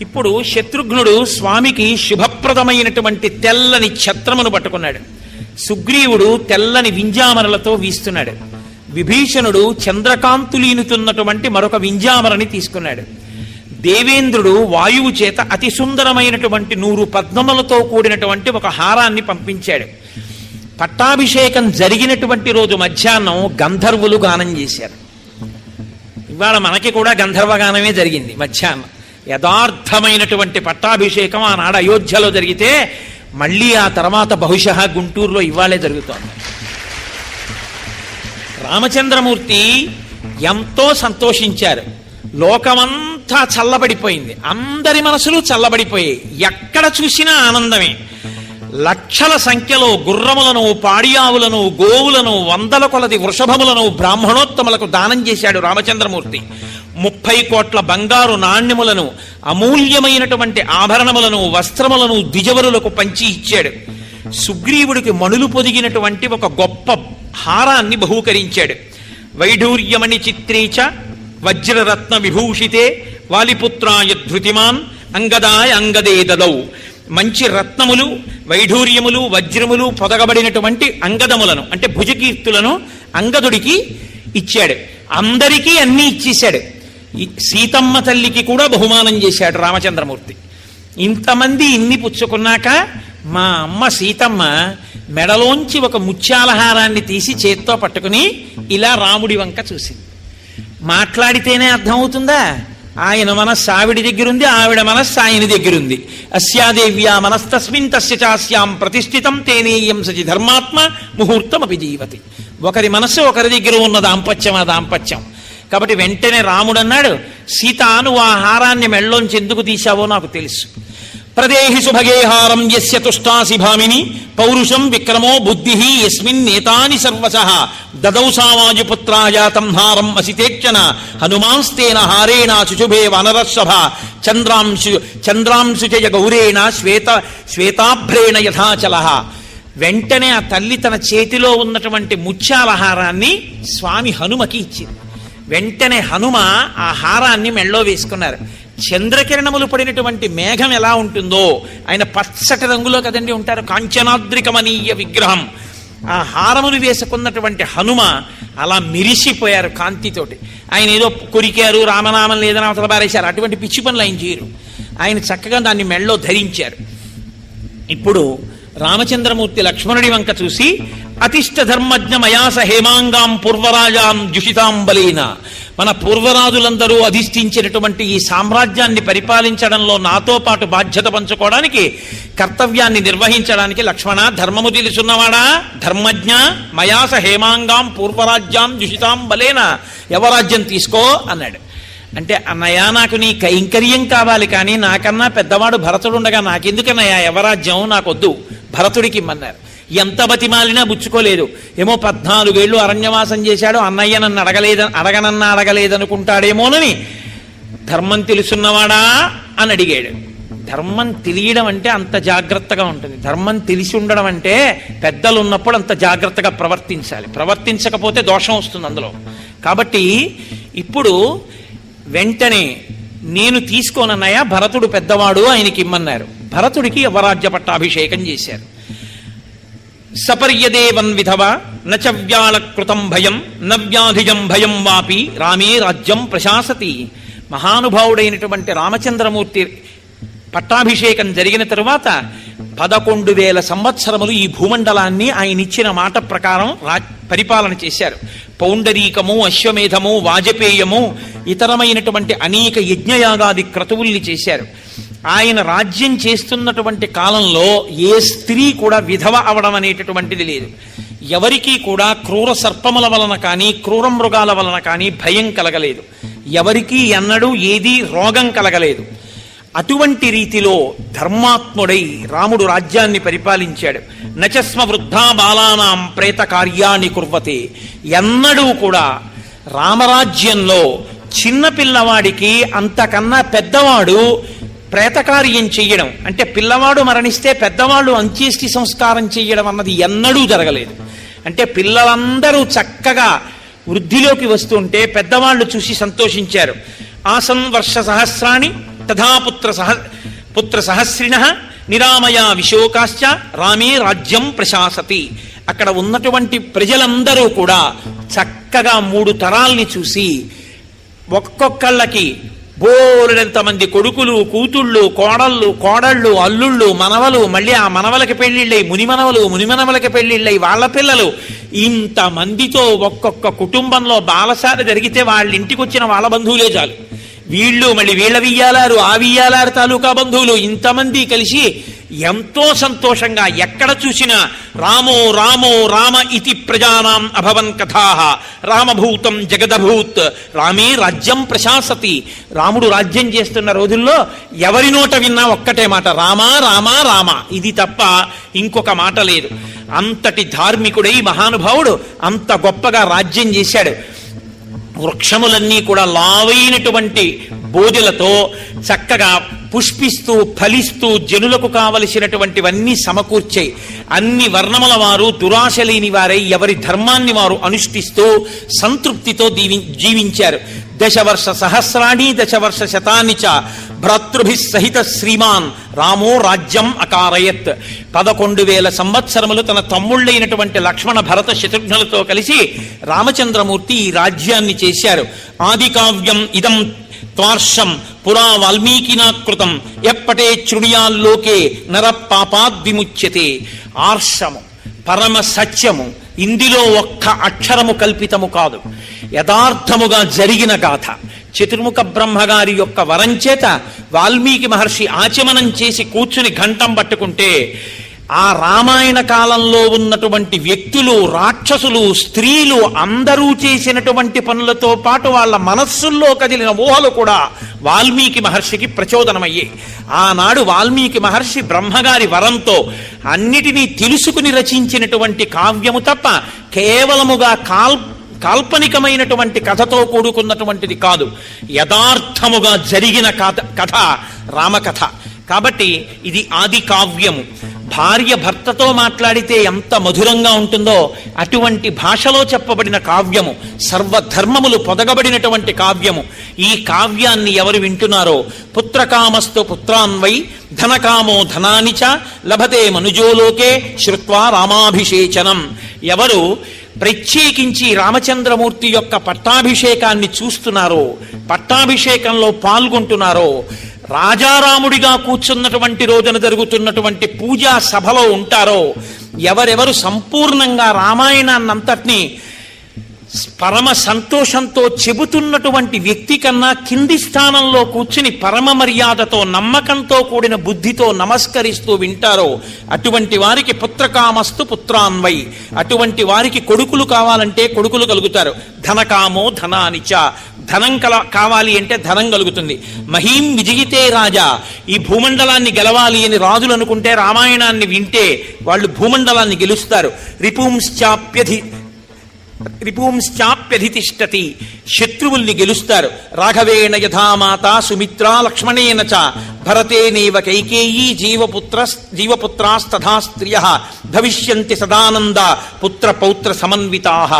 ఇప్పుడు శత్రుఘ్నుడు స్వామికి శుభప్రదమైనటువంటి తెల్లని ఛత్రమును పట్టుకున్నాడు. సుగ్రీవుడు తెల్లని వింజామరలతో వీస్తున్నాడు. విభీషణుడు చంద్రకాంతులీనుతున్నటువంటి మరొక వింజామరని తీసుకున్నాడు. దేవేంద్రుడు వాయువు చేత అతి సుందరమైనటువంటి 100 పద్మములతో కూడినటువంటి ఒక హారాన్ని పంపించాడు. పట్టాభిషేకం జరిగినటువంటి రోజు మధ్యాహ్నం గంధర్వులు గానం చేశారు. ఇవాళ మనకి కూడా గంధర్వగానమే జరిగింది మధ్యాహ్నం. యథార్థమైనటువంటి పట్టాభిషేకం ఆనాడు అయోధ్యలో జరిగితే మళ్ళీ ఆ తర్వాత బహుశಃ గుంటూరులో ఇవాళే జరుగుతోంది. రామచంద్రమూర్తి ఎంతో సంతోషించారు. లోకమంతా చల్లబడిపోయింది, అందరి మనసులు చల్లబడిపోయాయి. ఎక్కడ చూసినా ఆనందమే. లక్షల సంఖ్యలో గుర్రములను, పాడియావులను, గోవులను, 100 కొలది వృషభములను బ్రాహ్మణోత్తములకు దానం చేశాడు రామచంద్రమూర్తి. 30 కోట్ల బంగారు నాణ్యములను, అమూల్యమైనటువంటి ఆభరణములను, వస్త్రములను ద్విజవరులకు పంచి ఇచ్చాడు. సుగ్రీవుడికి మణులు పొదిగినటువంటి ఒక గొప్ప హారాన్ని బహూకరించాడు. వైఢూర్యమణి చిత్రీచ వజ్రరత్న విభూషితే వాలిపుత్రాయ ధృతిమాన్ అంగదాయ అంగదే దదౌ. మంచి రత్నములు, వైఢూర్యములు, వజ్రములు పొదగబడినటువంటి అంగదములను అంటే భుజకీర్తులను అంగదుడికి ఇచ్చాడు. అందరికీ అన్నీ ఇచ్చేశాడు. సీతమ్మ తల్లికి కూడా బహుమానం చేశాడు రామచంద్రమూర్తి. ఇంతమంది ఇన్ని పుచ్చుకున్నాక మా అమ్మ సీతమ్మ మెడలోంచి ఒక ముత్యాలహారాన్ని తీసి చేత్తో పట్టుకుని ఇలా రాముడి వంక చూసింది. మాట్లాడితేనే అర్థమవుతుందా? ఆయన మనస్సు ఆవిడి దగ్గరుంది, ఆవిడ మనస్సు ఆయన దగ్గరుంది. అస్యాదేవ్యా మనస్తస్మిన్ తస్య చాస్యాం ప్రతిష్ఠితం తేనేయం సచి ధర్మాత్మ ముహూర్తమపి జీవతి. ఒకరి మనస్సు ఒకరి దగ్గర ఉన్న దాంపత్యం ఆ దాంపత్యం. కాబట్టి వెంటనే రాముడు అన్నాడు, సీత నువ్వు ఆ హారాన్ని మెళ్ళలోంచి ఎందుకు తీశావో నాకు తెలుసు. ప్రదేహి సుభగేహారం యస్య తుష్టాసి భామిని పౌరుషం విక్రమో బుద్ధి యస్మిన్ నేతాని సర్వశః దదౌ సామాజుపుత్రాయాతం హారం అసితేక్షణ హనుమాంస్తేన హారేణ శుశుభే వనరర్షభ చంద్రాంశుజయ గౌరేణ శ్వేతాభ్రేణ యథాచలః. వెంటనే ఆ తల్లి తన చేతిలో ఉన్నటువంటి ముత్యాల హారాన్ని స్వామి హనుమకి ఇచ్చింది. వెంటనే హనుమ ఆ హారాన్ని మెళ్ళో వేసుకున్నారు. చంద్రకిరణములు పడినటువంటి మేఘం ఎలా ఉంటుందో ఆయన పచ్చటి రంగులో కదండి ఉంటారు, కాంచనాద్రికమనీయ విగ్రహం. ఆ హారములు వేసుకున్నటువంటి హనుమ అలా మిరిసిపోయారు కాంతితోటి. ఆయన ఏదో కొరికారు, రామనామం లేదని అవతల బారేశారు, అటువంటి పిచ్చి పనులు ఆయన చేయరు. ఆయన చక్కగా దాన్ని మెళ్ళో ధరించారు. ఇప్పుడు రామచంద్రమూర్తి లక్ష్మణుడి వంక చూసి అతిష్ట ధర్మజ్ఞ మయాస హేమాంగాం పూర్వరాజాం జుషితాం బలేన. మన పూర్వరాజులందరూ అధిష్ఠించినటువంటి ఈ సామ్రాజ్యాన్ని పరిపాలించడంలో నాతో పాటు బాధ్యత పంచుకోవడానికి, కర్తవ్యాన్ని నిర్వహించడానికి లక్ష్మణ ధర్మము తెలుసున్నవాడా, ధర్మజ్ఞ మయాస హేమాంగాం పూర్వరాజ్యాం జుషితాం బలేన, యవరాజ్యం తీసుకో అన్నాడు. అంటే అన్నయ్య నాకు నీ కైంకర్యం కావాలి, కానీ నాకన్నా పెద్దవాడు భరతుడుండగా నాకెందుకన్నయ్య యవరాజ్యం, నాకొద్దు, భరతుడికి ఇమ్మన్నారు. ఎంత బతిమాలినా బుచ్చుకోలేదు. ఏమో 14 ఏళ్ళు అరణ్యవాసం చేశాడు, అన్నయ్య నన్ను అడగలేదనుకుంటాడేమోనని ధర్మం తెలుసున్నవాడా అని అడిగాడు. ధర్మం తెలియడం అంటే అంత జాగ్రత్తగా ఉంటుంది. ధర్మం తెలిసి ఉండడం అంటే పెద్దలు ఉన్నప్పుడు అంత జాగ్రత్తగా ప్రవర్తించాలి, ప్రవర్తించకపోతే దోషం వస్తుంది అందులో. కాబట్టి ఇప్పుడు వెంటనే నేను తీసుకోనన్నయ్య, భరతుడు పెద్దవాడు, ఆయనకి ఇమ్మన్నారు. భరతుడికి యవరాజ్య పట్టాభిషేకం చేశారు. సపర్యదేవన్ విధవ నచ వ్యాళకృతం భయం నవ్యాధిజం భయం వాపి రామే రాజ్యం ప్రశాసతి. మహానుభావుడైనటువంటి రామచంద్రమూర్తి పట్టాభిషేకం జరిగిన తరువాత 11,000 సంవత్సరములు ఈ భూమండలాన్ని ఆయన ఇచ్చిన మాట ప్రకారం పరిపాలన చేశారు. పౌండరీకము, అశ్వమేధము, వాజపేయము, ఇతరమైనటువంటి అనేక యజ్ఞయాగాది క్రతువుల్ని చేశారు. ఆయన రాజ్యం చేస్తున్నటువంటి కాలంలో ఏ స్త్రీ కూడా విధవ అవడం అనేటటువంటిది లేదు. ఎవరికీ కూడా క్రూర సర్పముల వలన కానీ క్రూర మృగాల వలన కానీ భయం కలగలేదు. ఎవరికీ ఎన్నడూ ఏదీ రోగం కలగలేదు. అటువంటి రీతిలో ధర్మాత్ముడై రాముడు రాజ్యాన్ని పరిపాలించాడు. నచస్మ వృద్ధా బాలానాం ప్రేత కార్యాన్ని కుర్వతే. ఎన్నడూ కూడా రామరాజ్యంలో చిన్న పిల్లవాడికి అంతకన్నా పెద్దవాడు ప్రేతకార్యం చెయ్యడం, అంటే పిల్లవాడు మరణిస్తే పెద్దవాళ్ళు అంత్యేష్టి సంస్కారం చెయ్యడం అన్నది ఎన్నడూ జరగలేదు. అంటే పిల్లలందరూ చక్కగా వృద్ధిలోకి వస్తుంటే పెద్దవాళ్ళు చూసి సంతోషించారు. ఆసన్ వర్ష సహస్రాణి తథా పుత్ర సహస్రిణ నిరామయ విశోకాశ్చ రామే రాజ్యం ప్రశాసతి. అక్కడ ఉన్నటువంటి ప్రజలందరూ కూడా చక్కగా 3 తరాల్ని చూసి ఒక్కొక్కళ్ళకి బోలెడంతమంది కొడుకులు, కూతుళ్ళు, కోడళ్ళు, అల్లుళ్ళు, మనవలు, మళ్ళీ ఆ మనవలకి పెళ్లిళ్ళై మునిమనవలకి పెళ్లిళ్ళై వాళ్ళ పిల్లలు, ఇంతమందితో ఒక్కొక్క కుటుంబంలో బాలసారి జరిగితే వాళ్ళ ఇంటికి వచ్చిన వాళ్ళ బంధువులే చాలు. వీళ్ళు మళ్ళీ వీళ్ళ వియ్యాలారు, ఆ వియ్యాలారు తాలూకా బంధువులు, ఇంతమంది కలిసి ఎంతో సంతోషంగా ఎక్కడ చూసినా రామో రామో రామ ఇతి ప్రజానాం అభవన్ కథా రామభూతం జగదభూత్ రామే రాజ్యం ప్రశాసతి. రాముడు రాజ్యం చేస్తున్న రోజుల్లో ఎవరి నోట విన్నా ఒక్కటే మాట, రామా రామా రామ, ఇది తప్ప ఇంకొక మాట లేదు. అంతటి ధార్మికుడై మహానుభావుడు అంత గొప్పగా రాజ్యం చేశాడు. వృక్షములన్నీ కూడా లావైనటువంటి బోధులతో చక్కగా పుష్పిస్తూ ఫలిస్తూ జనులకు కావలసినటువంటివన్నీ సమకూర్చాయి. అన్ని వర్ణముల వారు దురాశ లేని వారై ఎవరి ధర్మాన్ని వారు అనుష్ఠిస్తూ సంతృప్తితో జీవించారు. 10 వర్ష సహస్రాణి 10 వర్ష శతాని చ భ్రాతృభి సహిత శ్రీమాన్ రామో రాజ్యం అకారయత్. 11,000 సంవత్సరములు తన తమ్ముళ్ళైనటువంటి లక్ష్మణ భరత శత్రుఘ్నులతో కలిసి రామచంద్రమూర్తి ఈ రాజ్యాన్ని చేశారు. ఆది కావ్యం ఇదం త్వార్షం పురా వాల్మీకినా కృతం ఎప్పటే శృణుయాల్లోకే నర పాపాద్ విముచ్యతే. ఆర్షము పరమ సత్యము, ఇందులో ఒక్క అక్షరము కల్పితము కాదు, యథార్థముగా జరిగిన గాథ. చతుర్ముఖ బ్రహ్మగారి యొక్క వరం చేత వాల్మీకి మహర్షి ఆచమనం చేసి కూర్చుని ఘంటం పట్టుకుంటే ఆ రామాయణ కాలంలో ఉన్నటువంటి వ్యక్తులు, రాక్షసులు, స్త్రీలు అందరూ చేసినటువంటి పనులతో పాటు వాళ్ళ మనస్సుల్లో కదిలిన ఊహలు కూడా వాల్మీకి మహర్షికి ప్రచోదనమయ్యాయి. ఆనాడు వాల్మీకి మహర్షి బ్రహ్మగారి వరంతో అన్నిటినీ తెలుసుకుని రచించినటువంటి కావ్యము తప్ప కేవలముగా కాల్పనికమైనటువంటి కథతో కూడుకున్నటువంటిది కాదు, యథార్థముగా జరిగిన కథ రామకథ. కాబట్టి ఇది ఆది కావ్యము. భార్య భర్తతో మాట్లాడితే ఎంత మధురంగా ఉంటుందో అటువంటి భాషలో చెప్పబడిన కావ్యము, సర్వధర్మములు పొదగబడినటువంటి కావ్యము. ఈ కావ్యాన్ని ఎవరు వింటున్నారో పుత్రకామస్తు పుత్రాన్వై ధనకామో ధనాని చ లభతే మనుజోలోకే శ్రుత్వా రామాభిషేచనం. ఎవరు ప్రత్యేకించి రామచంద్రమూర్తి యొక్క పట్టాభిషేకాన్ని చూస్తున్నారో, పట్టాభిషేకంలో పాల్గొంటున్నారో, రాజారాముడిగా కూర్చున్నటువంటి రోజున జరుగుతున్నటువంటి పూజా సభలో ఉంటారో, ఎవరెవరు సంపూర్ణంగా రామాయణాన్నంతటినీ పరమ సంతోషంతో చెబుతున్నటువంటి వ్యక్తి కన్నా కింది స్థానంలో కూర్చుని పరమ మర్యాదతో నమ్మకంతో కూడిన బుద్ధితో నమస్కరిస్తూ వింటారో అటువంటి వారికి పుత్రకామస్తు పుత్రాన్వై, అటువంటి వారికి కొడుకులు కావాలంటే కొడుకులు కలుగుతారు. ధనకామో ధనానిచ, ధనం కావాలి అంటే ధనం కలుగుతుంది. మహీం విజయితే రాజా, ఈ భూమండలాన్ని గెలవాలి అని రాజులు అనుకుంటే రామాయణాన్ని వింటే వాళ్ళు భూమండలాన్ని గెలుస్తారు. రిపుంశ్చాప్యధితిష్టతి, శత్రువుల్ని గెలుస్తారు. రాఘవేణ యథామాత సుమిత్రా లక్ష్మణేన చ భరతేనేవ కైకేయీ జీవపుత్రాస్తథా స్త్రియః భవిష్యంతి సదానంద పుత్ర పౌత్ర సమన్వితాః.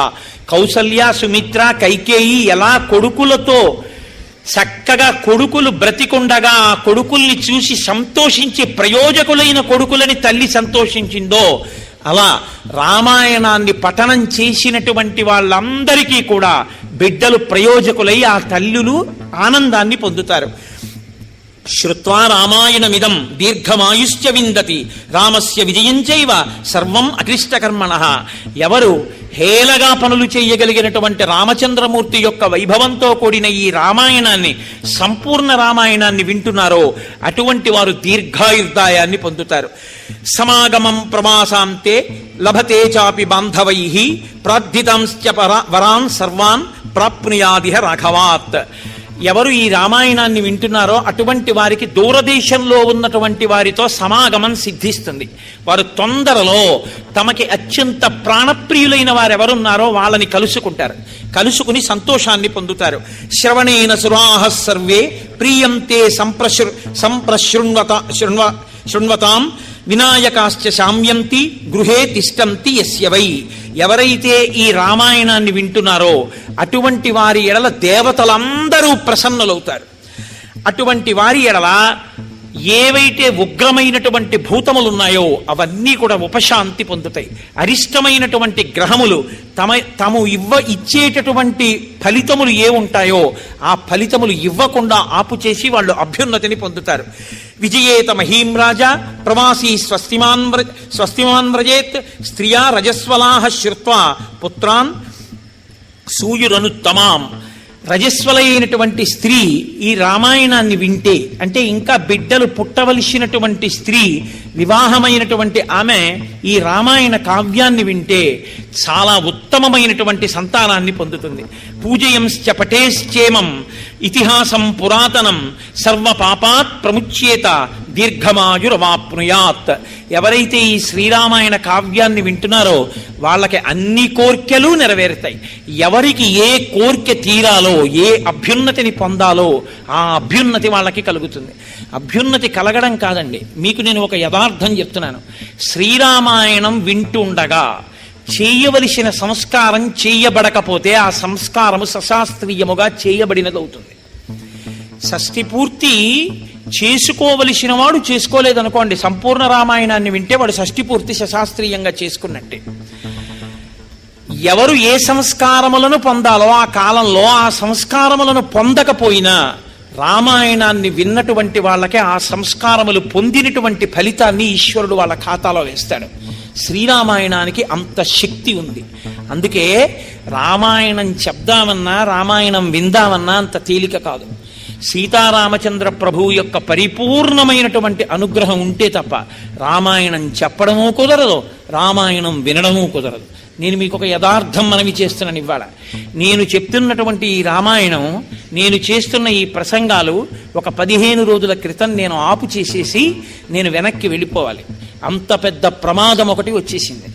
కౌసల్య, సుమిత్ర, కైకేయి ఎలా కొడుకులతో చక్కగా కొడుకులు బ్రతికుండగా ఆ కొడుకుల్ని చూసి సంతోషించి ప్రయోజకులైన కొడుకులని తల్లి సంతోషించిందో అలా రామాయణాన్ని పఠనం చేసినటువంటి వాళ్ళందరికీ కూడా బిడ్డలు ప్రయోజకులై ఆ తల్లులు ఆనందాన్ని పొందుతారు. శ్రుత్వా రామాయణమిదం దీర్ఘమాయుశ్చ విందతి రామస్య విజయం చైవ సర్వం అక్లిష్టకర్మణః. ఎవరు హేళగా పనులు చేయగలిగినటువంటి రామచంద్రమూర్తి యొక్క వైభవంతో కూడిన ఈ రామాయణాన్ని, సంపూర్ణ రామాయణాన్ని వింటున్నారో అటువంటి వారు దీర్ఘాయుర్దాయాన్ని పొందుతారు. సమాగమం ప్రవాసాంతే లభతే చాపి బాంధవైః ప్రార్థితాంశ్చ వరాన్ సర్వాన్ ప్రాప్నుయాదిహ రాఘవాత్. ఎవరు ఈ రామాయణాన్ని వింటున్నారో అటువంటి వారికి దూరదేశంలో ఉన్నటువంటి వారితో సమాగమం సిద్ధిస్తుంది. వారు తొందరలో తమకి అత్యంత ప్రాణప్రియులైన వారెవరున్నారో వాళ్ళని కలుసుకుంటారు. కలుసుకుని సంతోషాన్ని పొందుతారు. శ్రవణేన సురాహ సర్వే ప్రియంతే శృణ్వతాం వినాయకాశ్చ శామ్యంతి గృహే తిష్టంతి యస్యవై. ఎవరైతే ఈ రామాయణాన్ని వింటున్నారో అటువంటి వారి ఎడల దేవతలందరూ ప్రసన్నులవుతారు. అటువంటి వారి ఎడల ఏవైతే ఉగ్రమైనటువంటి భూతములున్నాయో అవన్నీ కూడా ఉపశాంతి పొందుతాయి. అరిష్టమైనటువంటి గ్రహములు తాము ఇచ్చేటటువంటి ఫలితములు ఏ ఉంటాయో ఆ ఫలితములు ఇవ్వకుండా ఆపు చేసి వాళ్ళు అభ్యున్నతిని పొందుతారు. విజయేత మహీం రాజా ప్రవాసీ స్వస్తిమాన్ వ్రజేత్ స్త్రియా రజస్వలాహ శ్రుత్వా పుత్రాన్ సూయురనుత్తమాం. రజస్వలైనటువంటి స్త్రీ ఈ రామాయణాన్ని వింటే, అంటే ఇంకా బిడ్డలు పుట్టవలసినటువంటి స్త్రీ, వివాహమైనటువంటి ఆమె ఈ రామాయణ కావ్యాన్ని వింటే చాలా ఉత్తమమైనటువంటి సంతానాన్ని పొందుతుంది. పూజయంశ్చ పటేశ్చేమం ఇతిహాసం పురాతనం సర్వ పాపాత్ ప్రముచ్యేత దీర్ఘమాయురవాప్నుయాత్. ఎవరైతే ఈ శ్రీరామాయణ కావ్యాన్ని వింటున్నారో వాళ్ళకి అన్ని కోర్కెలు నెరవేరుతాయి. ఎవరికి ఏ కోర్కె తీరాలో, ఏ అభ్యున్నతిని పొందాలో ఆ అభ్యున్నతి వాళ్ళకి కలుగుతుంది. అభ్యున్నతి కలగడం కాదండి, మీకు నేను ఒక యథార్థం చెప్తున్నాను. శ్రీరామాయణం వింటుండగా చేయవలసిన సంస్కారం చేయబడకపోతే ఆ సంస్కారము సశాస్త్రీయముగా చేయబడినదవుతుంది. షష్ఠి పూర్తి చేసుకోవలసిన వాడు చేసుకోలేదనుకోండి, సంపూర్ణ రామాయణాన్ని వింటే వాడు షష్ఠి పూర్తి సశాస్త్రీయంగా చేసుకున్నట్టే. ఎవరు ఏ సంస్కారములను పొందాలో ఆ కాలంలో ఆ సంస్కారములను పొందకపోయినా రామాయణాన్ని విన్నటువంటి వాళ్ళకే ఆ సంస్కారములు పొందినటువంటి ఫలితాన్ని ఈశ్వరుడు వాళ్ళ ఖాతాలో వేస్తాడు. శ్రీరామాయణానికి అంత శక్తి ఉంది. అందుకే రామాయణం చెప్దామన్నా, రామాయణం విందామన్నా అంత తేలిక కాదు. సీతారామచంద్ర ప్రభువు యొక్క పరిపూర్ణమైనటువంటి అనుగ్రహం ఉంటే తప్ప రామాయణం చెప్పడమూ కుదరదు, రామాయణం వినడమూ కుదరదు. నేను మీకు ఒక యథార్థం మనవి చేస్తున్నాను ఇవాళ. నేను చెప్తున్నటువంటి ఈ రామాయణం, నేను చేస్తున్న ఈ ప్రసంగాలు ఒక 15 రోజుల క్రితం నేను ఆపు చేసేసి నేను వెనక్కి వెళ్ళిపోవాలి. అంత పెద్ద ప్రమాదం ఒకటి వచ్చేసింది.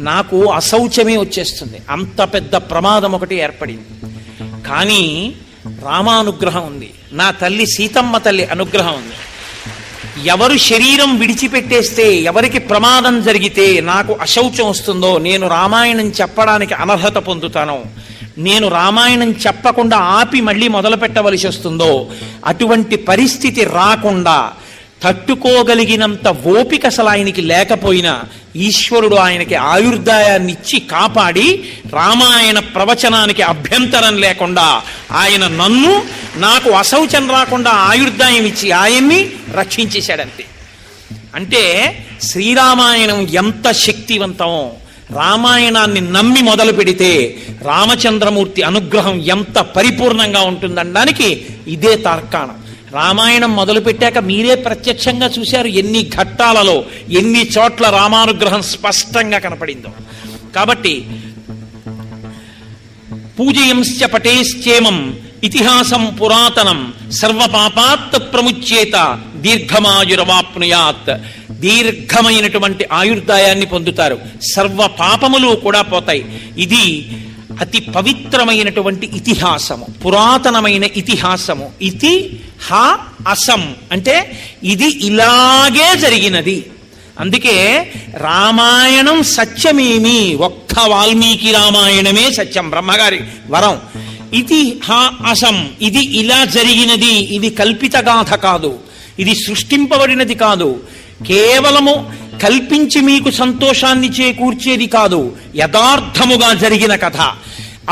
నాకు అశౌచమే వచ్చేస్తుంది. అంత పెద్ద ప్రమాదం ఒకటి ఏర్పడింది. కానీ రామానుగ్రహం ఉంది, నా తల్లి సీతమ్మ తల్లి అనుగ్రహం ఉంది. ఎవరు శరీరం విడిచిపెట్టేస్తే, ఎవరికి ప్రమాదం జరిగితే నాకు అశౌచం వస్తుందో, నేను రామాయణం చెప్పడానికి అనర్హత పొందుతానో, నేను రామాయణం చెప్పకుండా ఆపి మళ్ళీ మొదలు పెట్టవలసి వస్తుందో, అటువంటి పరిస్థితి రాకుండా తట్టుకోగలిగినంత ఓపిక అసలు ఆయనకి లేకపోయినా ఈశ్వరుడు ఆయనకి ఆయుర్దాయాన్ని ఇచ్చి కాపాడి రామాయణ ప్రవచనానికి అభ్యంతరం లేకుండా ఆయన నాకు అశౌచం రాకుండా ఆయుర్దాయం ఇచ్చి ఆయన్ని రక్షించేశాడంతే. అంటే శ్రీరామాయణం ఎంత శక్తివంతమో, రామాయణాన్ని నమ్మి మొదలు పెడితే రామచంద్రమూర్తి అనుగ్రహం ఎంత పరిపూర్ణంగా ఉంటుందనడానికి ఇదే తార్కాణం. రామాయణం మొదలుపెట్టాక మీరే ప్రత్యక్షంగా చూశారు ఎన్ని ఘట్టాలలో, ఎన్ని చోట్ల రామానుగ్రహం స్పష్టంగా కనపడిందో. కాబట్టి పూజయంశ్చ పటేశ్చేమం ఇతిహాసం పురాతనం సర్వపాపాత్ ప్రముచ్యేత దీర్ఘమాయురవాప్నుయాత్. దీర్ఘమైనటువంటి ఆయుర్దాయాన్ని పొందుతారు, సర్వ పాపములు కూడా పోతాయి. ఇది అతి పవిత్రమైనటువంటి ఇతిహాసము, పురాతనమైన ఇతిహాసము. ఇతి హా అసం అంటే ఇది ఇలాగే జరిగినది. అందుకే రామాయణం సత్యమేమి, ఒక్క వాల్మీకి రామాయణమే సత్యం, బ్రహ్మగారి వరం. ఇది హా అసం, ఇది ఇలా జరిగినది, ఇది కల్పిత గాథ కాదు, ఇది సృష్టింపబడినది కాదు, కేవలము కల్పించి మీకు సంతోషాన్ని చేకూర్చేది కాదు, యథార్థముగా జరిగిన కథ.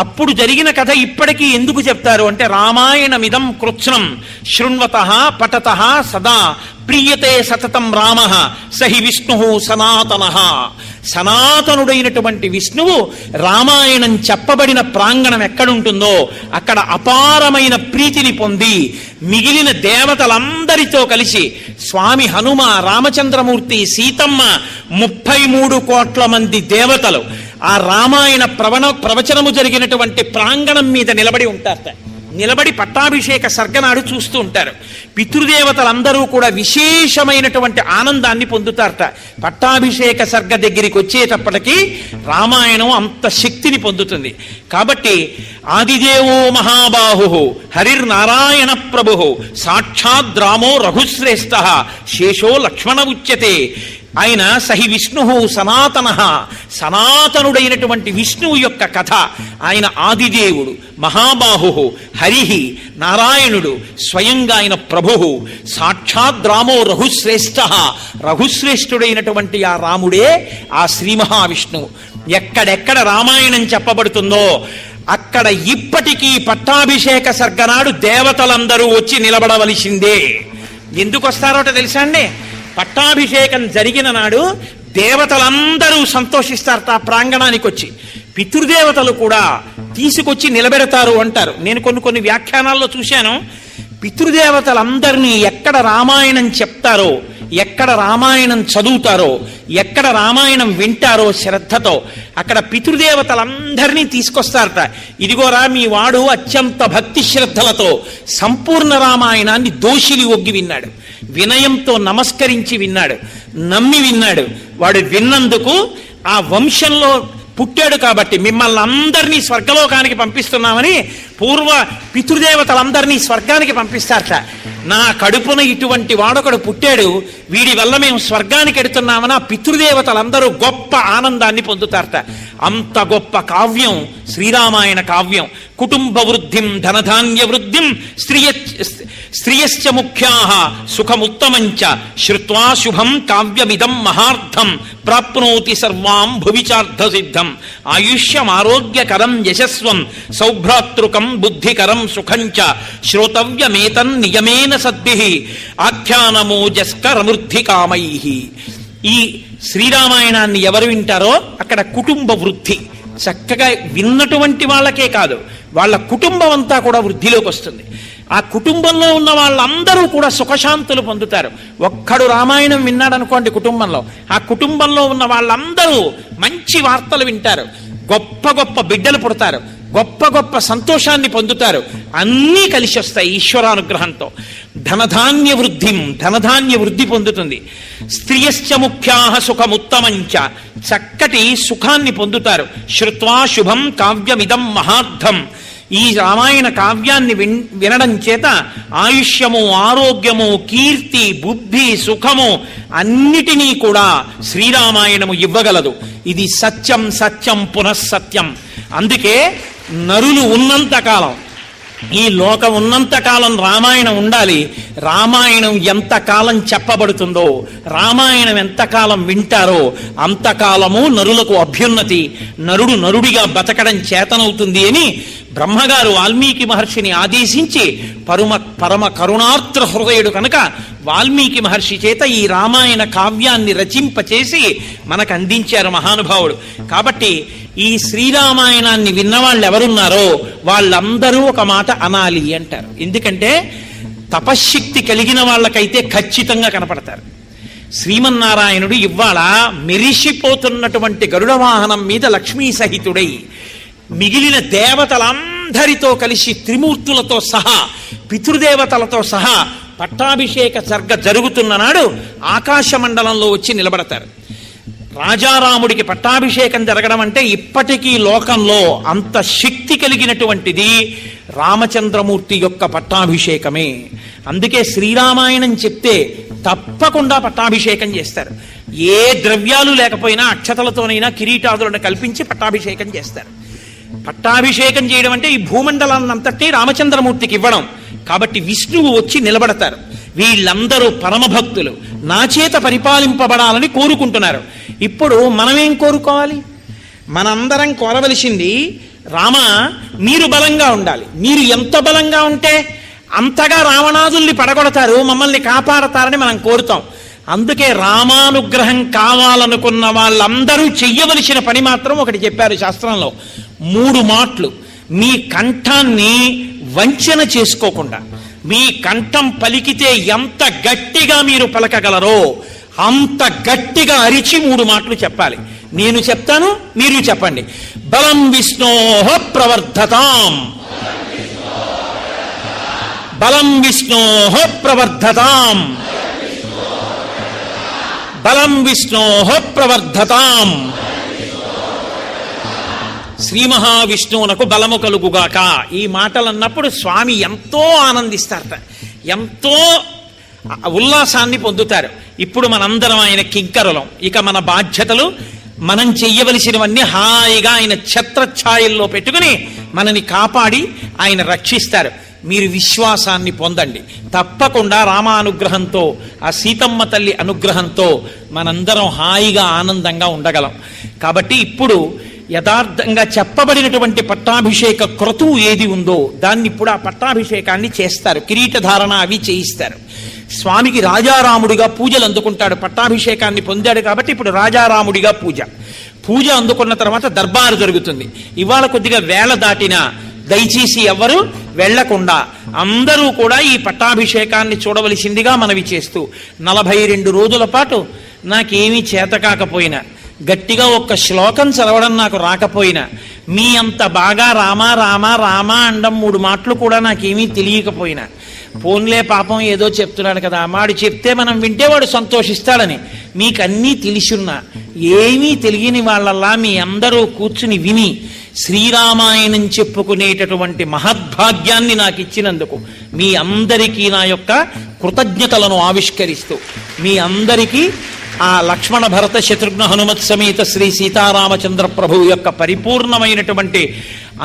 అప్పుడు జరిగిన కథ ఇప్పటికీ ఎందుకు చెప్తారు అంటే, రామాయణమిదం కృత్స్నం శృణ్వతః పఠతః సదా ప్రీయతే సతతం రామః సహి విష్ణు సనాతనః. సనాతనుడైనటువంటి విష్ణువు రామాయణం చెప్పబడిన ప్రాంగణం ఎక్కడుంటుందో అక్కడ అపారమైన ప్రీతిని పొంది మిగిలిన దేవతలందరితో కలిసి స్వామి హనుమ, రామచంద్రమూర్తి, సీతమ్మ, 33 కోట్ల మంది దేవతలు ఆ రామాయణ ప్రవచనము జరిగినటువంటి ప్రాంగణం మీద నిలబడి ఉంటారట. నిలబడి పట్టాభిషేక సర్గనాడు చూస్తూ ఉంటారు. పితృదేవతలందరూ కూడా విశేషమైనటువంటి ఆనందాన్ని పొందుతారట. పట్టాభిషేక సర్గ దగ్గరికి వచ్చేటప్పటికీ రామాయణం అంత శక్తిని పొందుతుంది. కాబట్టి ఆదిదేవో మహాబాహు హరిర్నారాయణ ప్రభు సాక్షాద్ రామో రఘుశ్రేష్ఠ శేషో లక్ష్మణ ఉచ్యతే. ఆయన సహి విష్ణు సనాతన, సనాతనుడైనటువంటి విష్ణువు యొక్క కథ. ఆయన ఆదిదేవుడు, మహాబాహు, హరి నారాయణుడు, స్వయంగా ఆయన ప్రభు. సాక్షాత్ రామో రఘుశ్రేష్ఠ, రఘుశ్రేష్ఠుడైనటువంటి ఆ రాముడే ఆ శ్రీ మహావిష్ణువు. ఎక్కడెక్కడ రామాయణం చెప్పబడుతుందో అక్కడ ఇప్పటికీ పట్టాభిషేక సర్గనాడు దేవతలందరూ వచ్చి నిలబడవలసిందే. ఎందుకు వస్తారోట తెలుసా అండి? పట్టాభిషేకం జరిగిన నాడు దేవతలందరూ సంతోషిస్తారట ఆ ప్రాంగణానికి వచ్చి. పితృదేవతలు కూడా తీసుకొచ్చి నిలబెడతారు అంటారు. నేను కొన్ని వ్యాఖ్యానాల్లో చూశాను. పితృదేవతలందరినీ ఎక్కడ రామాయణం చెప్తారో, ఎక్కడ రామాయణం చదువుతారో, ఎక్కడ రామాయణం వింటారో శ్రద్ధతో అక్కడ పితృదేవతలందరినీ తీసుకొస్తారట. ఇదిగోరా మీ వాడు అత్యంత భక్తి శ్రద్ధలతో సంపూర్ణ రామాయణాన్ని దోషిలి ఒగ్గి విన్నాడు, వినయంతో నమస్కరించి విన్నాడు, నమ్మి విన్నాడు. వాడు విన్నందుకు ఆ వంశంలో పుట్టాడు కాబట్టి మిమ్మల్ని అందరినీ స్వర్గలోకానికి పంపిస్తున్నామని పూర్వ పితృదేవతలందరినీ స్వర్గానికి పంపిస్తారట. నా కడుపున ఇటువంటి వాడొకడు పుట్టాడు, వీడి వల్ల మేము స్వర్గానికి ఎడుతున్నామని ఆ పితృదేవతలందరూ గొప్ప ఆనందాన్ని పొందుతారట. అంత గొప్ప కావ్యం శ్రీరామాయణ కావ్యం. కుటుంబ వృద్ధిం ధనధాన్య వృద్ధిం స్త్రియశ్చ ముఖ్యాః సుఖముత్తమంచ శ్రుత్వా శుభం కావ్యమిదం మహార్థం ప్రాప్నోతి సర్వాం భువిచార్థ సిద్ధం ఆయుష్యమారోగ్యకరం యశస్వం సౌభ్రాతృకం బుద్ధికరం సుఖంచ శ్రోతవ్యమేతన్ నియమేన సద్భిః ఆఖ్యానమోజస్కరమృద్ధికామైః. ఈ శ్రీరామాయణాన్ని ఎవరు వింటారో అక్కడ కుటుంబ వృద్ధి. చక్కగా విన్నటువంటి వాళ్ళకే కాదు, వాళ్ళ కుటుంబం అంతా కూడా వృద్ధిలోకి వస్తుంది. ఆ కుటుంబంలో ఉన్న వాళ్ళందరూ కూడా సుఖశాంతులు పొందుతారు. ఒక్కడు రామాయణం విన్నాడు అనుకోండి కుటుంబంలో, ఆ కుటుంబంలో ఉన్న వాళ్ళందరూ మంచి వార్తలు వింటారు, గొప్ప గొప్ప బిడ్డలు పుడతారు, గొప్ప గొప్ప సంతోషాన్ని పొందుతారు. అన్నీ కలిసి వస్తాయి ఈశ్వరానుగ్రహంతో. ధనధాన్య వృద్ధిం, ధనధాన్య వృద్ధి పొందుతుంది. స్త్రియశ్చ ముఖ్యాః సుఖముత్తమంచ, చక్కటి సుఖాన్ని పొందుతారు. శ్రుత్వా శుభం కావ్యమిదం మహార్థం, ఈ రామాయణ కావ్యాన్ని వినడం చేత ఆయుష్యము, ఆరోగ్యము, కీర్తి, బుద్ధి, సుఖము అన్నిటినీ కూడా శ్రీరామాయణము ఇవ్వగలదు. ఇది సత్యం సత్యం పునఃసత్యం. అందుకే నరులు ఉన్నంతకాలం, ఈ లోకం ఉన్నంతకాలం రామాయణం ఉండాలి. రామాయణం ఎంతకాలం చెప్పబడుతుందో, రామాయణం ఎంతకాలం వింటారో అంతకాలము నరులకు అభ్యున్నతి, నరుడు నరుడిగా బతకడం చేతనవుతుంది అని బ్రహ్మగారు వాల్మీకి మహర్షిని ఆదేశించి పరమ కరుణార్ద్ర హృదయుడు కనుక వాల్మీకి మహర్షి చేత ఈ రామాయణ కావ్యాన్ని రచింపచేసి మనకు అందించారు మహానుభావుడు. కాబట్టి ఈ శ్రీరామాయణాన్ని విన్నవాళ్ళు ఎవరున్నారో వాళ్ళందరూ ఒక మాట అనాలి అంటారు. ఎందుకంటే తపశ్శక్తి కలిగిన వాళ్ళకైతే ఖచ్చితంగా కనపడతారు. శ్రీమన్నారాయణుడు ఇవాళ మెరిసిపోతున్నటువంటి గరుడ వాహనం మీద లక్ష్మీ సహితుడై మిగిలిన దేవతలందరితో కలిసి త్రిమూర్తులతో సహా పితృదేవతలతో సహా పట్టాభిషేక సర్గ జరుగుతున్న నాడు ఆకాశ మండలంలో వచ్చి నిలబడతారు. రాజారాముడికి పట్టాభిషేకం జరగడం అంటే ఇప్పటికీ లోకంలో అంత శక్తి కలిగినటువంటిది రామచంద్రమూర్తి యొక్క పట్టాభిషేకమే. అందుకే శ్రీరామాయణం చెప్తే తప్పకుండా పట్టాభిషేకం చేస్తారు. ఏ ద్రవ్యాలు లేకపోయినా అక్షతలతోనైనా కిరీటాదులను కల్పించి పట్టాభిషేకం చేస్తారు. పట్టాభిషేకం చేయడం అంటే ఈ భూమండలాన్నంతటి రామచంద్రమూర్తికి ఇవ్వడం. కాబట్టి విష్ణువు వచ్చి నిలబడతారు. వీళ్ళందరూ పరమభక్తులు, నా చేత పరిపాలింపబడాలని కోరుకుంటున్నారు. ఇప్పుడు మనమేం కోరుకోవాలి? మనందరం కోరవలసింది, రామ మీరు బలంగా ఉండాలి. మీరు ఎంత బలంగా ఉంటే అంతగా రావణాదుల్ని పడగొడతారు, మమ్మల్ని కాపాడతారని మనం కోరుతాం. అందుకే రామానుగ్రహం కావాలనుకున్న వాళ్ళందరూ చెయ్యవలసిన పని మాత్రం ఒకటి చెప్పారు శాస్త్రంలో. 3 మాటలు. మీ కంఠాన్ని వంచన చేసుకోకుండా, మీ కంఠం పలికితే ఎంత గట్టిగా మీరు పలకగలరో అంత గట్టిగా అరిచి 3 మాటలు చెప్పాలి. నేను చెప్తాను, మీరు చెప్పండి. బలం విష్ణోః ప్రవర్ధతాం, బలం విష్ణోః ప్రవర్ధతాం, బలం విష్ణోః ప్రవర్ధతాం. శ్రీ మహావిష్ణువునకు బలము కలుగుగాక. ఈ మాటలు అన్నప్పుడు స్వామి ఎంతో ఆనందిస్తారట, ఎంతో ఉల్లాసాన్ని పొందుతారు. ఇప్పుడు మనందరం ఆయన కింకరులం, ఇక మన బాధ్యతలు మనం చెయ్యవలసినవన్నీ హాయిగా ఆయన ఛత్రఛాయల్లో పెట్టుకుని మనని కాపాడి ఆయన రక్షిస్తారు. మీరు విశ్వాసాన్ని పొందండి. తప్పకుండా రామానుగ్రహంతో, ఆ సీతమ్మ తల్లి అనుగ్రహంతో మనందరం హాయిగా ఆనందంగా ఉండగలం. కాబట్టి ఇప్పుడు యథార్థంగా చెప్పబడినటువంటి పట్టాభిషేక క్రతువు ఏది ఉందో దాన్ని ఇప్పుడు ఆ పట్టాభిషేకాన్ని చేస్తారు. కిరీటధారణ అవి చేయిస్తారు. స్వామికి రాజారాముడిగా పూజలు అందుకుంటాడు. పట్టాభిషేకాన్ని పొందాడు కాబట్టి ఇప్పుడు రాజారాముడిగా పూజ అందుకున్న తర్వాత దర్బారు జరుగుతుంది. ఇవాళ కొద్దిగా వేళ దాటినా దయచేసి ఎవ్వరూ వెళ్లకుండా అందరూ కూడా ఈ పట్టాభిషేకాన్ని చూడవలసిందిగా మనవి చేస్తూ, 42 రోజుల పాటు నాకేమీ చేత కాకపోయినా, గట్టిగా ఒక్క శ్లోకం చదవడం నాకు రాకపోయినా, మీ అంత బాగా రామా రామా రామా అండం 3 మాటలు కూడా నాకేమీ తెలియకపోయినా, పోన్లే పాపం ఏదో చెప్తున్నాడు కదా, వాడు చెప్తే మనం వింటే వాడు సంతోషిస్తాడని మీకన్నీ తెలిసున్నా, ఏమీ తెలియని వాళ్ళల్లా మీ అందరూ కూర్చుని విని శ్రీరామాయణం చెప్పుకునేటటువంటి మహద్భాగ్యాన్ని నాకు ఇచ్చినందుకు మీ అందరికీ నా యొక్క కృతజ్ఞతలను ఆవిష్కరిస్తూ, మీ అందరికీ ఆ లక్ష్మణ భరత శత్రుఘ్న హనుమత్ సమేత శ్రీ సీతారామచంద్ర ప్రభువు యొక్క పరిపూర్ణమైనటువంటి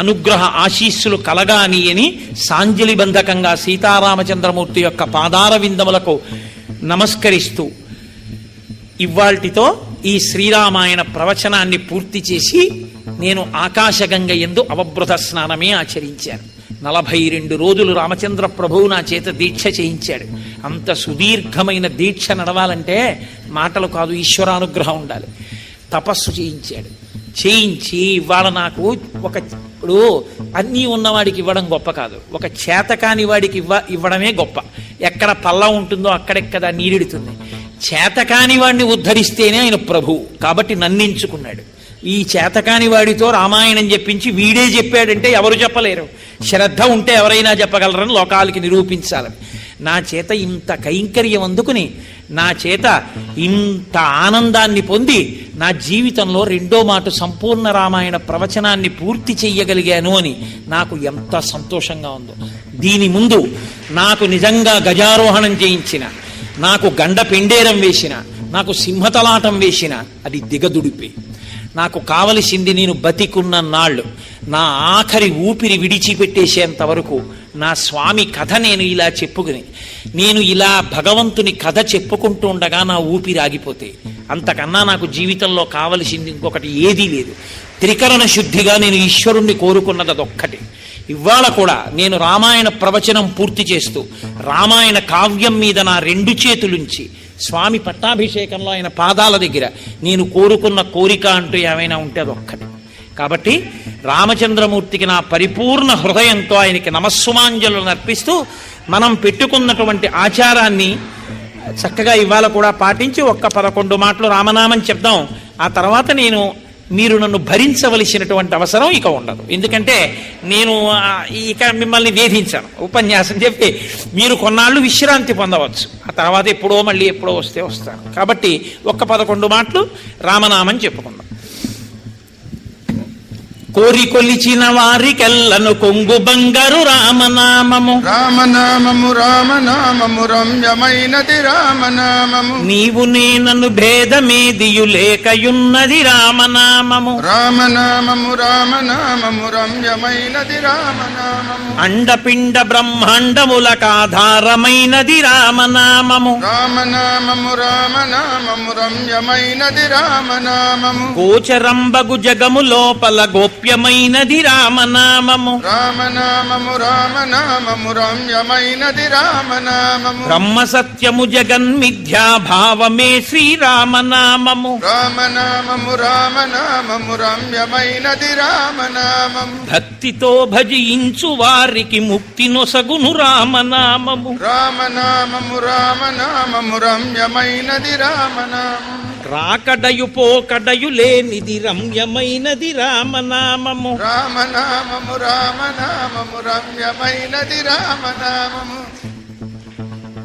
అనుగ్రహ ఆశీస్సులు కలగాని అని సాంజలి బంధకంగా సీతారామచంద్రమూర్తి యొక్క పాదార విందములకు నమస్కరిస్తూ ఇవ్వాల్టితో ఈ శ్రీరామాయణ ప్రవచనాన్ని పూర్తి చేసి నేను ఆకాశగంగ యందు అవబృత స్నానమే ఆచరించాను. 42 రోజులు రామచంద్ర ప్రభువు నా చేత దీక్ష చేయించాడు. అంత సుదీర్ఘమైన దీక్ష నడవాలంటే మాటలు కాదు, ఈశ్వరానుగ్రహం ఉండాలి. తపస్సు చేయించి ఇవాళ నాకు ఇప్పుడు అన్నీ ఉన్నవాడికి ఇవ్వడం గొప్ప కాదు, ఒక చేతకాని వాడికి ఇవ్వడమే గొప్ప. ఎక్కడ పల్లం ఉంటుందో అక్కడెక్కడ నీరెడుతుంది. చేతకాని వాడిని ఉద్ధరిస్తేనే ఆయన ప్రభువు కాబట్టి నన్నించుకున్నాడు. ఈ చేతకాని వాడితో రామాయణం చెప్పించి వీడే చెప్పాడంటే ఎవరు చెప్పలేరు. శ్రద్ధ ఉంటే ఎవరైనా చెప్పగలరని లోకాలకి నిరూపించాలని నా చేత ఇంత కైంకర్యం అందుకుని, నా చేత ఇంత ఆనందాన్ని పొంది, నా జీవితంలో 2వ మాట సంపూర్ణ రామాయణ ప్రవచనాన్ని పూర్తి చెయ్యగలిగాను అని నాకు ఎంత సంతోషంగా ఉందో. దీని ముందు నాకు నిజంగా గజారోహణం చేయించిన, నాకు గండ పెండేరం వేసిన, నాకు సింహతలాటం వేసిన అది దిగదుడిపే. నాకు కావలసింది నేను బతికున్న నాళ్ళు, నా ఆఖరి ఊపిరి విడిచిపెట్టేసేంత వరకు నా స్వామి కథ నేను ఇలా చెప్పుకుని, నేను ఇలా భగవంతుని కథ చెప్పుకుంటూ ఉండగా నా ఊపిరి ఆగిపోతే అంతకన్నా నాకు జీవితంలో కావలసింది ఇంకొకటి ఏదీ లేదు. త్రికరణ శుద్ధిగా నేను ఈశ్వరుణ్ణి కోరుకున్నది అదొక్కటి. ఇవాళ కూడా నేను రామాయణ ప్రవచనం పూర్తి చేస్తూ రామాయణ కావ్యం మీద నా 2 చేతులుంచి స్వామి పట్టాభిషేకంలో ఆయన పాదాల దగ్గర నేను కోరుకున్న కోరిక అంటూ ఏమైనా ఉంటే అదొక్కటి. కాబట్టి రామచంద్రమూర్తికి నా పరిపూర్ణ హృదయంతో ఆయనకి నమస్సుమాంజలు అర్పిస్తూ మనం పెట్టుకున్నటువంటి ఆచారాన్ని చక్కగా ఇవాళ కూడా పాటించి 11 మాటలు రామనామం చెప్దాం. ఆ తర్వాత మీరు నన్ను భరించవలసినటువంటి అవసరం ఇక ఉండదు. ఎందుకంటే నేను ఇక మిమ్మల్ని వేధించాను. ఉపన్యాసం చెప్పి మీరు కొన్నాళ్ళు విశ్రాంతి పొందవచ్చు. ఆ తర్వాత మళ్ళీ ఎప్పుడో వస్తే వస్తాను. కాబట్టి 11 మాటలు రామనామం చెప్పుకుందాం. కోరి కొలిచిన వారికెల్లను కొంగు బంగారు రామనామము, రామనామము రామనామము రమ్యమైనది రామనామము. నీవు నేనను భేదమేదియు లేకయున్నది రామనామము, రామనామము రామనామము రమ్యమైనది రామనామము. అండపిండ బ్రహ్మాండములకాధారమైనది రామనామము, రామనామము రామనామము రమ్యమైనది రామనామము. గోచరంబగు జగము లోపల గోప్యమైనది రామనామము, రామనామము రామనామము రమ్యమైనది రామనామము. బ్రహ్మ సత్యము జగన్మిథ్యాభావమే శ్రీరామనామము, రామనామము రామనామము రమ్యమైనది రామనామము. భక్తితో భజించు వారికి ముక్తి నొసగును రామనామము, రామనామము రామనామము రమ్యమైనది రామనామము. రాకడయు పోకడయు లేనిది రమ్యమైనది రామనామము. రామనామము రామనామము రమ్యమైనది రామనామము.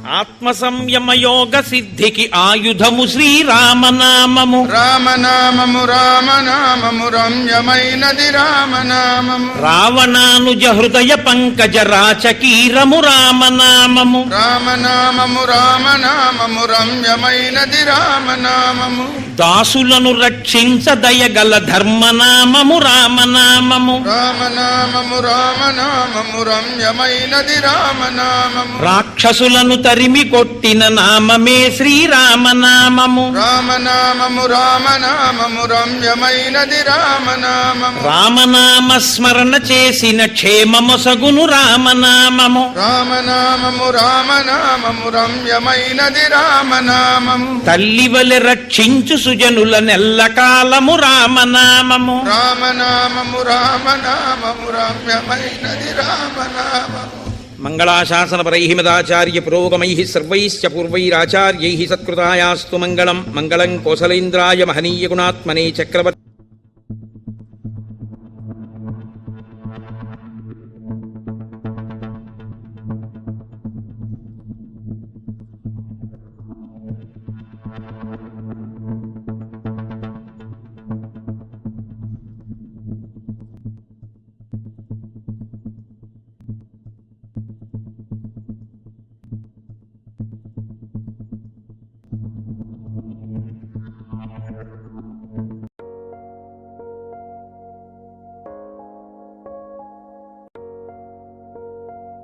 ఆత్మ సంయమ యోగ సిద్ధికి ఆయుధము శ్రీరామనామము. రామనామము రామనామము రమ్యమైనది రామనామము. రావణానుజ హృదయ పంకజ రాచకీరము రామనామము. రామనామము రామనామము రమ్యమైనది రామనామము. దాసులను రక్షించ దయగల ధర్మనామము రామనామము. రామనామము రామనామము రమ్యమైనది రామనామము. రాక్షసులను తరిమి కొట్టిన నామమే శ్రీరామనామము. రామనామము రామనామము రమ్యమైనది రామనామము. రామనామ స్మరణ చేసిన క్షేమమొసగును రామనామము. రామనామము రామనామము రమ్యమైనది రామనామము. తల్లివలె రక్షించు సుజనుల నెల్లకాలము రామనామము. రామనామము రామనామము రమ్యమైనది రామనామము. మంగళాశాసనపరైః మదాచార్య పురోగమైః సర్వైశ్చ పూర్వైరాచార్యైః సత్కృతాయాస్తు మంగళం. మంగళం కోసలేంద్రాయ మహనీయ గుణాత్మనే చక్రవర్తి